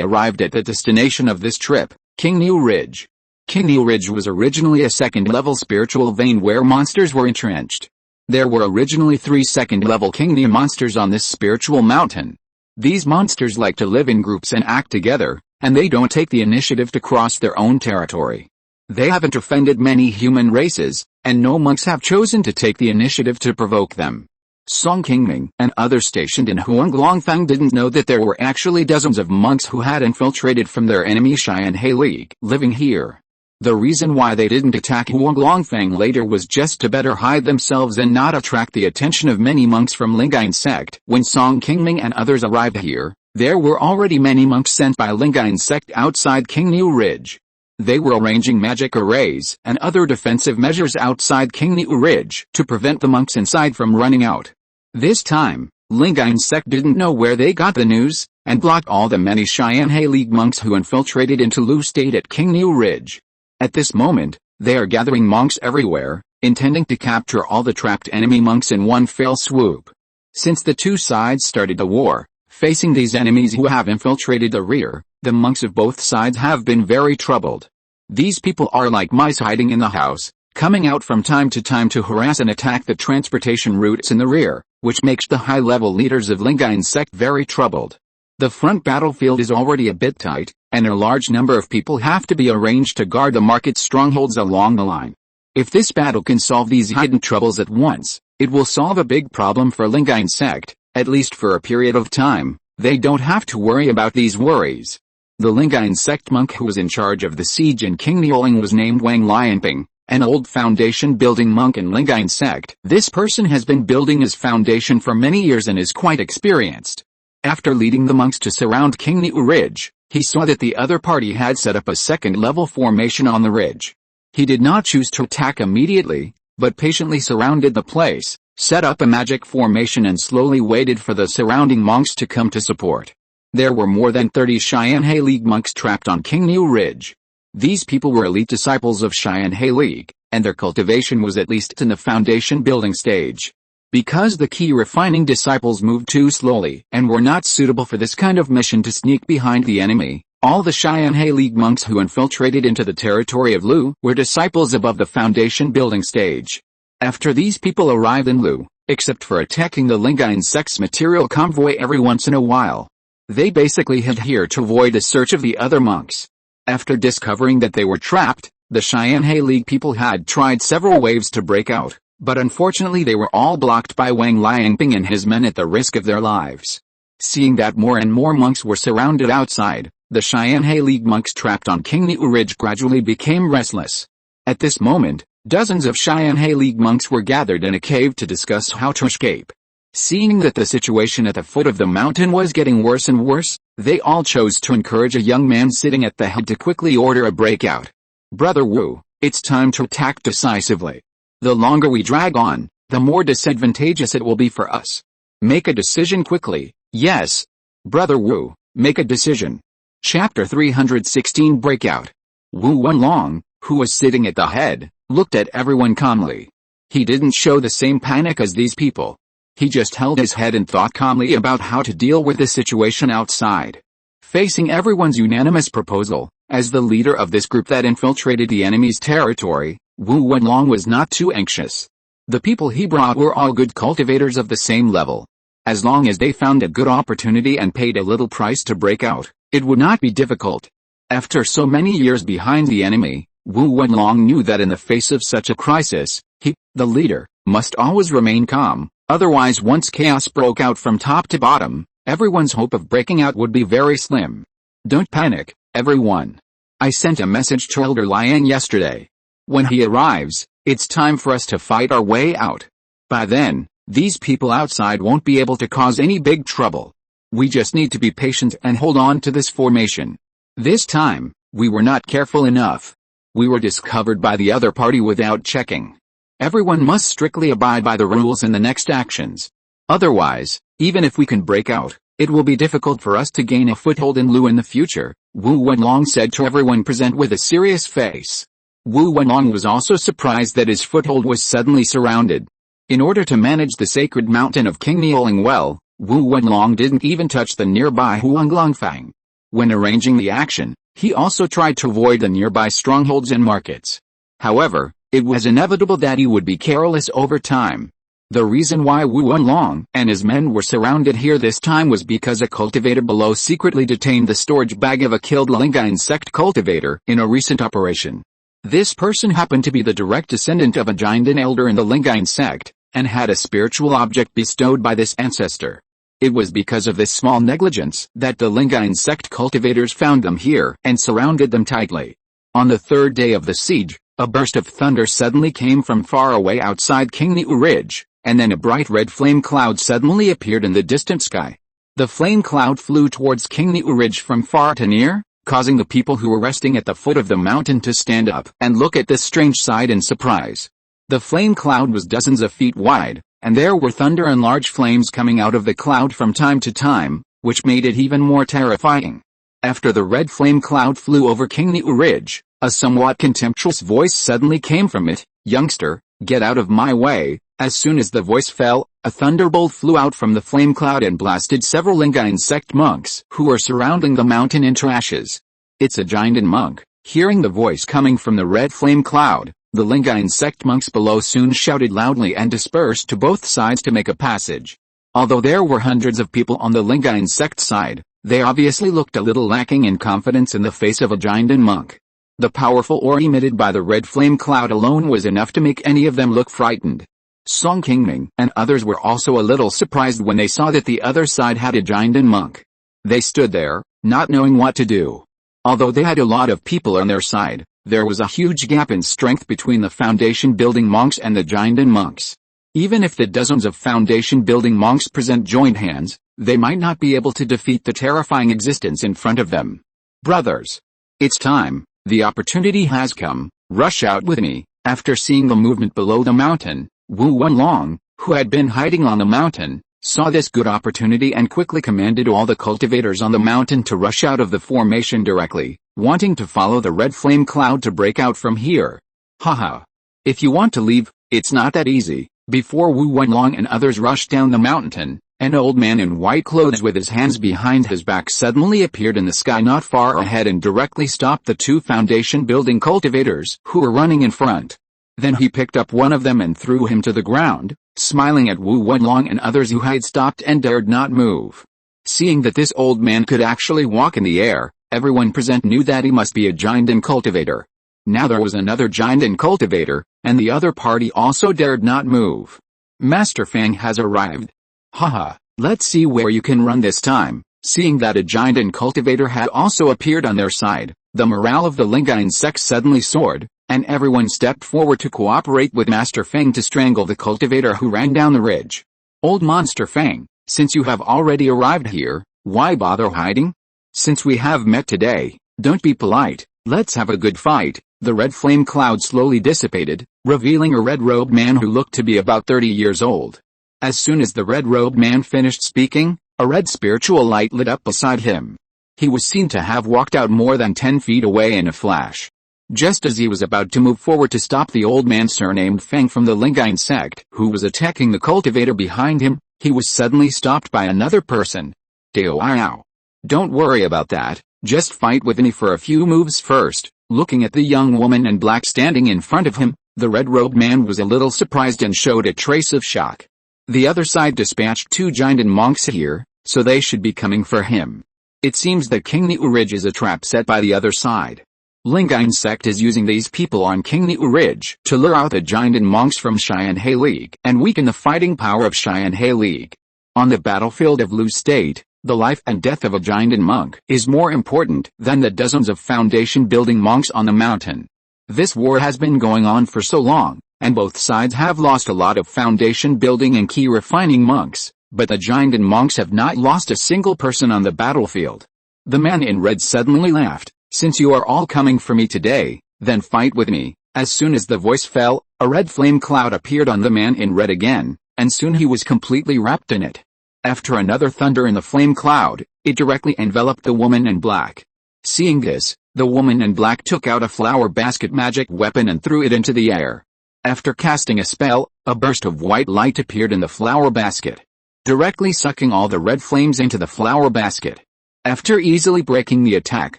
arrived at the destination of this trip, Qingming Ridge. Qingming Ridge was originally a second-level spiritual vein where monsters were entrenched. There were originally 3 second-level Qingming monsters on this spiritual mountain. These monsters like to live in groups and act together, and they don't take the initiative to cross their own territory. They haven't offended many human races, and no monks have chosen to take the initiative to provoke them. Song Qingming and others stationed in Huanglongfang didn't know that there were actually dozens of monks who had infiltrated from their enemy Xianhe League living here. The reason why they didn't attack Huanglongfang later was just to better hide themselves and not attract the attention of many monks from Lingyuan sect. When Song Qingming and others arrived here, there were already many monks sent by Lingyuan sect outside Qingming Ridge. They were arranging magic arrays and other defensive measures outside Qingming Ridge to prevent the monks inside from running out. This time, Lingyuan sect didn't know where they got the news, and blocked all the many Xianhe League monks who infiltrated into Lu state at Qingming Ridge. At this moment, they are gathering monks everywhere, intending to capture all the trapped enemy monks in one fell swoop. Since the two sides started the war, facing these enemies who have infiltrated the rear, the monks of both sides have been very troubled. These people are like mice hiding in the house, coming out from time to time to harass and attack the transportation routes in the rear, which makes the high-level leaders of Lingyuan sect very troubled. The front battlefield is already a bit tight, and a large number of people have to be arranged to guard the market strongholds along the line. If this battle can solve these hidden troubles at once, it will solve a big problem for Lingyuan sect, at least for a period of time. They don't have to worry about these worries. The Lingyuan sect monk who was in charge of the siege in Qingming was named Wang Lianping, an old foundation-building monk in Lingyuan sect. This person has been building his foundation for many years and is quite experienced. After leading the monks to surround Qingming Ridge, he saw that the other party had set up a second-level formation on the ridge. He did not choose to attack immediately, but patiently surrounded the place, set up a magic formation and slowly waited for the surrounding monks to come to support. There were more than 30 Xianhe League monks trapped on Qingming Ridge. These people were elite disciples of Xianhe League, and their cultivation was at least in the foundation building stage. Because the Qi refining disciples moved too slowly and were not suitable for this kind of mission to sneak behind the enemy, all the Xianhe League monks who infiltrated into the territory of Lu were disciples above the foundation building stage. After these people arrived in Lu, except for attacking the Lingyuan sect's material convoy every once in a while, they basically hid here to avoid the search of the other monks. After discovering that they were trapped, the Xianhe League people had tried several waves to break out, but unfortunately they were all blocked by Wang Lianping and his men at the risk of their lives. Seeing that more and more monks were surrounded outside, the Xianhe League monks trapped on Qingming Ridge gradually became restless. At this moment, Dozens of Xianhe League monks were gathered in a cave to discuss how to escape. Seeing that the situation at the foot of the mountain was getting worse and worse, they all chose to encourage a young man sitting at the head to quickly order a breakout. Brother Wu, it's time to attack decisively. The longer we drag on, the more disadvantageous it will be for us. Make a decision quickly. Yes. Brother Wu, make a decision. Chapter 316 Breakout. Wu Wenlong, who was sitting at the head, looked at everyone calmly. He didn't show the same panic as these people. He just held his head and thought calmly about how to deal with the situation outside. Facing everyone's unanimous proposal, as the leader of this group that infiltrated the enemy's territory, Wu Wenlong was not too anxious. The people he brought were all good cultivators of the same level. As long as they found a good opportunity and paid a little price to break out, it would not be difficult. After so many years behind the enemy, Wu Wenlong knew that in the face of such a crisis, he, the leader, must always remain calm. Otherwise, once chaos broke out from top to bottom, everyone's hope of breaking out would be very slim. Don't panic, everyone. I sent a message to Elder Liang yesterday. When he arrives, it's time for us to fight our way out. By then, these people outside won't be able to cause any big trouble. We just need to be patient and hold on to this formation. This time, we were not careful enough. We were discovered by the other party without checking. Everyone must strictly abide by the rules in the next actions. Otherwise, even if we can break out, it will be difficult for us to gain a foothold in Lu in the future, Wu Wenlong said to everyone present with a serious face. Wu Wenlong was also surprised that his foothold was suddenly surrounded. In order to manage the sacred mountain of Qingming well, Wu Wenlong didn't even touch the nearby Huanglongfang. When arranging the action, he also tried to avoid the nearby strongholds and markets. However, it was inevitable that he would be careless over time. The reason why Wu Wenlong and his men were surrounded here this time was because a cultivator below secretly detained the storage bag of a killed Lingyuan sect cultivator in a recent operation. This person happened to be the direct descendant of a Jinden elder in the Lingyuan sect, and had a spiritual object bestowed by this ancestor. It was because of this small negligence that the Lingyuan sect cultivators found them here and surrounded them tightly. On the third day of the siege, a burst of thunder suddenly came from far away outside Qingming Ridge, and then a bright red flame cloud suddenly appeared in the distant sky. The flame cloud flew towards Qingming Ridge from far to near, causing the people who were resting at the foot of the mountain to stand up and look at this strange sight in surprise. The flame cloud was dozens of feet wide, and there were thunder and large flames coming out of the cloud from time to time, which made it even more terrifying. After the red flame cloud flew over Qingming Ridge, a somewhat contemptuous voice suddenly came from it. "Youngster, get out of my way." As soon as the voice fell, a thunderbolt flew out from the flame cloud and blasted several Lingyuan sect monks who were surrounding the mountain into ashes. "It's a Jinden monk." Hearing the voice coming from the red flame cloud, the Lingyuan sect monks below soon shouted loudly and dispersed to both sides to make a passage. Although there were hundreds of people on the Lingyuan sect side, they obviously looked a little lacking in confidence in the face of a Jinden monk. The powerful aura emitted by the red flame cloud alone was enough to make any of them look frightened. Song Qingming and others were also a little surprised when they saw that the other side had a Jinden monk. They stood there, not knowing what to do. Although they had a lot of people on their side, there was a huge gap in strength between the foundation-building monks and the Jinden monks. Even if the dozens of foundation-building monks present joined hands, they might not be able to defeat the terrifying existence in front of them. "Brothers, it's time. The opportunity has come. Rush out with me." After seeing the movement below the mountain, Wu Wenlong, who had been hiding on the mountain, saw this good opportunity and quickly commanded all the cultivators on the mountain to rush out of the formation directly, wanting to follow the red flame cloud to break out from here. Haha. If you want to leave, it's not that easy. Before Wu Wenlong and others rushed down the mountain, an old man in white clothes with his hands behind his back suddenly appeared in the sky not far ahead and directly stopped the two foundation-building cultivators who were running in front. Then he picked up one of them and threw him to the ground, smiling at Wu Wenlong and others who had stopped and dared not move. Seeing that this old man could actually walk in the air, everyone present knew that he must be a Jinden cultivator. Now there was another Jinden cultivator, and the other party also dared not move. "Master Fang has arrived. Haha, let's see where you can run this time." Seeing that a Jinden cultivator had also appeared on their side, the morale of the Lingyuan sect suddenly soared. and everyone stepped forward to cooperate with Master Feng to strangle the cultivator who ran down the ridge. Old Monster Feng, since you have already arrived here, why bother hiding? Since we have met today, don't be polite, let's have a good fight. The red flame cloud slowly dissipated, revealing a red-robed man who looked to be about 30 years old. As soon as the red-robed man finished speaking, a red spiritual light lit up beside him. He was seen to have walked out more than 10 feet away in a flash. Just as he was about to move forward to stop the old man surnamed Feng from the Lingyuan sect who was attacking the cultivator behind him, he was suddenly stopped by another person. Dao. Don't worry about that, just fight with me for a few moves first. Looking at the young woman in black standing in front of him, the red-robed man was a little surprised and showed a trace of shock. The other side dispatched 2 giant monks here, so they should be coming for him. It seems that Qingming Ridge is a trap set by the other side. Lingyuan sect is using these people on Qingming Ridge to lure out the giant monks from Xianhe League and weaken the fighting power of Xianhe League. On the battlefield of Lu State, the life and death of a giant monk is more important than the dozens of foundation-building monks on the mountain. This war has been going on for so long, and both sides have lost a lot of foundation-building and Qi refining monks, but the giant monks have not lost a single person on the battlefield. The man in red suddenly laughed. Since you are all coming for me today, then fight with me. As soon as the voice fell, a red flame cloud appeared on the man in red again, and soon he was completely wrapped in it. After another thunder in the flame cloud, it directly enveloped the woman in black. Seeing this, the woman in black took out a flower basket magic weapon and threw it into the air. After casting a spell, a burst of white light appeared in the flower basket, directly sucking all the red flames into the flower basket. After easily breaking the attack,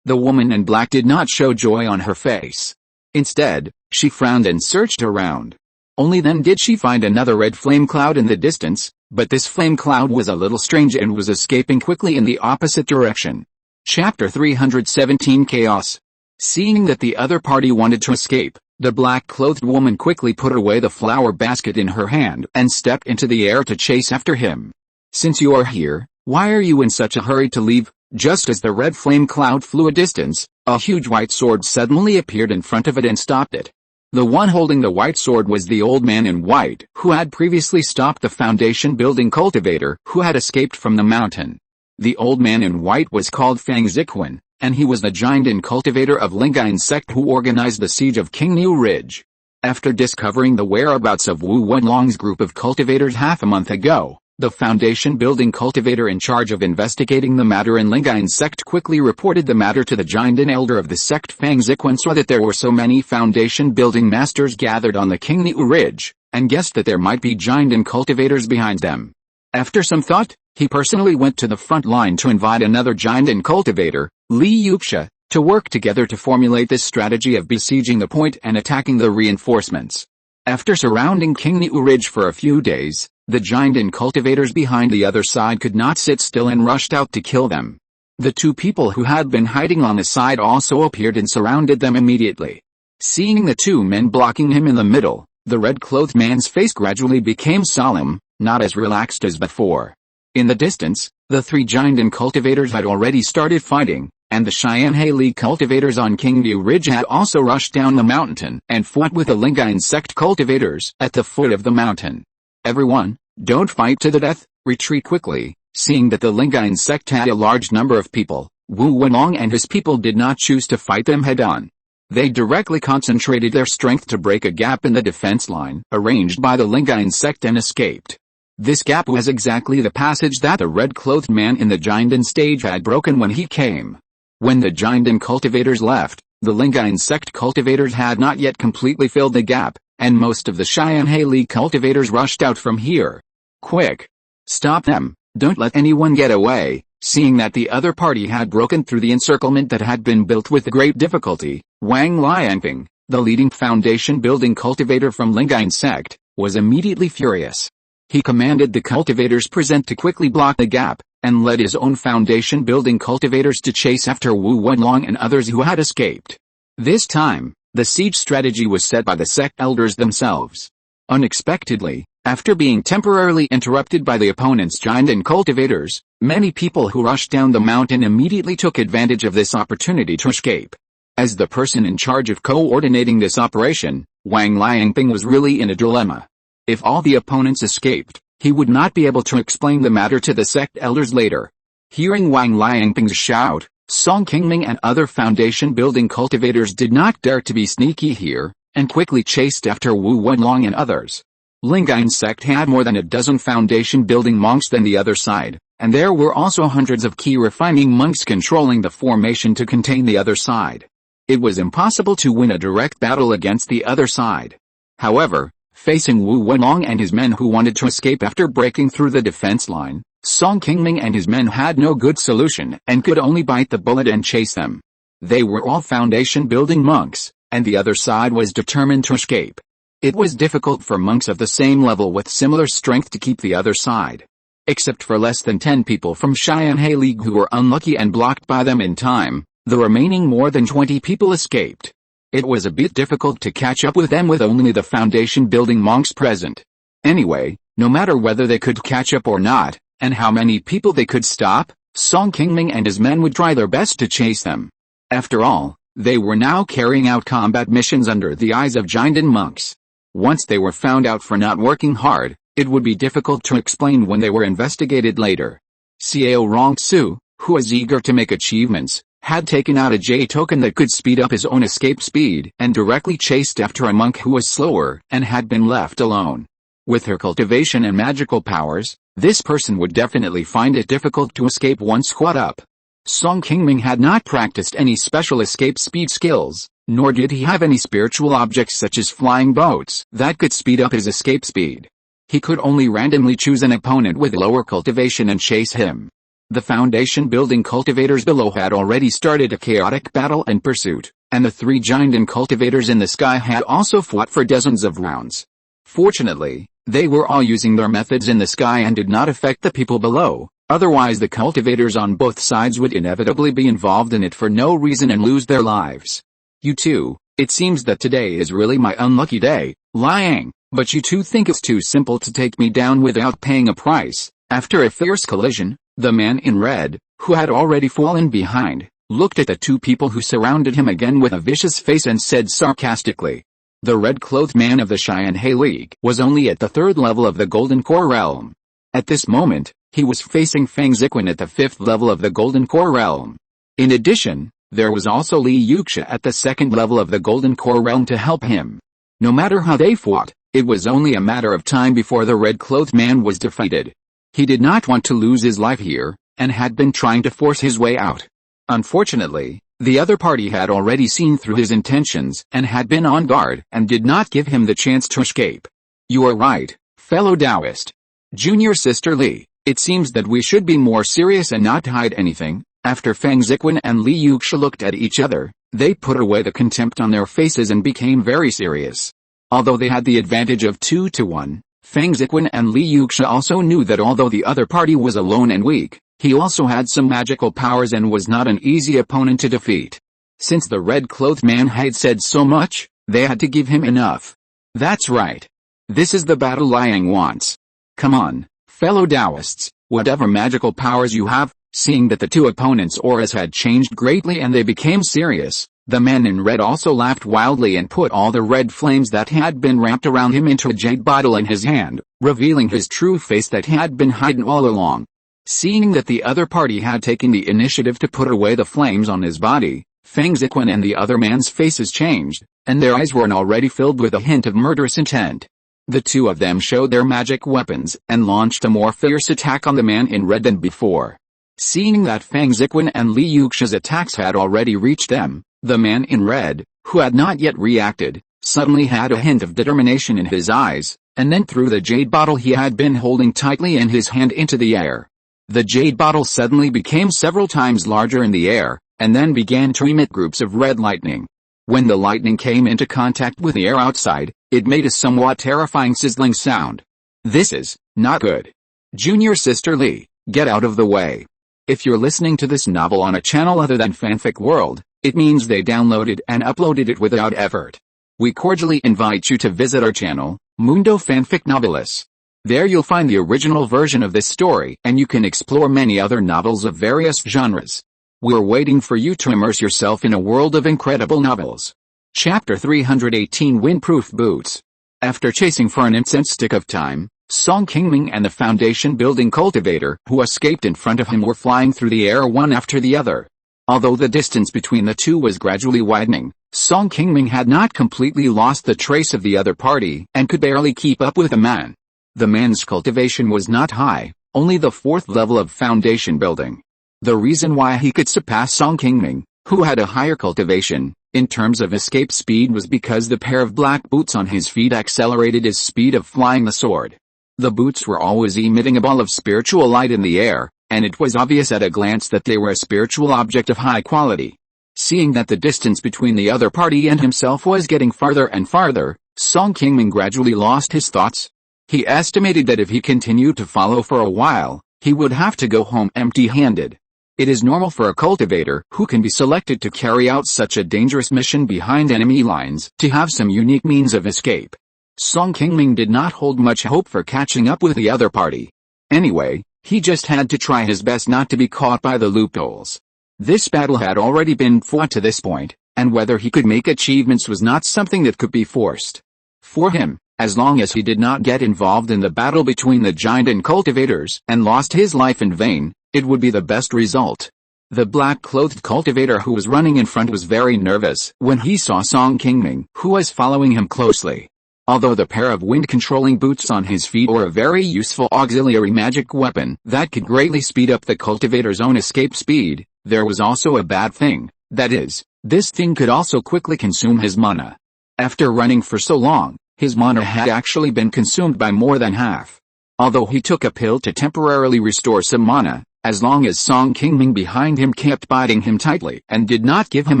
the woman in black did not show joy on her face. Instead, she frowned and searched around. Only then did she find another red flame cloud in the distance, but this flame cloud was a little strange and was escaping quickly in the opposite direction. Chapter 317 Chaos. Seeing that the other party wanted to escape, the black-clothed woman quickly put away the flower basket in her hand and stepped into the air to chase after him. Since you are here, why are you in such a hurry to leave? Just as the red flame cloud flew a distance, a huge white sword suddenly appeared in front of it and stopped it. The one holding the white sword was the old man in white, who had previously stopped the foundation-building cultivator who had escaped from the mountain. The old man in white was called Feng Ziquan, and he was the giant cultivator of Lingyuan sect who organized the siege of Qingming Ridge. After discovering the whereabouts of Wu Wenlong's group of cultivators half a month ago, the foundation-building cultivator in charge of investigating the matter in Lingyuan sect quickly reported the matter to the giant elder of the sect Feng Ziquan, saw that there were so many foundation-building masters gathered on the Qingming Ridge, and guessed that there might be giant cultivators behind them. After some thought, he personally went to the front line to invite another giant cultivator, Li Yuxia, to work together to formulate this strategy of besieging the point and attacking the reinforcements. After surrounding Qingming Ridge for a few days, the giant cultivators behind the other side could not sit still and rushed out to kill them. The 2 people who had been hiding on the side also appeared and surrounded them immediately. Seeing the 2 men blocking him in the middle, the red-clothed man's face gradually became solemn, not as relaxed as before. In the distance, the 3 giant cultivators had already started fighting, and the Xianhe League cultivators on Qingming Ridge had also rushed down the mountain and fought with the Lingyuan sect cultivators at the foot of the mountain. Everyone, don't fight to the death, retreat quickly. Seeing that the Lingyuan sect had a large number of people, Wu Wenlong and his people did not choose to fight them head-on. They directly concentrated their strength to break a gap in the defense line arranged by the Lingyuan sect and escaped. This gap was exactly the passage that the red-clothed man in the giant stage had broken when he came. When the giant cultivators left, the Lingyuan sect cultivators had not yet completely filled the gap, and most of the Xianhe League cultivators rushed out from here. Quick! Stop them, don't let anyone get away. Seeing that the other party had broken through the encirclement that had been built with great difficulty, Wang Lianping, the leading foundation-building cultivator from Lingyuan sect, was immediately furious. He commanded the cultivators present to quickly block the gap, and led his own foundation-building cultivators to chase after Wu Wenlong and others who had escaped. This time, the siege strategy was set by the sect elders themselves. Unexpectedly, after being temporarily interrupted by the opponent's giant cultivators, many people who rushed down the mountain immediately took advantage of this opportunity to escape. As the person in charge of coordinating this operation, Wang Liangping was really in a dilemma. If all the opponents escaped, he would not be able to explain the matter to the sect elders later. Hearing Wang Liangping's shout, Song Qingming and other foundation-building cultivators did not dare to be sneaky here, and quickly chased after Wu Wenlong and others. Lingyuan sect had more than a dozen foundation-building monks than the other side, and there were also hundreds of Qi Refining monks controlling the formation to contain the other side. It was impossible to win a direct battle against the other side. However, facing Wu Wenlong and his men who wanted to escape after breaking through the defense line, Song Qingming and his men had no good solution and could only bite the bullet and chase them. They were all foundation-building monks, and the other side was determined to escape. It was difficult for monks of the same level with similar strength to keep the other side. Except for less than 10 people from Xianhe League who were unlucky and blocked by them in time, the remaining more than 20 people escaped. It was a bit difficult to catch up with them with only the foundation-building monks present. Anyway, no matter whether they could catch up or not, and how many people they could stop, Song Qingming and his men would try their best to chase them. After all, they were now carrying out combat missions under the eyes of Jinden monks. Once they were found out for not working hard, it would be difficult to explain when they were investigated later. Xiao Rongsu, who was eager to make achievements, had taken out a J token that could speed up his own escape speed and directly chased after a monk who was slower and had been left alone. With her cultivation and magical powers, this person would definitely find it difficult to escape once caught up. Song Qingming had not practiced any special escape speed skills, nor did he have any spiritual objects such as flying boats that could speed up his escape speed. He could only randomly choose an opponent with lower cultivation and chase him. The foundation-building cultivators below had already started a chaotic battle and pursuit, and the 3 Jinden cultivators in the sky had also fought for dozens of rounds. Fortunately, they were all using their methods in the sky and did not affect the people below, otherwise the cultivators on both sides would inevitably be involved in it for no reason and lose their lives. You two, it seems that today is really my unlucky day, Liang, but you two think it's too simple to take me down without paying a price. After a fierce collision, the man in red, who had already fallen behind, looked at the 2 people who surrounded him again with a vicious face and said sarcastically. The red-clothed man of the Xianhe League was only at the 3rd level of the Golden Core Realm. At this moment, he was facing Feng Ziquan at the 5th level of the Golden Core Realm. In addition, there was also Li Yuxia at the 2nd level of the Golden Core Realm to help him. No matter how they fought, it was only a matter of time before the red-clothed man was defeated. He did not want to lose his life here, and had been trying to force his way out. Unfortunately, the other party had already seen through his intentions and had been on guard and did not give him the chance to escape. You are right, fellow Taoist. Junior Sister Li, it seems that we should be more serious and not hide anything. After Feng Ziquan and Li Yuxia looked at each other, they put away the contempt on their faces and became very serious. Although they had the advantage of 2 to 1, Feng Ziquan and Li Yuxia also knew that although the other party was alone and weak, he also had some magical powers and was not an easy opponent to defeat. Since the red-clothed man had said so much, they had to give him enough. That's right. This is the battle Liang wants. Come on, fellow Taoists, whatever magical powers you have. Seeing that the 2 opponents' auras had changed greatly and they became serious, the man in red also laughed wildly and put all the red flames that had been wrapped around him into a jade bottle in his hand, revealing his true face that had been hidden all along. Seeing that the other party had taken the initiative to put away the flames on his body, Feng Ziquan and the other man's faces changed, and their eyes were already filled with a hint of murderous intent. The 2 of them showed their magic weapons and launched a more fierce attack on the man in red than before. Seeing that Feng Ziquan and Li Yuxia's attacks had already reached them, the man in red, who had not yet reacted, suddenly had a hint of determination in his eyes, and then threw the jade bottle he had been holding tightly in his hand into the air. The jade bottle suddenly became several times larger in the air, and then began to emit groups of red lightning. When the lightning came into contact with the air outside, it made a somewhat terrifying sizzling sound. This is not good. Junior Sister Li, get out of the way. If you're listening to this novel on a channel other than Fanfic World, it means they downloaded and uploaded it without effort. We cordially invite you to visit our channel, Mundo Fanfic Novelis. There you'll find the original version of this story and you can explore many other novels of various genres. We're waiting for you to immerse yourself in a world of incredible novels. Chapter 318 Windproof Boots. After chasing for an incense stick of time, Qingming and the foundation building cultivator who escaped in front of him were flying through the air one after the other. Although the distance between the two was gradually widening, Qingming had not completely lost the trace of the other party and could barely keep up with the man. The man's cultivation was not high, only the 4th level of foundation building. The reason why he could surpass Qingming, who had a higher cultivation, in terms of escape speed was because the pair of black boots on his feet accelerated his speed of flying the sword. The boots were always emitting a ball of spiritual light in the air, and it was obvious at a glance that they were a spiritual object of high quality. Seeing that the distance between the other party and himself was getting farther and farther, Qingming gradually lost his thoughts. He estimated that if he continued to follow for a while, he would have to go home empty-handed. It is normal for a cultivator who can be selected to carry out such a dangerous mission behind enemy lines to have some unique means of escape. Qingming did not hold much hope for catching up with the other party. Anyway, he just had to try his best not to be caught by the loopholes. This battle had already been fought to this point, and whether he could make achievements was not something that could be forced. For him, as long as he did not get involved in the battle between the giant and cultivators and lost his life in vain, it would be the best result. The black-clothed cultivator who was running in front was very nervous when he saw Qingming, who was following him closely. Although the pair of wind-controlling boots on his feet were a very useful auxiliary magic weapon that could greatly speed up the cultivator's own escape speed, there was also a bad thing, that is, this thing could also quickly consume his mana. After running for so long, his mana had actually been consumed by more than half. Although he took a pill to temporarily restore some mana, as long as Qingming behind him kept biting him tightly and did not give him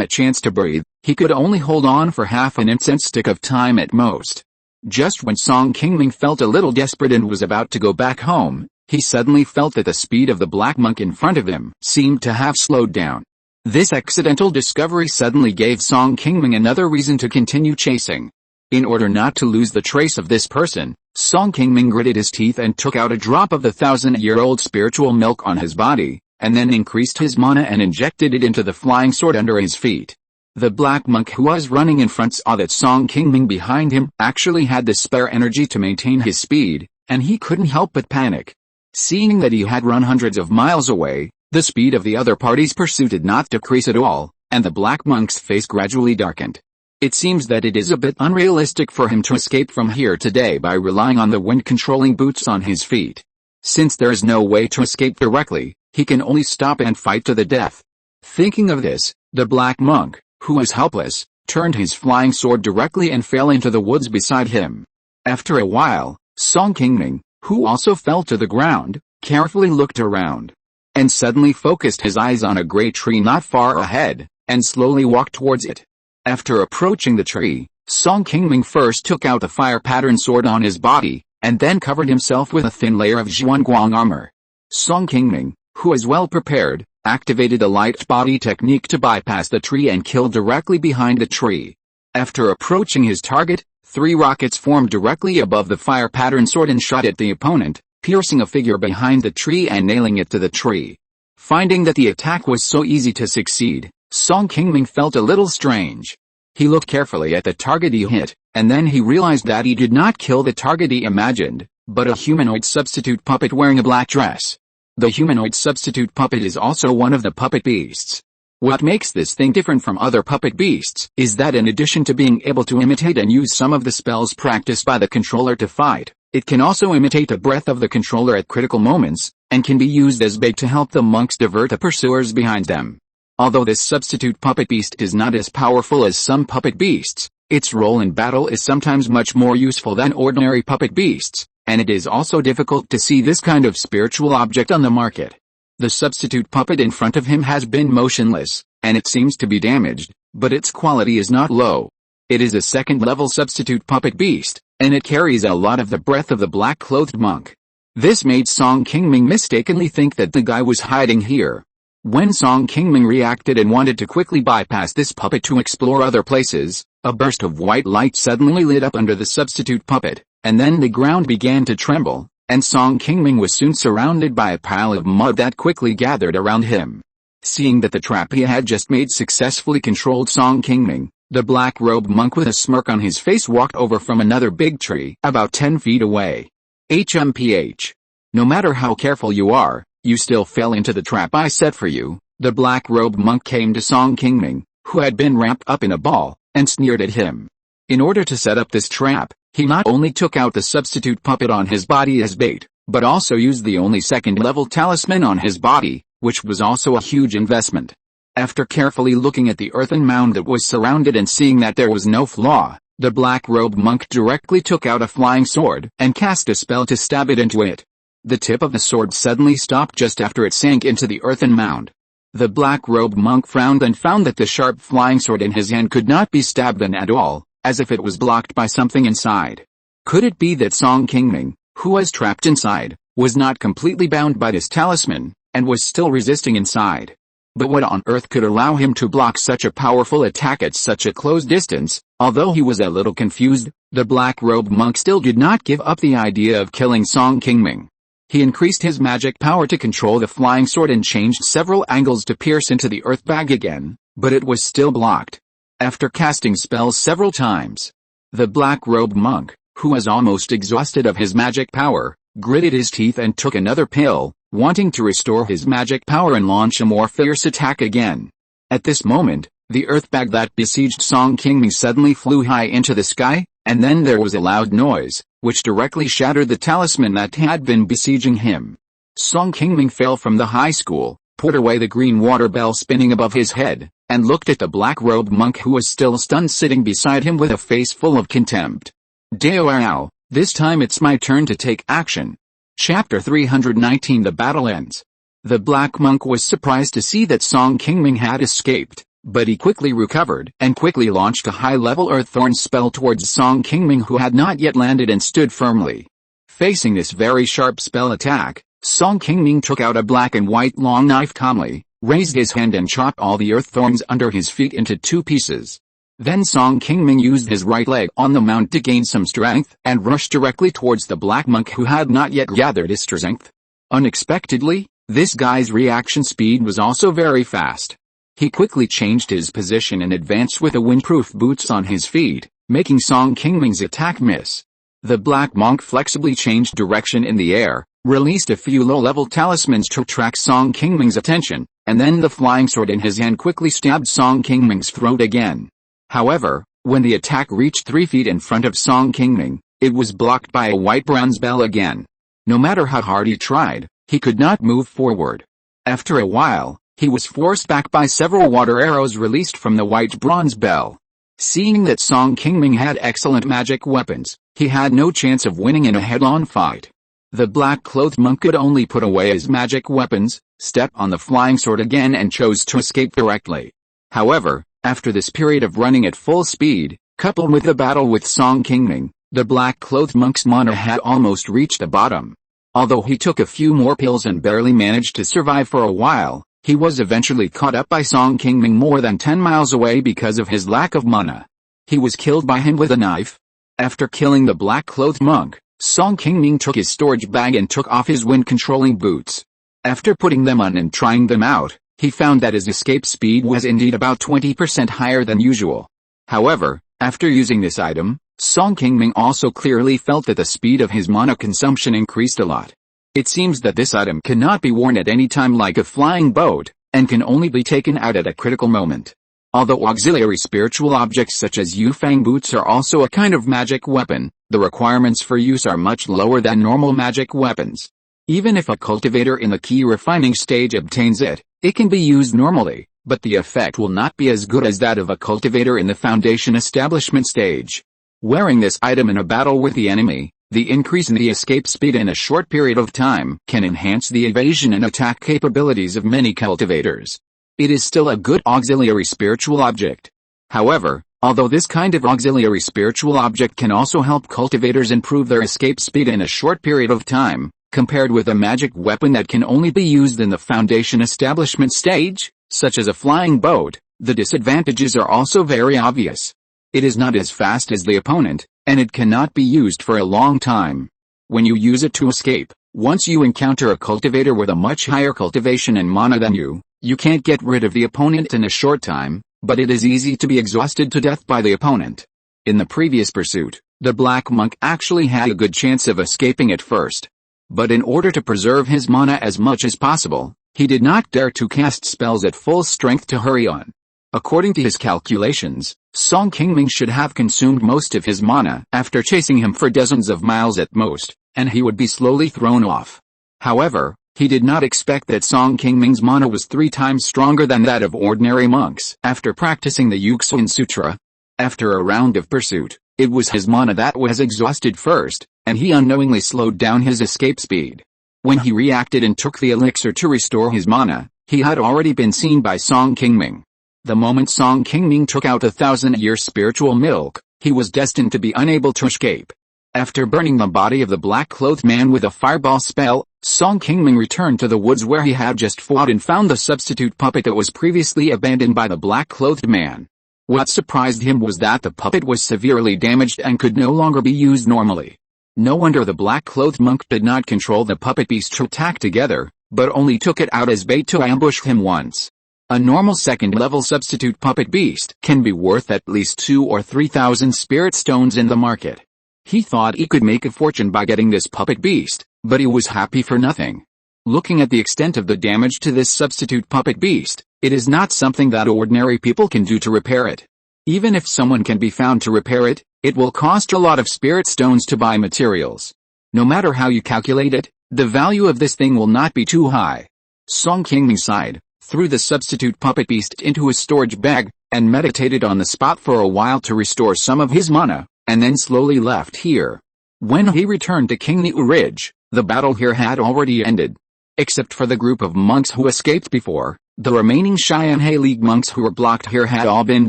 a chance to breathe, he could only hold on for half an incense stick of time at most. Just when Qingming felt a little desperate and was about to go back home, he suddenly felt that the speed of the black monk in front of him seemed to have slowed down. This accidental discovery suddenly gave Qingming another reason to continue chasing. In order not to lose the trace of this person, Qingming gritted his teeth and took out a drop of the 1,000-year-old spiritual milk on his body, and then increased his mana and injected it into the flying sword under his feet. The black monk who was running in front saw that Qingming behind him actually had the spare energy to maintain his speed, and he couldn't help but panic. Seeing that he had run hundreds of miles away, the speed of the other party's pursuit did not decrease at all, and the black monk's face gradually darkened. It seems that it is a bit unrealistic for him to escape from here today by relying on the wind-controlling boots on his feet. Since there is no way to escape directly, he can only stop and fight to the death. Thinking of this, the black monk, who was helpless, turned his flying sword directly and fell into the woods beside him. After a while, Qingming, who also fell to the ground, carefully looked around, and suddenly focused his eyes on a great tree not far ahead, and slowly walked towards it. After approaching the tree, Qingming first took out the fire pattern sword on his body, and then covered himself with a thin layer of Zhuanguang armor. Qingming, who was well prepared, activated a light body technique to bypass the tree and kill directly behind the tree. After approaching his target, 3 rockets formed directly above the fire pattern sword and shot at the opponent, piercing a figure behind the tree and nailing it to the tree. Finding that the attack was so easy to succeed, Qingming felt a little strange. He looked carefully at the target he hit, and then he realized that he did not kill the target he imagined, but a humanoid substitute puppet wearing a black dress. The humanoid substitute puppet is also one of the puppet beasts. What makes this thing different from other puppet beasts is that in addition to being able to imitate and use some of the spells practiced by the controller to fight, it can also imitate a breath of the controller at critical moments, and can be used as bait to help the monks divert the pursuers behind them. Although this substitute puppet beast is not as powerful as some puppet beasts, its role in battle is sometimes much more useful than ordinary puppet beasts, and it is also difficult to see this kind of spiritual object on the market. The substitute puppet in front of him has been motionless, and it seems to be damaged, but its quality is not low. It is a 2nd-level substitute puppet beast, and it carries a lot of the breath of the black-clothed monk. This made Qingming mistakenly think that the guy was hiding here. When Qingming reacted and wanted to quickly bypass this puppet to explore other places, a burst of white light suddenly lit up under the substitute puppet, and then the ground began to tremble, and Qingming was soon surrounded by a pile of mud that quickly gathered around him. Seeing that the trap he had just made successfully controlled Song Qingming, the black-robed monk with a smirk on his face walked over from another big tree about 10 feet away. HMPH. No matter how careful you are, you still fell into the trap I set for you. The black-robed monk came to Song Qingming, who had been wrapped up in a ball, and sneered at him. In order to set up this trap, he not only took out the substitute puppet on his body as bait, but also used the only second-level talisman on his body, which was also a huge investment. After carefully looking at the earthen mound that was surrounded and seeing that there was no flaw, the black-robed monk directly took out a flying sword and cast a spell to stab it into it. The tip of the sword suddenly stopped just after it sank into the earthen mound. The black-robed monk frowned and found that the sharp flying sword in his hand could not be stabbed in at all, as if it was blocked by something inside. Could it be that Song Qingming, who was trapped inside, was not completely bound by this talisman, and was still resisting inside? But what on earth could allow him to block such a powerful attack at such a close distance? Although he was a little confused, the black-robed monk still did not give up the idea of killing Song Qingming. He increased his magic power to control the flying sword and changed several angles to pierce into the earth bag again, but it was still blocked. After casting spells several times, the black-robed monk, who was almost exhausted of his magic power, gritted his teeth and took another pill, wanting to restore his magic power and launch a more fierce attack again. At this moment, the earth bag that besieged Song Qingming suddenly flew high into the sky, and then there was a loud noise, which directly shattered the talisman that had been besieging him. Song Qingming fell from the high school, put away the green water bell spinning above his head, and looked at the black-robed monk who was still stunned sitting beside him with a face full of contempt. Dao, this time it's my turn to take action. Chapter 319 The battle ends. The black monk was surprised to see that Song Qingming had escaped, but he quickly recovered and quickly launched a high-level Earththorn spell towards Song Qingming who had not yet landed and stood firmly. Facing this very sharp spell attack, Song Qingming took out a black and white long knife calmly, raised his hand and chopped all the Earththorns under his feet into 2 pieces. Then Song Qingming used his right leg on the mound to gain some strength and rushed directly towards the black monk who had not yet gathered his strength. Unexpectedly, this guy's reaction speed was also very fast. He quickly changed his position and advanced with the windproof boots on his feet, making Song Qingming's attack miss. The black monk flexibly changed direction in the air, released a few low-level talismans to attract Song Qingming's attention, and then the flying sword in his hand quickly stabbed Song Qingming's throat again. However, when the attack reached 3 feet in front of Song Qingming, it was blocked by a white bronze bell again. No matter how hard he tried, he could not move forward. After a while, he was forced back by several water arrows released from the white bronze bell. Seeing that Song Qingming had excellent magic weapons, he had no chance of winning in a head-on fight. The black-clothed monk could only put away his magic weapons, step on the flying sword again and chose to escape directly. However, after this period of running at full speed, coupled with the battle with Song Qingming, the black-clothed monk's mana had almost reached the bottom. Although he took a few more pills and barely managed to survive for a while, he was eventually caught up by Song Qingming more than 10 miles away because of his lack of mana. He was killed by him with a knife. After killing the black-clothed monk, Song Qingming took his storage bag and took off his wind-controlling boots. After putting them on and trying them out, he found that his escape speed was indeed about 20% higher than usual. However, after using this item, Song Qingming also clearly felt that the speed of his mana consumption increased a lot. It seems that this item cannot be worn at any time like a flying boat, and can only be taken out at a critical moment. Although auxiliary spiritual objects such as Yufang boots are also a kind of magic weapon, the requirements for use are much lower than normal magic weapons. Even if a cultivator in the Qi Refining stage obtains it, it can be used normally, but the effect will not be as good as that of a cultivator in the Foundation Establishment stage. Wearing this item in a battle with the enemy, the increase in the escape speed in a short period of time can enhance the evasion and attack capabilities of many cultivators. It is still a good auxiliary spiritual object. However, although this kind of auxiliary spiritual object can also help cultivators improve their escape speed in a short period of time, compared with a magic weapon that can only be used in the Foundation Establishment stage, such as a flying boat, the disadvantages are also very obvious. It is not as fast as the opponent, and it cannot be used for a long time. When you use it to escape, once you encounter a cultivator with a much higher cultivation and mana than you, You can't get rid of the opponent in a short time, but it is easy to be exhausted to death by the opponent. In the previous pursuit, the black monk actually had a good chance of escaping at first. But in order to preserve his mana as much as possible, he did not dare to cast spells at full strength to hurry on. According to his calculations, Song Qingming should have consumed most of his mana after chasing him for dozens of miles at most, and he would be slowly thrown off. However, he did not expect that Song Qingming's mana was 3 times stronger than that of ordinary monks after practicing the Yuxuan Sutra. After a round of pursuit, it was his mana that was exhausted first, and he unknowingly slowed down his escape speed. When he reacted and took the elixir to restore his mana, he had already been seen by Song Qingming. The moment Song Qingming took out the 1,000-year spiritual milk, he was destined to be unable to escape. After burning the body of the black-clothed man with a fireball spell, Song Qingming returned to the woods where he had just fought and found the substitute puppet that was previously abandoned by the black-clothed man. What surprised him was that the puppet was severely damaged and could no longer be used normally. No wonder the black-clothed monk did not control the puppet beast to attack together, but only took it out as bait to ambush him once. A normal second-level substitute puppet beast can be worth at least 2,000 or 3,000 spirit stones in the market. He thought he could make a fortune by getting this puppet beast, but he was happy for nothing. Looking at the extent of the damage to this substitute puppet beast, it is not something that ordinary people can do to repair it. Even if someone can be found to repair it, it will cost a lot of spirit stones to buy materials. No matter how you calculate it, the value of this thing will not be too high. Song Qingming sighed, threw the substitute puppet beast into his storage bag, and meditated on the spot for a while to restore some of his mana, and then slowly left here. When he returned to Qingming Ridge, the battle here had already ended. Except for the group of monks who escaped before, the remaining Xianhe League monks who were blocked here had all been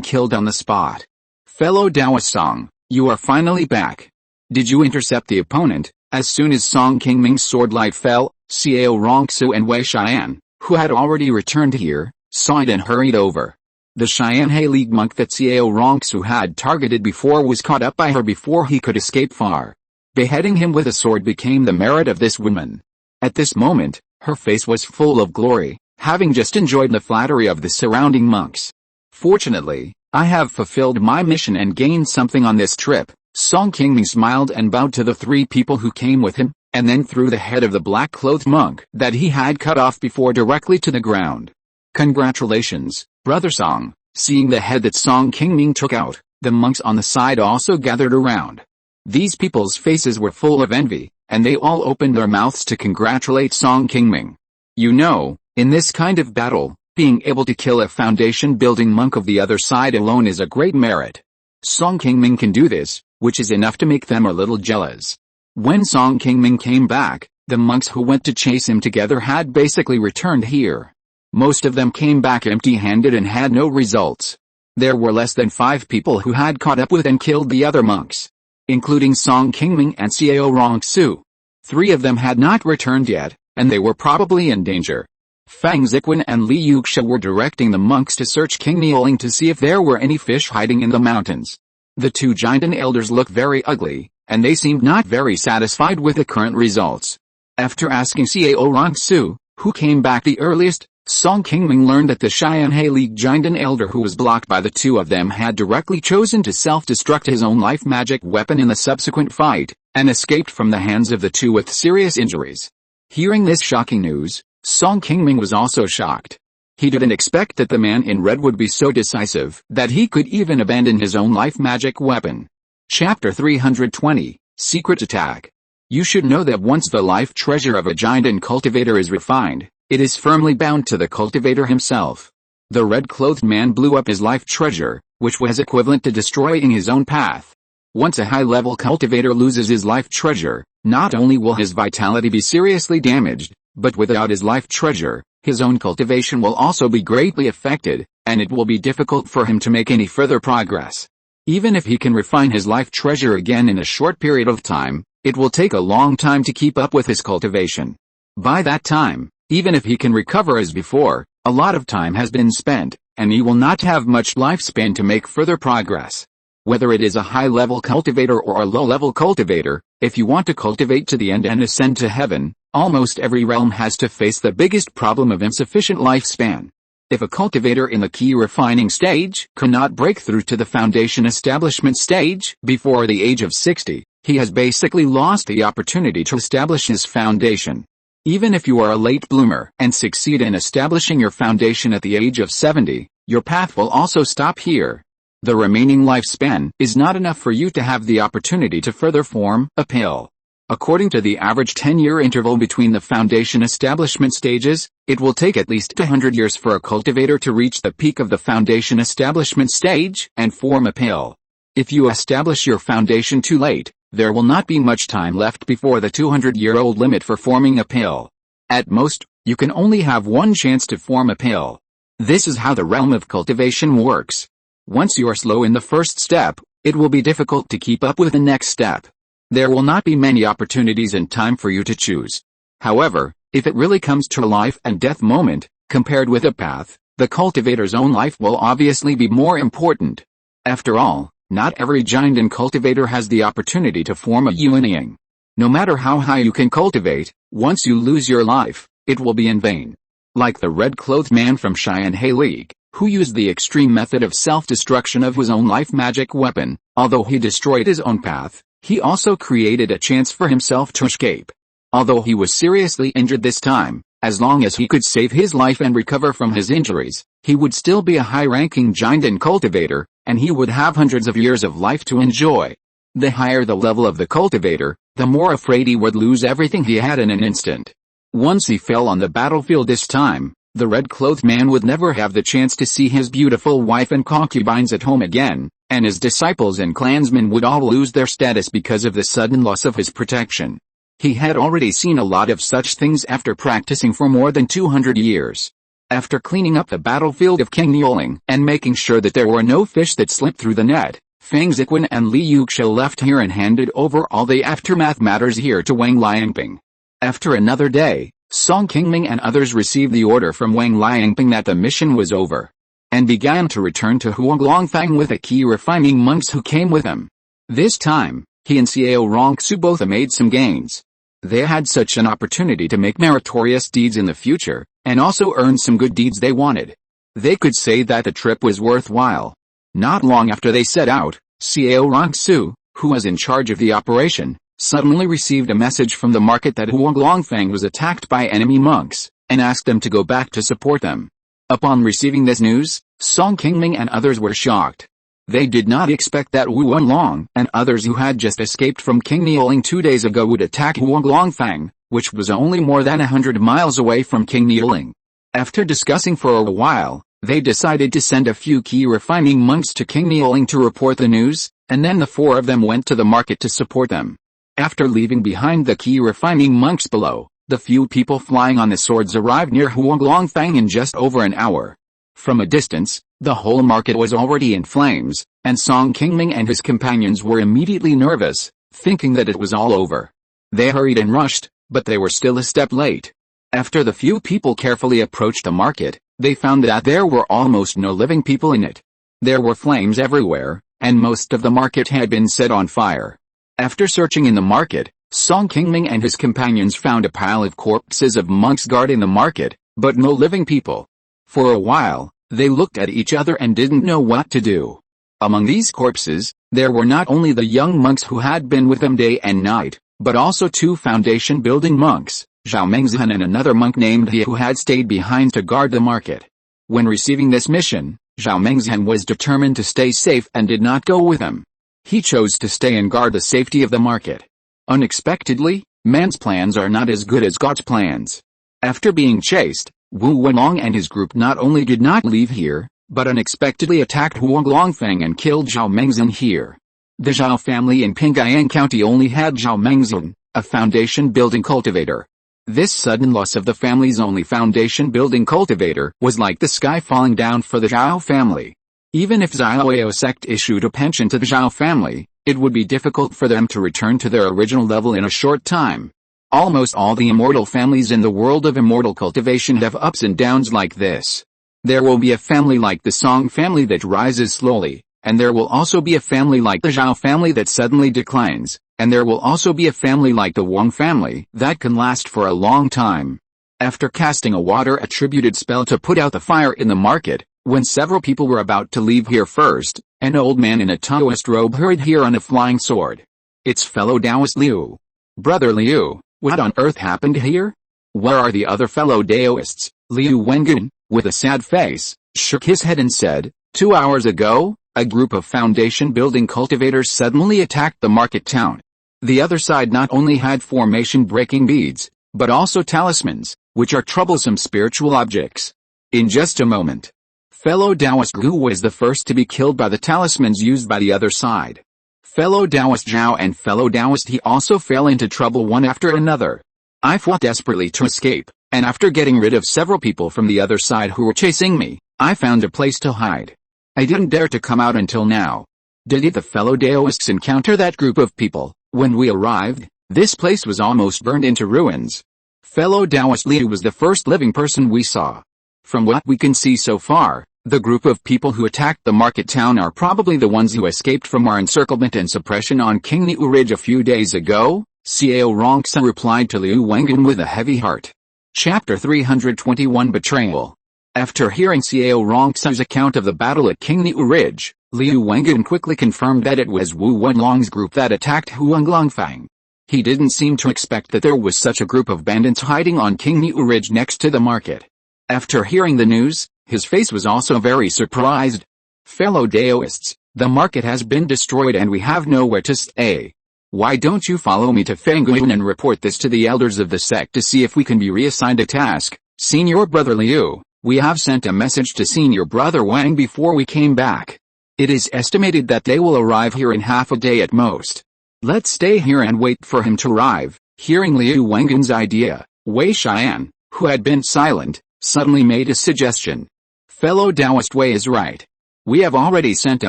killed on the spot. Fellow Taoist Song, you are finally back. Did you intercept the opponent? As soon as Song Qingming's sword light fell, Xiao Rongsu and Wei Xian, who had already returned here, saw it and hurried over. The Xianhe League monk that Xiao Rongsu had targeted before was caught up by her before he could escape far. Beheading him with a sword became the merit of this woman. At this moment, her face was full of glory, having just enjoyed the flattery of the surrounding monks. Fortunately, I have fulfilled my mission and gained something on this trip. Song Qingming smiled and bowed to the 3 people who came with him, and then threw the head of the black-clothed monk that he had cut off before directly to the ground. Congratulations, Brother Song. Seeing the head that Song Qingming took out, the monks on the side also gathered around. These people's faces were full of envy, and they all opened their mouths to congratulate Song Qingming. You know, in this kind of battle, being able to kill a foundation-building monk of the other side alone is a great merit. Song Qingming can do this, which is enough to make them a little jealous. When Song Qingming came back, the monks who went to chase him together had basically returned here. Most of them came back empty-handed and had no results. There were less than 5 people who had caught up with and killed the other monks, including Song Qingming and Xiao Rongsu. 3 of them had not returned yet, and they were probably in danger. Fang Ziquan and Li Yuxia were directing the monks to search Qingming to see if there were any fish hiding in the mountains. The 2 giant elders looked very ugly, and they seemed not very satisfied with the current results. After asking Xiao Rongsu, who came back the earliest, Song Qingming learned that the Xianhe League giant elder who was blocked by the 2 of them had directly chosen to self-destruct his own life magic weapon in the subsequent fight, and escaped from the hands of the 2 with serious injuries. Hearing this shocking news, Song Qingming was also shocked. He didn't expect that the man in red would be so decisive that he could even abandon his own life magic weapon. Chapter 320, Secret Attack. You should know that once the life treasure of a giant and cultivator is refined, it is firmly bound to the cultivator himself. The red-clothed man blew up his life treasure, which was equivalent to destroying his own path. Once a high-level cultivator loses his life treasure, not only will his vitality be seriously damaged, but without his life treasure, his own cultivation will also be greatly affected, and it will be difficult for him to make any further progress. Even if he can refine his life treasure again in a short period of time, it will take a long time to keep up with his cultivation. By that time, even if he can recover as before, a lot of time has been spent, and he will not have much lifespan to make further progress. Whether it is a high-level cultivator or a low-level cultivator, if you want to cultivate to the end and ascend to heaven, almost every realm has to face the biggest problem of insufficient lifespan. If a cultivator in the Qi refining stage cannot break through to the foundation establishment stage before the age of 60, he has basically lost the opportunity to establish his foundation. Even if you are a late bloomer and succeed in establishing your foundation at the age of 70, your path will also stop here. The remaining lifespan is not enough for you to have the opportunity to further form a pill. According to the average 10-year interval between the foundation establishment stages, it will take at least 100 years for a cultivator to reach the peak of the foundation establishment stage and form a pill. If you establish your foundation too late, there will not be much time left before the 200-year-old limit for forming a pill. At most, you can only have one chance to form a pill. This is how the realm of cultivation works. Once you are slow in the first step, it will be difficult to keep up with the next step. There will not be many opportunities and time for you to choose. However, if it really comes to a life and death moment, compared with a path, the cultivator's own life will obviously be more important. After all, not every giant and cultivator has the opportunity to form a unyielding. No matter how high you can cultivate, once you lose your life, it will be in vain. Like the red-clothed man from Cheyenne League, who used the extreme method of self-destruction of his own life magic weapon, although he destroyed his own path, he also created a chance for himself to escape. Although he was seriously injured this time, as long as he could save his life and recover from his injuries, he would still be a high-ranking giant and cultivator, and he would have hundreds of years of life to enjoy. The higher the level of the cultivator, the more afraid he would lose everything he had in an instant. Once he fell on the battlefield this time, the red-clothed man would never have the chance to see his beautiful wife and concubines at home again, and his disciples and clansmen would all lose their status because of the sudden loss of his protection. He had already seen a lot of such things after practicing for more than 200 years. After cleaning up the battlefield of Qingming and making sure that there were no fish that slipped through the net, Feng Ziquan and Li Yuxia left here and handed over all the aftermath matters here to Wang Liangping. After another day, Song Qingming and others received the order from Wang Liangping that the mission was over, and began to return to Huanglongfang with the Qi refining monks who came with him. This time, he and Xiao Rongsu both made some gains. They had such an opportunity to make meritorious deeds in the future, and also earn some good deeds they wanted. They could say that the trip was worthwhile. Not long after they set out, Xiao Rongsu, who was in charge of the operation, suddenly received a message from the market that Huanglongfang was attacked by enemy monks, and asked them to go back to support them. Upon receiving this news, Song Qingming and others were shocked. They did not expect that Wu Wenlong and others who had just escaped from Qingming 2 days ago would attack Huanglongfang, which was only more than 100 miles away from Qingming. After discussing for a while, they decided to send a few Qi refining monks to Qingming to report the news, and then the 4 of them went to the market to support them. After leaving behind the Qi refining monks below, the few people flying on the swords arrived near Huanglongfang in just over an hour. From a distance, the whole market was already in flames, and Song Qingming and his companions were immediately nervous, thinking that it was all over. They hurried and rushed, but they were still a step late. After the few people carefully approached the market, they found that there were almost no living people in it. There were flames everywhere, and most of the market had been set on fire. After searching in the market, Song Qingming and his companions found a pile of corpses of monks guarding the market, but no living people. For a while, they looked at each other and didn't know what to do. Among these corpses, there were not only the young monks who had been with them day and night, but also 2 foundation-building monks, Zhao Mengzhan and another monk named He, who had stayed behind to guard the market. When receiving this mission, Zhao Mengzhan was determined to stay safe and did not go with them. He chose to stay and guard the safety of the market. Unexpectedly, man's plans are not as good as God's plans. After being chased, Wu Wenlong and his group not only did not leave here, but unexpectedly attacked Huanglongfang and killed Zhao Mengzhan here. The Zhao family in Pingayang County only had Zhao Mengzhan, a foundation-building cultivator. This sudden loss of the family's only foundation-building cultivator was like the sky falling down for the Zhao family. Even if Zhao sect issued a pension to the Zhao family, it would be difficult for them to return to their original level in a short time. Almost all the immortal families in the world of immortal cultivation have ups and downs like this. There will be a family like the Song family that rises slowly, and there will also be a family like the Zhao family that suddenly declines, and there will also be a family like the Wang family that can last for a long time. After casting a water-attributed spell to put out the fire in the market, when several people were about to leave here first, an old man in a Taoist robe hurried here on a flying sword. It's fellow Taoist Liu. Brother Liu, what on earth happened here? Where are the other fellow Taoists? Liu Wengun, with a sad face, shook his head and said, 2 hours ago, a group of foundation-building cultivators suddenly attacked the market town. The other side not only had formation-breaking beads, but also talismans, which are troublesome spiritual objects. In just a moment, fellow Taoist Gu was the first to be killed by the talismans used by the other side. Fellow Taoist Zhao and fellow Taoist He also fell into trouble one after another. I fought desperately to escape, and after getting rid of several people from the other side who were chasing me, I found a place to hide. I didn't dare to come out until now. Did the fellow Taoists encounter that group of people? When we arrived, this place was almost burned into ruins. Fellow Taoist Liu was the first living person we saw. From what we can see so far, the group of people who attacked the market town are probably the ones who escaped from our encirclement and suppression on Qingming Ridge a few days ago, Xiao Rongsa replied to Liu Wengun with a heavy heart. Chapter 321 Betrayal. After hearing Xiao Rongsa's account of the battle at Qingming Ridge, Liu Wengun quickly confirmed that it was Wu Wenlong's group that attacked Huanglongfang. He didn't seem to expect that there was such a group of bandits hiding on Qingming Ridge next to the market. After hearing the news, his face was also very surprised. Fellow Taoists, the market has been destroyed and we have nowhere to stay. Why don't you follow me to Fangguan and report this to the elders of the sect to see if we can be reassigned a task? Senior Brother Liu, we have sent a message to Senior Brother Wang before we came back. It is estimated that they will arrive here in half a day at most. Let's stay here and wait for him to arrive. Hearing Liu Wengun's idea, Wei Xian, who had been silent, suddenly made a suggestion. Fellow Taoist Wei is right. We have already sent a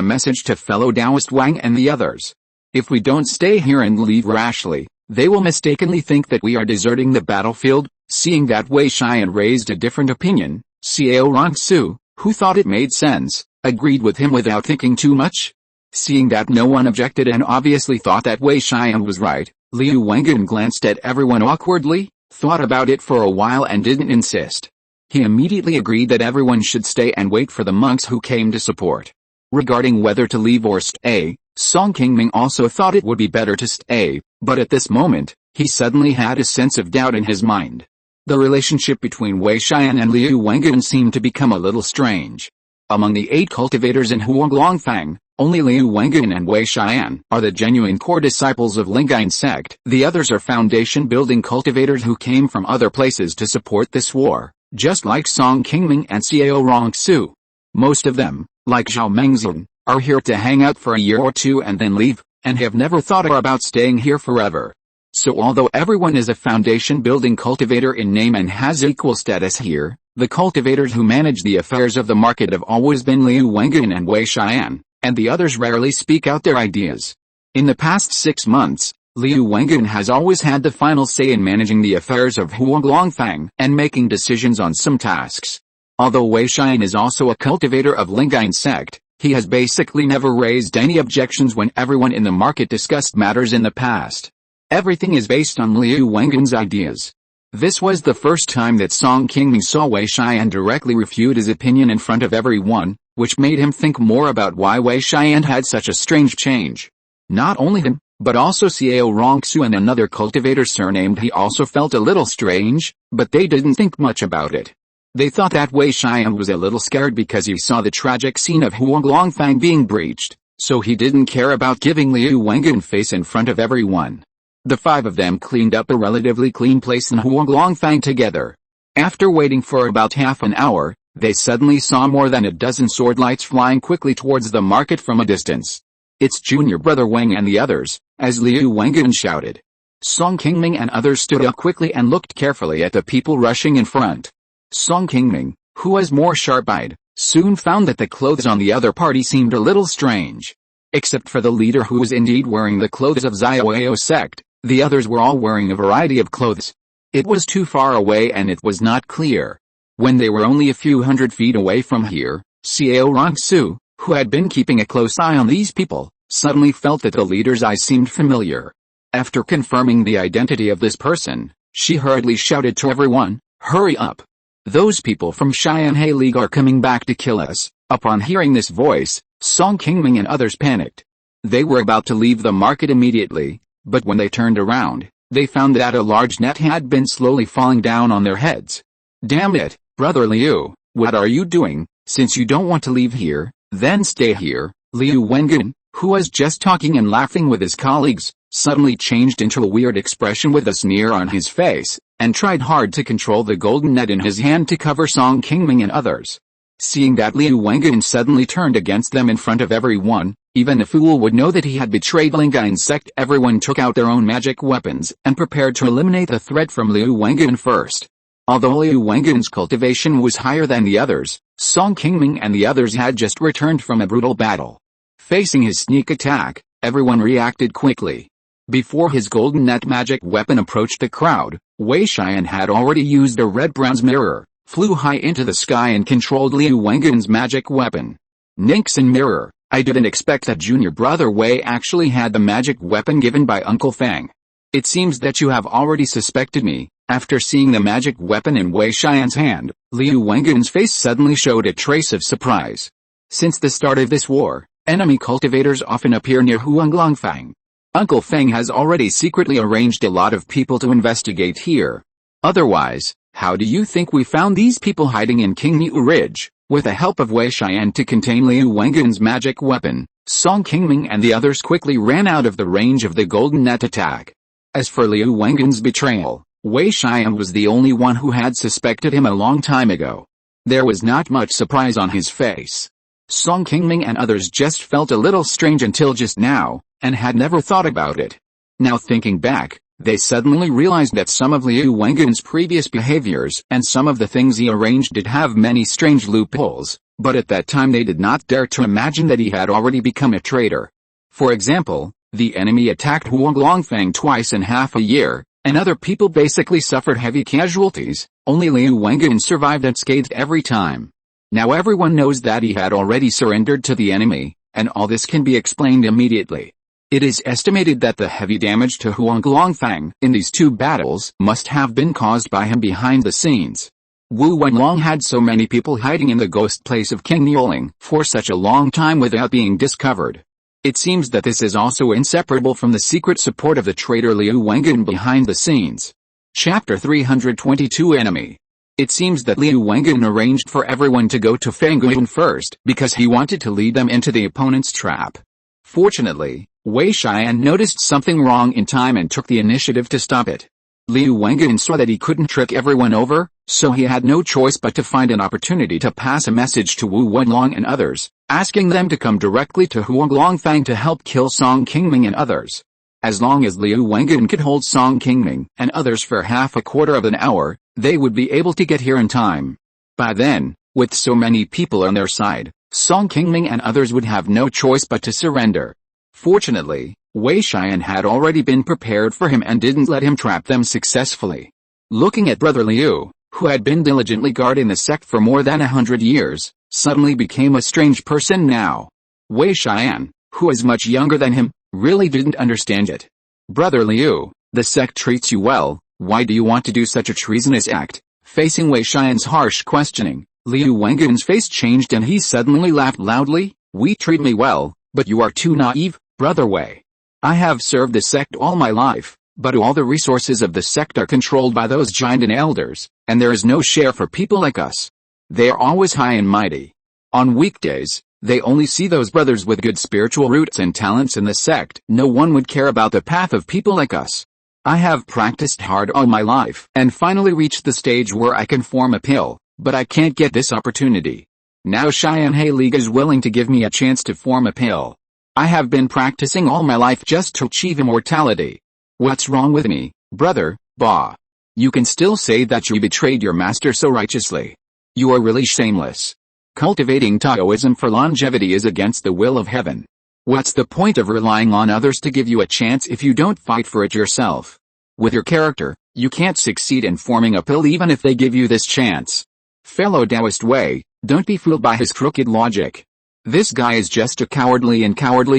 message to fellow Taoist Wang and the others. If we don't stay here and leave rashly, they will mistakenly think that we are deserting the battlefield. Seeing that Wei Xian raised a different opinion, Xiao Rongsu, who thought it made sense, agreed with him without thinking too much. Seeing that no one objected and obviously thought that Wei Xian was right, Liu Wengun glanced at everyone awkwardly, thought about it for a while and didn't insist. He immediately agreed that everyone should stay and wait for the monks who came to support. Regarding whether to leave or stay, Song Qingming also thought it would be better to stay, but at this moment, he suddenly had a sense of doubt in his mind. The relationship between Wei Xian and Liu Wengun seemed to become a little strange. Among the 8 cultivators in Huanglongfang, only Liu Wengun and Wei Xian are the genuine core disciples of Lingyuan sect. The others are foundation-building cultivators who came from other places to support this war, just like Song Qingming and Xiao Rongsu. Most of them, like Zhao Mengzhen, are here to hang out for a year or two and then leave, and have never thought about staying here forever. So although everyone is a foundation-building cultivator in name and has equal status here, the cultivators who manage the affairs of the market have always been Liu Wengun and Wei Xian, and the others rarely speak out their ideas. In the past 6 months, Liu Wengun has always had the final say in managing the affairs of Huanglongfang and making decisions on some tasks. Although Wei Xian is also a cultivator of Lingyuan sect, he has basically never raised any objections when everyone in the market discussed matters in the past. Everything is based on Liu Wengun's ideas. This was the first time that Song Qingming saw Wei Xian directly refute his opinion in front of everyone, which made him think more about why Wei Xian had such a strange change. Not only him, but also Xiao Rongsu and another cultivator surnamed He also felt a little strange, but they didn't think much about it. They thought that Wei Xian was a little scared because he saw the tragic scene of Huanglongfang being breached, so he didn't care about giving Liu Wengun face in front of everyone. The 5 of them cleaned up a relatively clean place in Huanglongfang together. After waiting for about half an hour, they suddenly saw more than a dozen sword lights flying quickly towards the market from a distance. It's Junior Brother Wang and the others, as Liu Wengun shouted. Song Qingming and others stood up quickly and looked carefully at the people rushing in front. Song Qingming, who was more sharp-eyed, soon found that the clothes on the other party seemed a little strange. Except for the leader who was indeed wearing the clothes of Xiaoao sect, the others were all wearing a variety of clothes. It was too far away and it was not clear. When they were only a few hundred feet away from here, Xiao Rongsu, who had been keeping a close eye on these people, suddenly felt that the leader's eyes seemed familiar. After confirming the identity of this person, she hurriedly shouted to everyone, Hurry up! Those people from Xianhe League are coming back to kill us." Upon hearing this voice, Song Qingming and others panicked. They were about to leave the market immediately, but when they turned around, they found that a large net had been slowly falling down on their heads. "Damn it, Brother Liu, what are you doing? Since you don't want to leave here, then stay here." Liu Wengen, who was just talking and laughing with his colleagues, suddenly changed into a weird expression with a sneer on his face, and tried hard to control the golden net in his hand to cover Song Qingming and others. Seeing that Liu Wengen suddenly turned against them in front of everyone, even a fool would know that he had betrayed Lingyuan sect. Everyone took out their own magic weapons and prepared to eliminate the threat from Liu Wengen first. Although Liu Wengen's cultivation was higher than the others, Song Qingming and the others had just returned from a brutal battle. Facing his sneak attack, everyone reacted quickly. Before his golden net magic weapon approached the crowd, Wei Xian had already used a red bronze mirror, flew high into the sky and controlled Liu Wengen's magic weapon. "Nixon mirror, I didn't expect that junior brother Wei actually had the magic weapon given by Uncle Fang. It seems that you have already suspected me." After seeing the magic weapon in Wei Xian's hand, Liu Wengen's face suddenly showed a trace of surprise. Since the start of this war, enemy cultivators often appear near Huanglongfang. Uncle Feng has already secretly arranged a lot of people to investigate here. Otherwise, how do you think we found these people hiding in Qingming Ridge? With the help of Wei Xian to contain Liu Wengen's magic weapon, Song Qingming and the others quickly ran out of the range of the golden net attack. As for Liu Wengen's betrayal, Wei Xian was the only one who had suspected him a long time ago. There was not much surprise on his face. Song Qingming and others just felt a little strange until just now, and had never thought about it. Now thinking back, they suddenly realized that some of Liu Wengen's previous behaviors and some of the things he arranged did have many strange loopholes, but at that time they did not dare to imagine that he had already become a traitor. For example, the enemy attacked Huanglongfang twice in half a year, and other people basically suffered heavy casualties. Only Liu Wengen survived unscathed every time. Now everyone knows that he had already surrendered to the enemy, and all this can be explained immediately. It is estimated that the heavy damage to Huanglongfang in these two battles must have been caused by him behind the scenes. Wu Wenlong had so many people hiding in the ghost place of Qingming for such a long time without being discovered. It seems that this is also inseparable from the secret support of the traitor Liu Wengen behind the scenes. Chapter 322 Enemy. It seems that Liu Wengen arranged for everyone to go to Fangguan first because he wanted to lead them into the opponent's trap. Fortunately, Wei Xian noticed something wrong in time and took the initiative to stop it. Liu Wengen saw that he couldn't trick everyone over, so he had no choice but to find an opportunity to pass a message to Wu Wenlong and others, asking them to come directly to Huanglongfang to help kill Song Qingming and others. As long as Liu Wengen could hold Song Qingming and others for half a quarter of an hour, they would be able to get here in time. By then, with so many people on their side, Song Qingming and others would have no choice but to surrender. Fortunately, Wei Xian had already been prepared for him and didn't let him trap them successfully. Looking at Brother Liu, who had been diligently guarding the sect for more than 100 years, suddenly became a strange person now. Wei Xian, who is much younger than him, really didn't understand it. "Brother Liu, the sect treats you well, why do you want to do such a treasonous act?" Facing Wei Xian's harsh questioning, Liu Wengen's face changed and he suddenly laughed loudly. "We treat me well, but you are too naive, Brother Wei. I have served the sect all my life, but all the resources of the sect are controlled by those giant and elders, and there is no share for people like us. They are always high and mighty. On weekdays, they only see those brothers with good spiritual roots and talents in the sect. No one would care about the path of people like us. I have practiced hard all my life and finally reached the stage where I can form a pill, but I can't get this opportunity. Now Xianhe League is willing to give me a chance to form a pill. I have been practicing all my life just to achieve immortality. What's wrong with me, brother, Ba? You can still say that you betrayed your master so righteously. You are really shameless. Cultivating Taoism for longevity is against the will of heaven. What's the point of relying on others to give you a chance if you don't fight for it yourself? With your character, you can't succeed in forming a pill even if they give you this chance. Fellow Taoist Wei, don't be fooled by his crooked logic. This guy is just a cowardly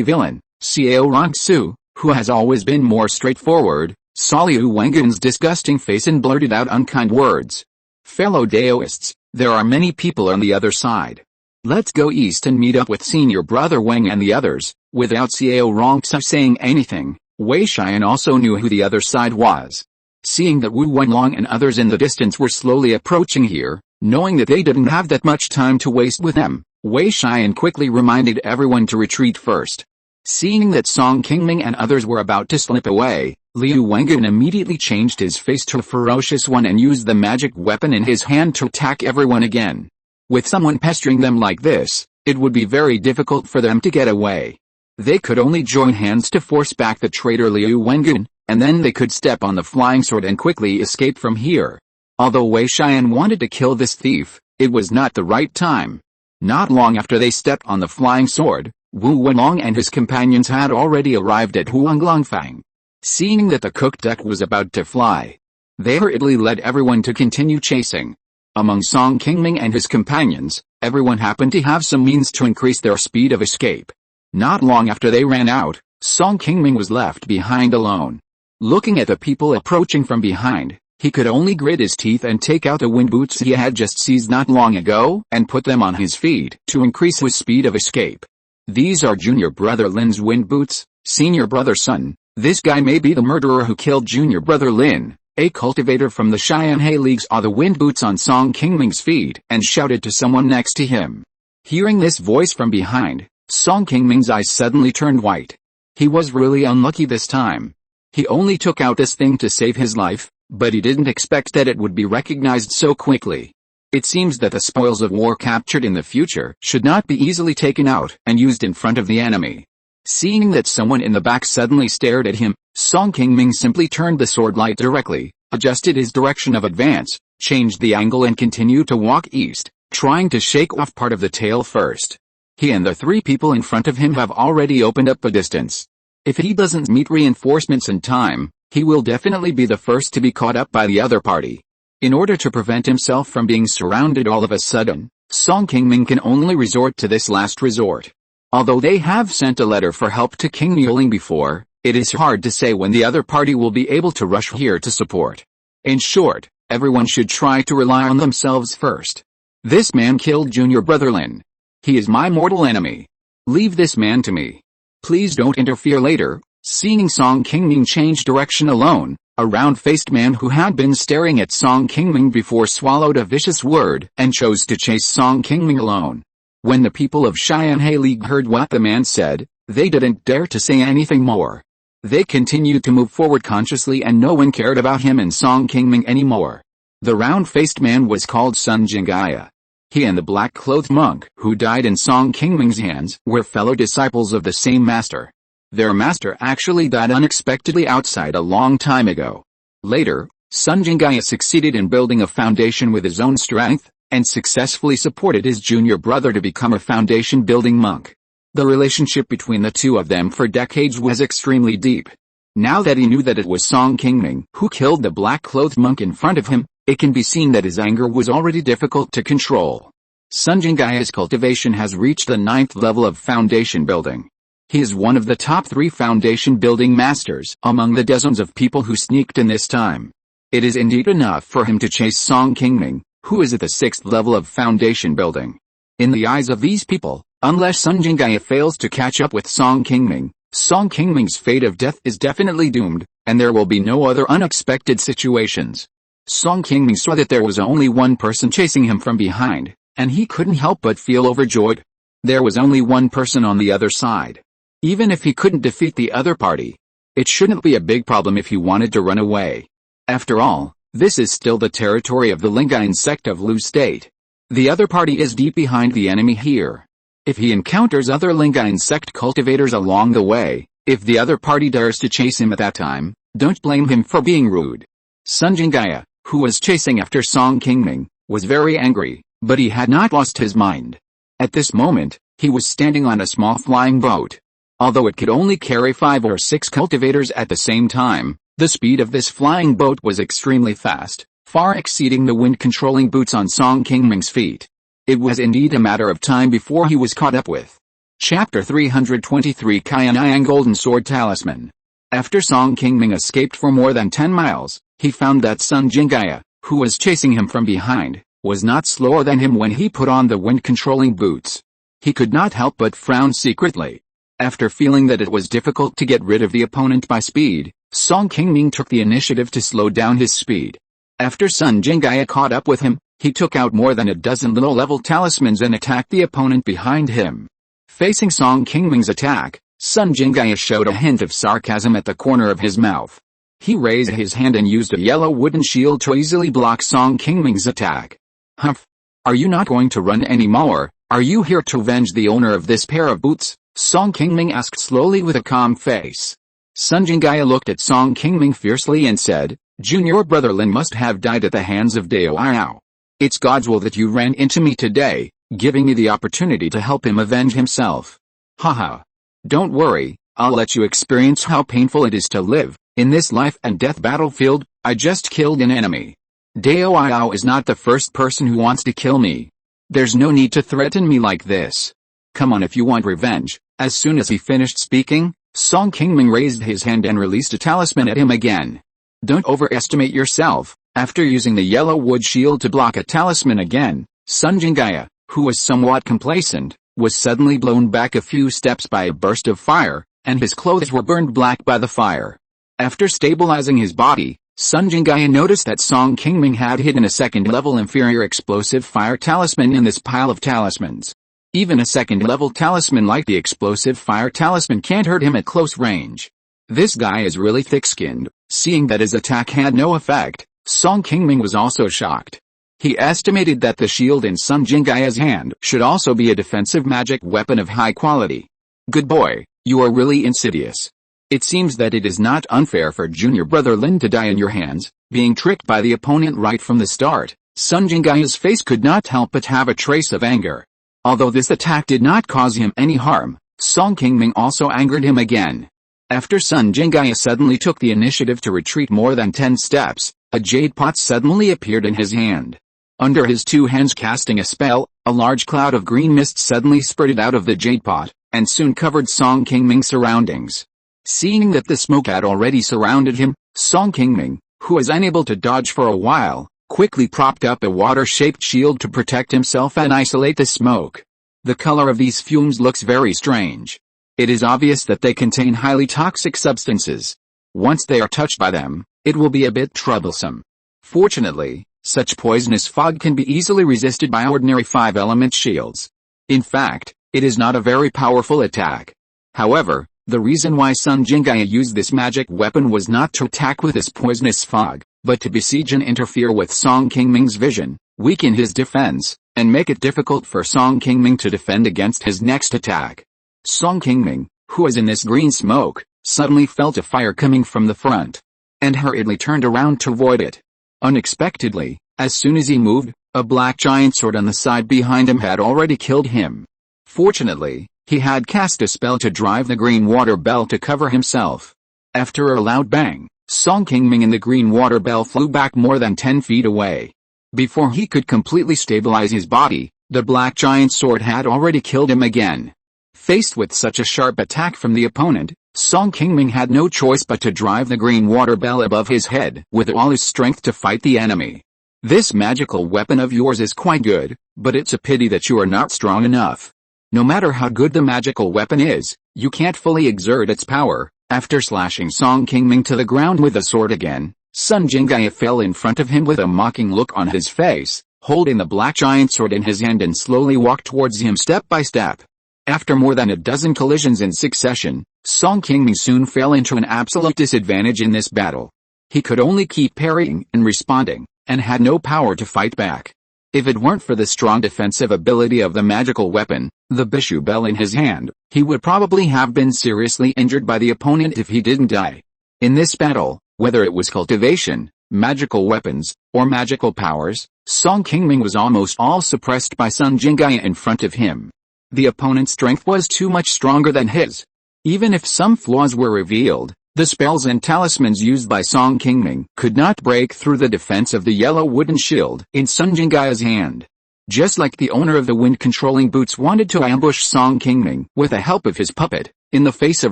villain. Xiao Rongsu, who has always been more straightforward, saw Liu Wengen's disgusting face and blurted out unkind words. Fellow Daoists, there are many people on the other side. Let's go east and meet up with senior brother Wang and the others." Without Xiao Rongzi saying anything, Wei Xian also knew who the other side was. Seeing that Wu Wenlong and others in the distance were slowly approaching here, knowing that they didn't have that much time to waste with them, Wei Xian quickly reminded everyone to retreat first. Seeing that Song Qingming and others were about to slip away, Liu Wengan immediately changed his face to a ferocious one and used the magic weapon in his hand to attack everyone again. With someone pestering them like this, it would be very difficult for them to get away. They could only join hands to force back the traitor Liu Wengan, and then they could step on the flying sword and quickly escape from here. Although Wei Xian wanted to kill this thief, it was not the right time. Not long after they stepped on the flying sword, Wu Wenlong and his companions had already arrived at Huanglongfang. Seeing that the cooked duck was about to fly, they hurriedly led everyone to continue chasing. Among Song Qingming and his companions, everyone happened to have some means to increase their speed of escape. Not long after they ran out, Song Qingming was left behind alone. Looking at the people approaching from behind, he could only grit his teeth and take out the wind boots he had just seized not long ago and put them on his feet to increase his speed of escape. These are junior brother Lin's wind boots, senior brother Sun. This guy may be the murderer who killed junior brother Lin. A cultivator from the Xianhe League saw the wind boots on Song Qingming's feet and shouted to someone next to him. Hearing this voice from behind, Song Qingming's eyes suddenly turned white. He was really unlucky this time. He only took out this thing to save his life, but he didn't expect that it would be recognized so quickly. It seems that the spoils of war captured in the future should not be easily taken out and used in front of the enemy. Seeing that someone in the back suddenly stared at him, Song Qingming simply turned the sword light directly, adjusted his direction of advance, changed the angle and continued to walk east, trying to shake off part of the tail first. He and the three people in front of him have already opened up a distance. If he doesn't meet reinforcements in time, he will definitely be the first to be caught up by the other party. In order to prevent himself from being surrounded all of a sudden, Song Qingming can only resort to this last resort. Although they have sent a letter for help to King Muling before, it is hard to say when the other party will be able to rush here to support. In short, everyone should try to rely on themselves first. This man killed junior brother Lin. He is my mortal enemy. Leave this man to me. Please don't interfere later. Seeing Song Qingming change direction alone, a round-faced man who had been staring at Song Qingming before swallowed a vicious word and chose to chase Song Qingming alone. When the people of Xianhe League heard what the man said, they didn't dare to say anything more. They continued to move forward consciously and no one cared about him and Song Qingming anymore. The round-faced man was called Sun Jingaya. He and the black-clothed monk who died in Song Qingming's hands were fellow disciples of the same master. Their master actually died unexpectedly outside a long time ago. Later, Sun Jingaya succeeded in building a foundation with his own strength, and successfully supported his junior brother to become a foundation-building monk. The relationship between the two of them for decades was extremely deep. Now that he knew that it was Song Qingming who killed the black-clothed monk in front of him, it can be seen that his anger was already difficult to control. Sun Jingaya's cultivation has reached the 9th level of foundation building. He is one of the top 3 foundation building masters among the dozens of people who sneaked in this time. It is indeed enough for him to chase Song Qingming, who is at the 6th level of foundation building. In the eyes of these people, unless Sun Jingaya fails to catch up with Song Qingming's fate of death is definitely doomed, and there will be no other unexpected situations. Song Qingming saw that there was only one person chasing him from behind, and he couldn't help but feel overjoyed. There was only one person on the other side. Even if he couldn't defeat the other party, it shouldn't be a big problem if he wanted to run away. After all, this is still the territory of the Lingyuan sect of Lu State. The other party is deep behind the enemy here. If he encounters other Lingyuan sect cultivators along the way, if the other party dares to chase him at that time, don't blame him for being rude. Sun Jingaya, who was chasing after Song Qingming, was very angry, but he had not lost his mind. At this moment, he was standing on a small flying boat. Although it could only carry 5 or 6 cultivators at the same time, the speed of this flying boat was extremely fast, far exceeding the wind-controlling boots on Song Qingming's feet. It was indeed a matter of time before he was caught up with. Chapter 323 Qianyang Golden Sword Talisman. After Song Qingming escaped for more than 10 miles, he found that Sun Jingaya, who was chasing him from behind, was not slower than him when he put on the wind-controlling boots. He could not help but frown secretly. After feeling that it was difficult to get rid of the opponent by speed, Song Qingming took the initiative to slow down his speed. After Sun Jingaya caught up with him, he took out more than a dozen low-level talismans and attacked the opponent behind him. Facing Song Qingming's attack, Sun Jingaya showed a hint of sarcasm at the corner of his mouth. He raised his hand and used a yellow wooden shield to easily block Song Qingming's attack. Humph! Are you not going to run anymore? Are you here to avenge the owner of this pair of boots? Song Qingming asked slowly with a calm face. Sun Jingaya looked at Song Qingming fiercely and said, Junior brother Lin must have died at the hands of Dao Yao. It's God's will that you ran into me today, giving me the opportunity to help him avenge himself. Haha. Don't worry, I'll let you experience how painful it is to live in this life and death battlefield. I just killed an enemy. Dao Yao is not the first person who wants to kill me. There's no need to threaten me like this. Come on if you want revenge. As soon as he finished speaking, Song Qingming raised his hand and released a talisman at him again. Don't overestimate yourself. After using the yellow wood shield to block a talisman again, Sun Jingaya, who was somewhat complacent, was suddenly blown back a few steps by a burst of fire, and his clothes were burned black by the fire. After stabilizing his body, Sun Jingaya noticed that Song Qingming had hidden a second-level inferior explosive fire talisman in this pile of talismans. Even a second-level talisman like the explosive fire talisman can't hurt him at close range. This guy is really thick-skinned. Seeing that his attack had no effect, Song Qingming was also shocked. He estimated that the shield in Sun Jingaya's hand should also be a defensive magic weapon of high quality. Good boy, you are really insidious. It seems that it is not unfair for junior brother Lin to die in your hands, being tricked by the opponent right from the start. Sun Jingaya's face could not help but have a trace of anger. Although this attack did not cause him any harm, Song Qingming also angered him again. After Sun Jingaya suddenly took the initiative to retreat more than 10 steps, a jade pot suddenly appeared in his hand. Under his two hands casting a spell, a large cloud of green mist suddenly spurted out of the jade pot, and soon covered Song Qingming's surroundings. Seeing that the smoke had already surrounded him, Song Qingming, who was unable to dodge for a while, quickly propped up a water-shaped shield to protect himself and isolate the smoke. The color of these fumes looks very strange. It is obvious that they contain highly toxic substances. Once they are touched by them, it will be a bit troublesome. Fortunately, such poisonous fog can be easily resisted by ordinary 5-element shields. In fact, it is not a very powerful attack. However, the reason why Sun Jingaya used this magic weapon was not to attack with this poisonous fog, but to besiege and interfere with Song Qingming's vision, weaken his defense, and make it difficult for Song Qingming to defend against his next attack. Song Qingming, who was in this green smoke, suddenly felt a fire coming from the front, and hurriedly turned around to avoid it. Unexpectedly, as soon as he moved, a black giant sword on the side behind him had already killed him. Fortunately, he had cast a spell to drive the green water bell to cover himself. After a loud bang, Song Qingming and the green water bell flew back more than 10 feet away. Before he could completely stabilize his body, the black giant sword had already killed him again. Faced with such a sharp attack from the opponent, Song Qingming had no choice but to drive the green water bell above his head with all his strength to fight the enemy. This magical weapon of yours is quite good, but it's a pity that you are not strong enough. No matter how good the magical weapon is, you can't fully exert its power. After slashing Song Qingming to the ground with the sword again, Sun Jingaya fell in front of him with a mocking look on his face, holding the black giant sword in his hand and slowly walked towards him step by step. After more than a dozen collisions in succession, Song Qingming soon fell into an absolute disadvantage in this battle. He could only keep parrying and responding, and had no power to fight back. If it weren't for the strong defensive ability of the magical weapon, the Bishu bell in his hand, he would probably have been seriously injured by the opponent if he didn't die. In this battle, whether it was cultivation, magical weapons, or magical powers, Song Qingming was almost all suppressed by Sun Jingaya in front of him. The opponent's strength was too much stronger than his. Even if some flaws were revealed, the spells and talismans used by Song Qingming could not break through the defense of the yellow wooden shield in Sun Jingaya's hand. Just like the owner of the wind-controlling boots wanted to ambush Song Qingming with the help of his puppet, in the face of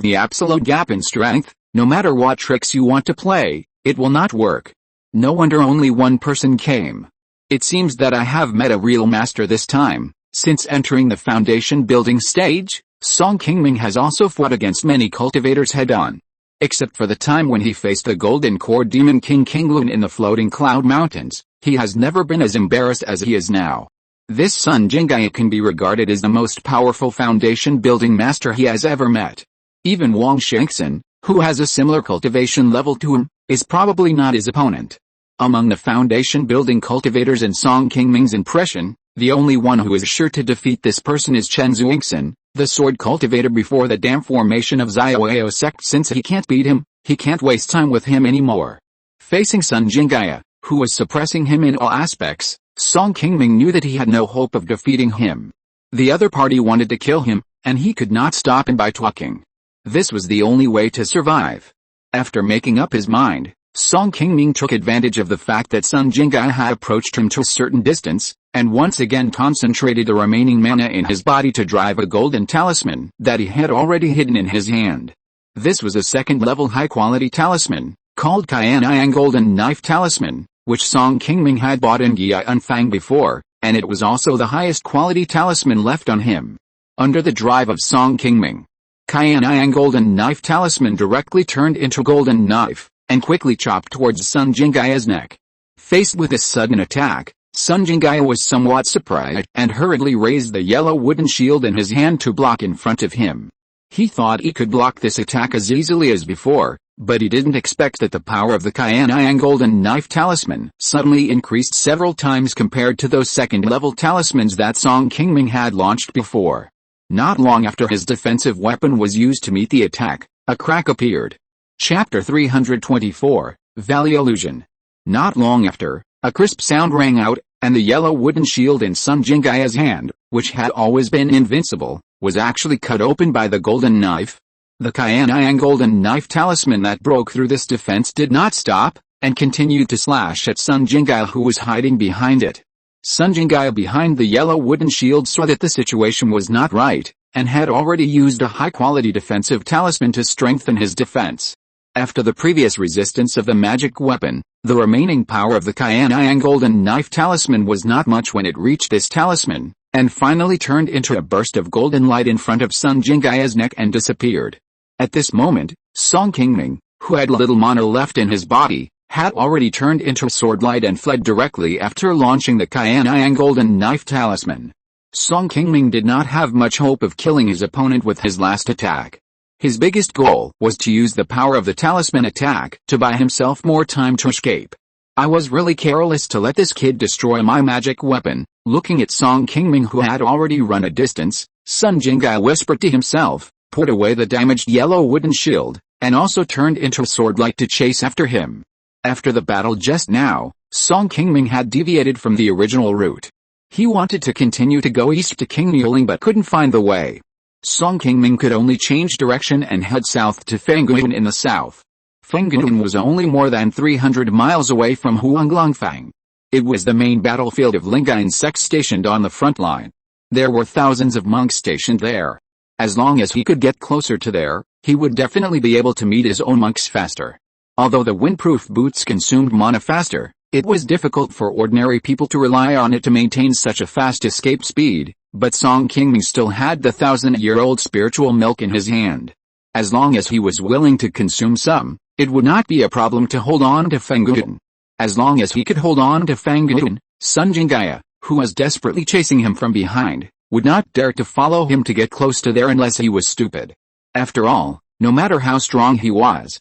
the absolute gap in strength, no matter what tricks you want to play, it will not work. No wonder only one person came. It seems that I have met a real master this time. Since entering the foundation building stage, Song Qingming has also fought against many cultivators head-on. Except for the time when he faced the golden core demon King Qingluan in the floating cloud mountains, he has never been as embarrassed as he is now. This Sun Jinggye can be regarded as the most powerful foundation building master he has ever met. Even Wang Shengxin, who has a similar cultivation level to him, is probably not his opponent. Among the foundation building cultivators in Song Qingming's impression, the only one who is sure to defeat this person is Chen Xuingxin, the sword cultivator before the damn formation of Xiaoyao sect. Since he can't beat him, he can't waste time with him anymore. Facing Sun Jinggye, who was suppressing him in all aspects, Song Qingming knew that he had no hope of defeating him. The other party wanted to kill him, and he could not stop him by talking. This was the only way to survive. After making up his mind, Song Qingming took advantage of the fact that Sun Jinggye had approached him to a certain distance, and once again concentrated the remaining mana in his body to drive a golden talisman that he had already hidden in his hand. This was a second-level high-quality talisman, called Qianyang Golden Knife Talisman, which Song Qingming had bought in Guiyunfang before, and it was also the highest quality talisman left on him. Under the drive of Song Qingming, Qianyang Golden Knife Talisman directly turned into Golden Knife, and quickly chopped towards Sun Jinggye's neck. Faced with this sudden attack, Sun Jinggye was somewhat surprised and hurriedly raised the yellow wooden shield in his hand to block in front of him. He thought he could block this attack as easily as before, but he didn't expect that the power of the Qianyang Golden Knife Talisman suddenly increased several times compared to those second-level talismans that Song Qingming had launched before. Not long after his defensive weapon was used to meet the attack, a crack appeared. Chapter 324, Valley Illusion. Not long after, a crisp sound rang out, and the yellow wooden shield in Sun Jinggye's hand, which had always been invincible, was actually cut open by the golden knife. The Qianyang Golden Knife Talisman that broke through this defense did not stop, and continued to slash at Sun Jinggye, who was hiding behind it. Sun Jinggye behind the yellow wooden shield saw that the situation was not right, and had already used a high-quality defensive talisman to strengthen his defense. After the previous resistance of the magic weapon, the remaining power of the Qianyang Golden Knife Talisman was not much when it reached this talisman, and finally turned into a burst of golden light in front of Sun Jinggye's neck and disappeared. At this moment, Song Qingming, who had little mana left in his body, had already turned into a sword light and fled directly after launching the Qianyang Golden Knife Talisman. Song Qingming did not have much hope of killing his opponent with his last attack. His biggest goal was to use the power of the talisman attack to buy himself more time to escape. I was really careless to let this kid destroy my magic weapon. Looking at Song Qingming, who had already run a distance, Sun Jinggye whispered to himself, put away the damaged yellow wooden shield, and also turned into a sword light to chase after him. After the battle just now, Song Qingming had deviated from the original route. He wanted to continue to go east to Qingming but couldn't find the way. Song Qingming could only change direction and head south to Fengguan in the south. Fengguan was only more than 300 miles away from Huanglongfang. It was the main battlefield of Lingyuan sect stationed on the front line. There were thousands of monks stationed there. As long as he could get closer to there, he would definitely be able to meet his own monks faster. Although the windproof boots consumed mana faster, it was difficult for ordinary people to rely on it to maintain such a fast escape speed, but Song Qingming still had the 1,000-year-old spiritual milk in his hand. As long as he was willing to consume some, it would not be a problem to hold on to Fengguan. As long as he could hold on to Fengguan, Sun Jinggye, who was desperately chasing him from behind, would not dare to follow him to get close to there unless he was stupid. After all, no matter how strong he was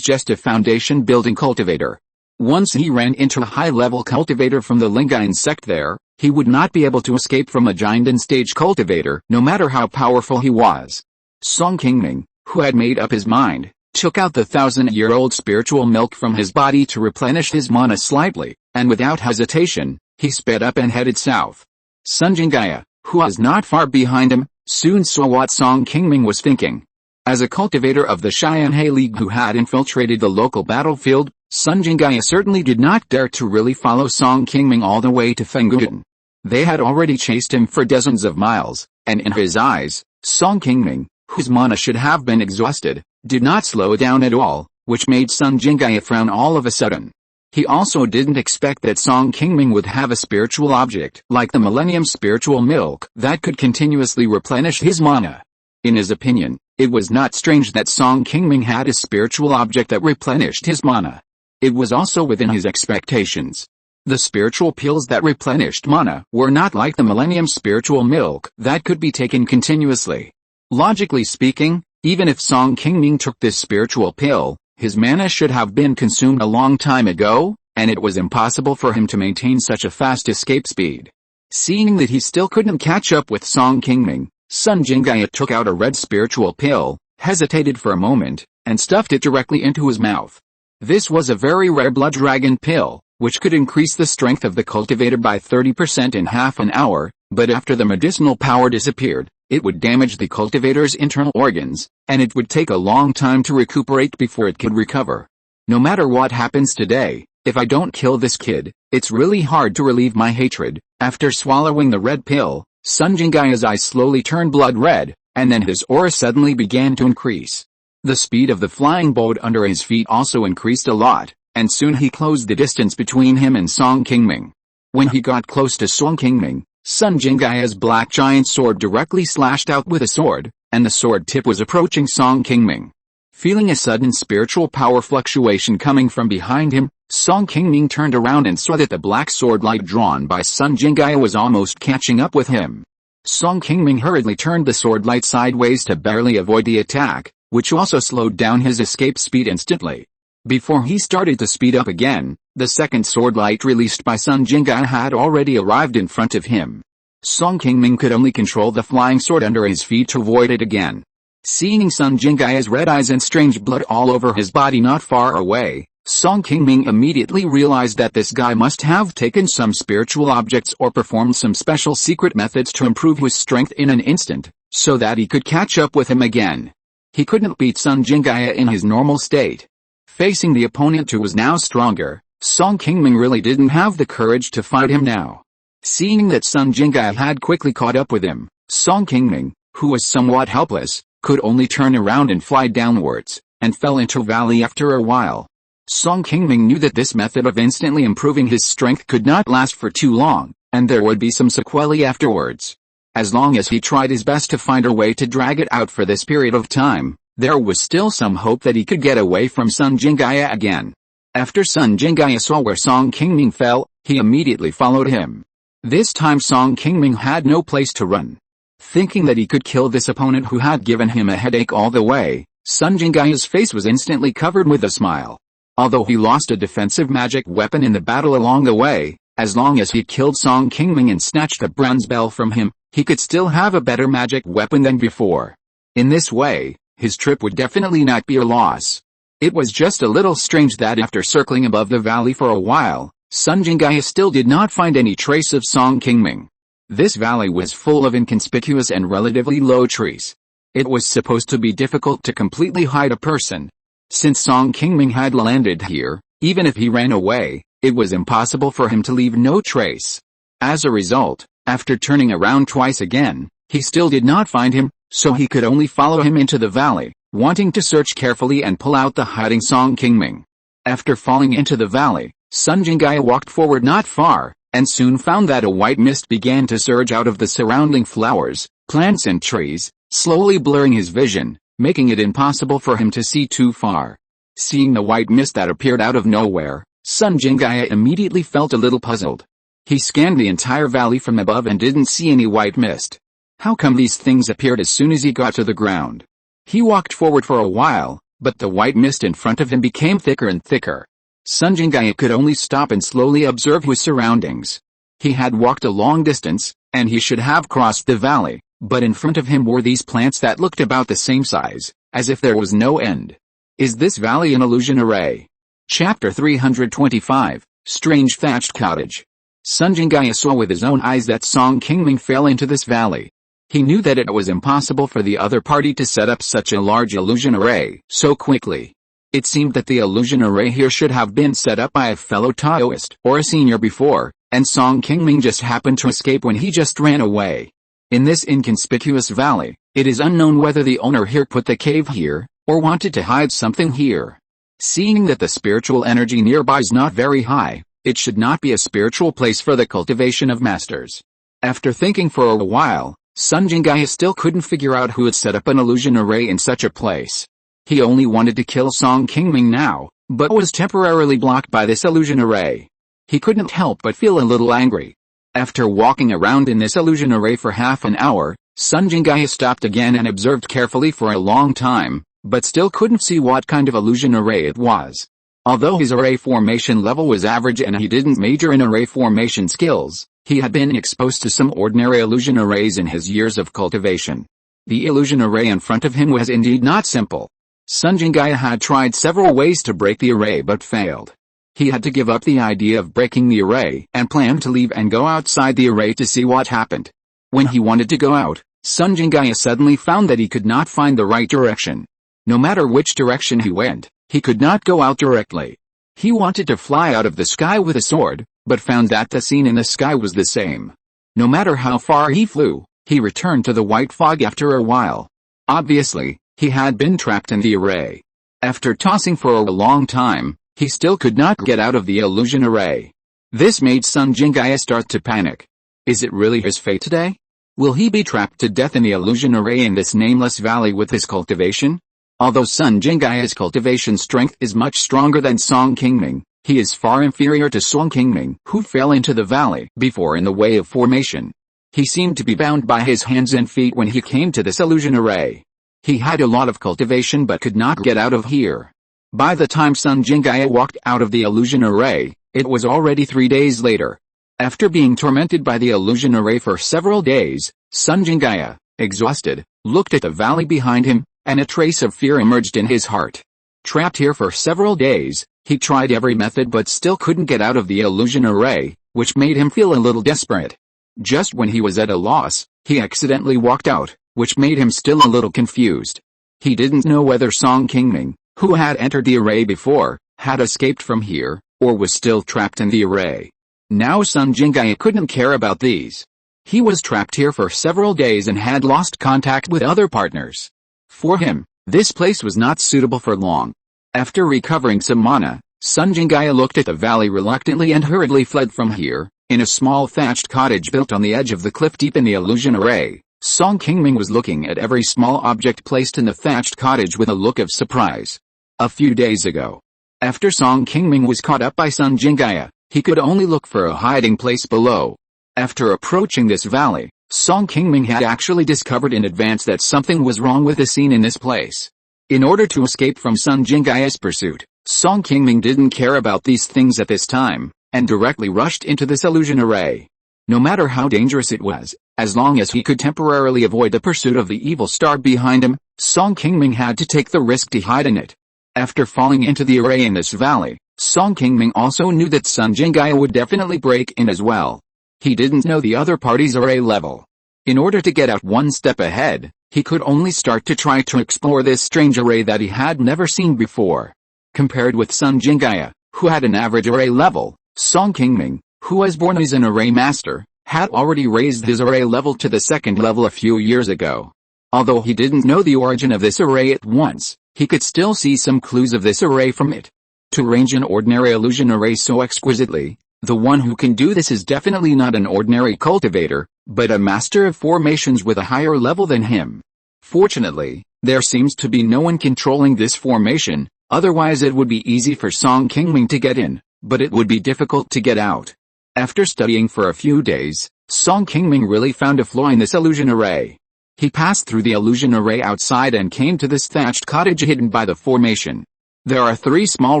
just a foundation-building cultivator. Once he ran into a high-level cultivator from the Lingyuan sect there, he would not be able to escape from a giant stage cultivator, no matter how powerful he was. Song Qingming, who had made up his mind, took out the 1,000-year-old spiritual milk from his body to replenish his mana slightly, and without hesitation, he sped up and headed south. Sun Jinggye, who was not far behind him, soon saw what Song Qingming was thinking. As a cultivator of the Xianhe League who had infiltrated the local battlefield, Sun Jinggye certainly did not dare to really follow Song Qingming all the way to Fengguan. They had already chased him for dozens of miles, and in his eyes, Song Qingming, whose mana should have been exhausted, did not slow down at all, which made Sun Jinggye frown all of a sudden. He also didn't expect that Song Qingming would have a spiritual object like the Millennium Spiritual Milk that could continuously replenish his mana. In his opinion, it was not strange that Song Qingming had a spiritual object that replenished his mana. It was also within his expectations. The spiritual pills that replenished mana were not like the Millennium Spiritual Milk that could be taken continuously. Logically speaking, even if Song Qingming took this spiritual pill, his mana should have been consumed a long time ago, and it was impossible for him to maintain such a fast escape speed. Seeing that he still couldn't catch up with Song Qingming, Sun Jingaya took out a red spiritual pill, hesitated for a moment, and stuffed it directly into his mouth. This was a very rare blood dragon pill, which could increase the strength of the cultivator by 30% in half an hour, but after the medicinal power disappeared, it would damage the cultivator's internal organs, and it would take a long time to recuperate before it could recover. No matter what happens today, if I don't kill this kid, it's really hard to relieve my hatred. After swallowing the red pill, Sun Jingaya's eyes slowly turned blood red, and then his aura suddenly began to increase. The speed of the flying boat under his feet also increased a lot, and soon he closed the distance between him and Song Qingming. When he got close to Song Qingming, Sun Jingaya's black giant sword directly slashed out with a sword, and the sword tip was approaching Song Qingming. Feeling a sudden spiritual power fluctuation coming from behind him, Song Qingming turned around and saw that the black sword light drawn by Sun Jingaya was almost catching up with him. Song Qingming hurriedly turned the sword light sideways to barely avoid the attack, which also slowed down his escape speed instantly. Before he started to speed up again, the second sword light released by Sun Jingaya had already arrived in front of him. Song Qingming could only control the flying sword under his feet to avoid it again. Seeing Sun Jingaya's red eyes and strange blood all over his body not far away, Song Qingming immediately realized that this guy must have taken some spiritual objects or performed some special secret methods to improve his strength in an instant, so that he could catch up with him again. He couldn't beat Sun Jingaya in his normal state. Facing the opponent who was now stronger, Song Qingming really didn't have the courage to fight him now. Seeing that Sun Jingaya had quickly caught up with him, Song Qingming, who was somewhat helpless, could only turn around and fly downwards, and fell into a valley after a while. Song Qingming knew that this method of instantly improving his strength could not last for too long, and there would be some sequelae afterwards. As long as he tried his best to find a way to drag it out for this period of time, there was still some hope that he could get away from Sun Jingaya again. After Sun Jingaya saw where Song Qingming fell, he immediately followed him. This time Song Qingming had no place to run. Thinking that he could kill this opponent who had given him a headache all the way, Sun Jingaya's face was instantly covered with a smile. Although he lost a defensive magic weapon in the battle along the way, as long as he killed Song Qingming and snatched the bronze bell from him, he could still have a better magic weapon than before. In this way, his trip would definitely not be a loss. It was just a little strange that after circling above the valley for a while, Sun Jingaya still did not find any trace of Song Qingming. This valley was full of inconspicuous and relatively low trees. It was supposed to be difficult to completely hide a person. Since Song Qingming had landed here, even if he ran away, it was impossible for him to leave no trace. As a result, after turning around twice again, he still did not find him, so he could only follow him into the valley, wanting to search carefully and pull out the hiding Song Qingming. After falling into the valley, Sun Jingaya walked forward not far, and soon found that a white mist began to surge out of the surrounding flowers, plants and trees, slowly blurring his vision, making it impossible for him to see too far. Seeing the white mist that appeared out of nowhere, Sun Jingaya immediately felt a little puzzled. He scanned the entire valley from above and didn't see any white mist. How come these things appeared as soon as he got to the ground? He walked forward for a while, but the white mist in front of him became thicker and thicker. Sun Jingaya could only stop and slowly observe his surroundings. He had walked a long distance, and he should have crossed the valley, but in front of him were these plants that looked about the same size, as if there was no end. Is this valley an illusion array? Chapter 325, Strange Thatched Cottage. Sun Jingaya saw with his own eyes that Song Qingming fell into this valley. He knew that it was impossible for the other party to set up such a large illusion array so quickly. It seemed that the illusion array here should have been set up by a fellow Taoist or a senior before, and Song Qingming just happened to escape when he just ran away. In this inconspicuous valley, it is unknown whether the owner here put the cave here, or wanted to hide something here. Seeing that the spiritual energy nearby is not very high, it should not be a spiritual place for the cultivation of masters. After thinking for a while, Sun Jingaya still couldn't figure out who had set up an illusion array in such a place. He only wanted to kill Song Qingming now, but was temporarily blocked by this illusion array. He couldn't help but feel a little angry. After walking around in this illusion array for half an hour, Sun Jingaya stopped again and observed carefully for a long time, but still couldn't see what kind of illusion array it was. Although his array formation level was average and he didn't major in array formation skills, he had been exposed to some ordinary illusion arrays in his years of cultivation. The illusion array in front of him was indeed not simple. Sun Jingaya had tried several ways to break the array but failed. He had to give up the idea of breaking the array and planned to leave and go outside the array to see what happened. When he wanted to go out, Sun Jingaya suddenly found that he could not find the right direction. No matter which direction he went, he could not go out directly. He wanted to fly out of the sky with a sword, but found that the scene in the sky was the same. No matter how far he flew, he returned to the white fog after a while. Obviously, he had been trapped in the array. After tossing for a long time, he still could not get out of the illusion array. This made Sun Jingaya start to panic. Is it really his fate today? Will he be trapped to death in the illusion array in this nameless valley with his cultivation? Although Sun Jingaya's cultivation strength is much stronger than Song Qingming, he is far inferior to Song Qingming, who fell into the valley before in the way of formation. He seemed to be bound by his hands and feet when he came to this illusion array. He had a lot of cultivation but could not get out of here. By the time Sun Jingaya walked out of the illusion array, it was already 3 days later. After being tormented by the illusion array for several days, Sun Jingaya, exhausted, looked at the valley behind him, and a trace of fear emerged in his heart. Trapped here for several days, he tried every method but still couldn't get out of the illusion array, which made him feel a little desperate. Just when he was at a loss, he accidentally walked out, which made him still a little confused. He didn't know whether Song Qingming, who had entered the array before, had escaped from here, or was still trapped in the array. Now Sun Jingaya couldn't care about these. He was trapped here for several days and had lost contact with other partners. For him, this place was not suitable for long. After recovering some mana, Sun Jingaya looked at the valley reluctantly and hurriedly fled from here. In a small thatched cottage built on the edge of the cliff deep in the illusion array, Song Qingming was looking at every small object placed in the thatched cottage with a look of surprise. A few days ago, after Song Qingming was caught up by Sun Jingaya, he could only look for a hiding place below. After approaching this valley, Song Qingming had actually discovered in advance that something was wrong with the scene in this place. In order to escape from Sun Jingaya's pursuit, Song Qingming didn't care about these things at this time, and directly rushed into this illusion array. No matter how dangerous it was, as long as he could temporarily avoid the pursuit of the evil star behind him, Song Qingming had to take the risk to hide in it. After falling into the array in this valley, Song Qingming also knew that Sun Jingaya would definitely break in as well. He didn't know the other party's array level. In order to get out one step ahead, he could only start to try to explore this strange array that he had never seen before. Compared with Sun Jingaya, who had an average array level, Song Qingming, who was born as an array master, had already raised his array level to the second level a few years ago. Although he didn't know the origin of this array at once, he could still see some clues of this array from it. To arrange an ordinary illusion array so exquisitely, the one who can do this is definitely not an ordinary cultivator, but a master of formations with a higher level than him. Fortunately, there seems to be no one controlling this formation, otherwise it would be easy for Song Qingming to get in, but it would be difficult to get out. After studying for a few days, Song Qingming really found a flaw in this illusion array. He passed through the illusion array outside and came to this thatched cottage hidden by the formation. There are 3 small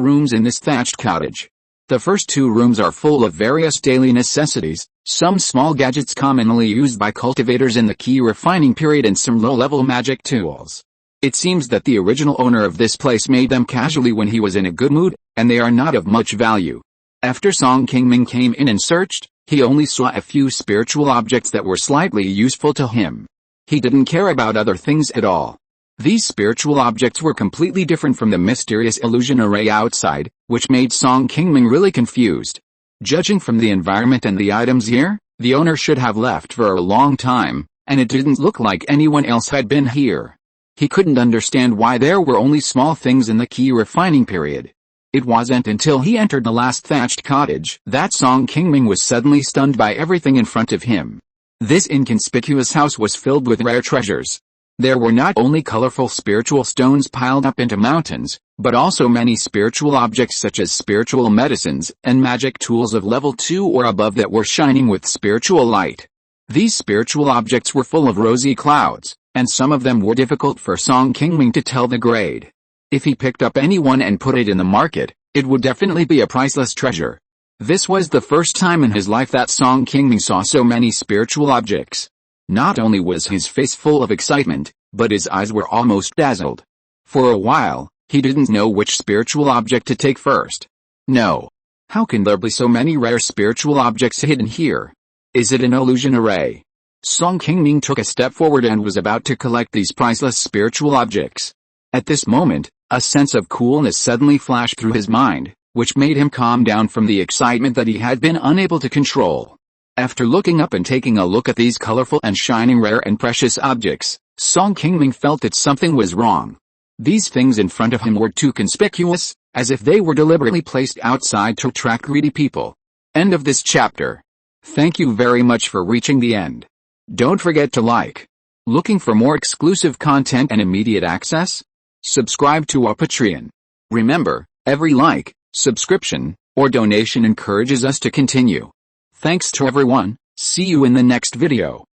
rooms in this thatched cottage. The first 2 rooms are full of various daily necessities, some small gadgets commonly used by cultivators in the Qi refining period and some low-level magic tools. It seems that the original owner of this place made them casually when he was in a good mood, and they are not of much value. After Song Qingming came in and searched, he only saw a few spiritual objects that were slightly useful to him. He didn't care about other things at all. These spiritual objects were completely different from the mysterious illusion array outside, which made Song Qingming really confused. Judging from the environment and the items here, the owner should have left for a long time, and it didn't look like anyone else had been here. He couldn't understand why there were only small things in the Qi refining period. It wasn't until he entered the last thatched cottage that Song Qingming was suddenly stunned by everything in front of him. This inconspicuous house was filled with rare treasures. There were not only colorful spiritual stones piled up into mountains, but also many spiritual objects such as spiritual medicines and magic tools of level 2 or above that were shining with spiritual light. These spiritual objects were full of rosy clouds, and some of them were difficult for Song Qingming to tell the grade. If he picked up any one and put it in the market, it would definitely be a priceless treasure. This was the first time in his life that Song Qingming saw so many spiritual objects. Not only was his face full of excitement, but his eyes were almost dazzled. For a while, he didn't know which spiritual object to take first. No. How can there be so many rare spiritual objects hidden here? Is it an illusion array? Song Qingming took a step forward and was about to collect these priceless spiritual objects. At this moment, a sense of coolness suddenly flashed through his mind, which made him calm down from the excitement that he had been unable to control. After looking up and taking a look at these colorful and shining rare and precious objects, Song Qingming felt that something was wrong. These things in front of him were too conspicuous, as if they were deliberately placed outside to attract greedy people. End of this chapter. Thank you very much for reaching the end. Don't forget to like. Looking for more exclusive content and immediate access? Subscribe to our Patreon. Remember, every like, subscription, or donation encourages us to continue. Thanks to everyone. See you in the next video.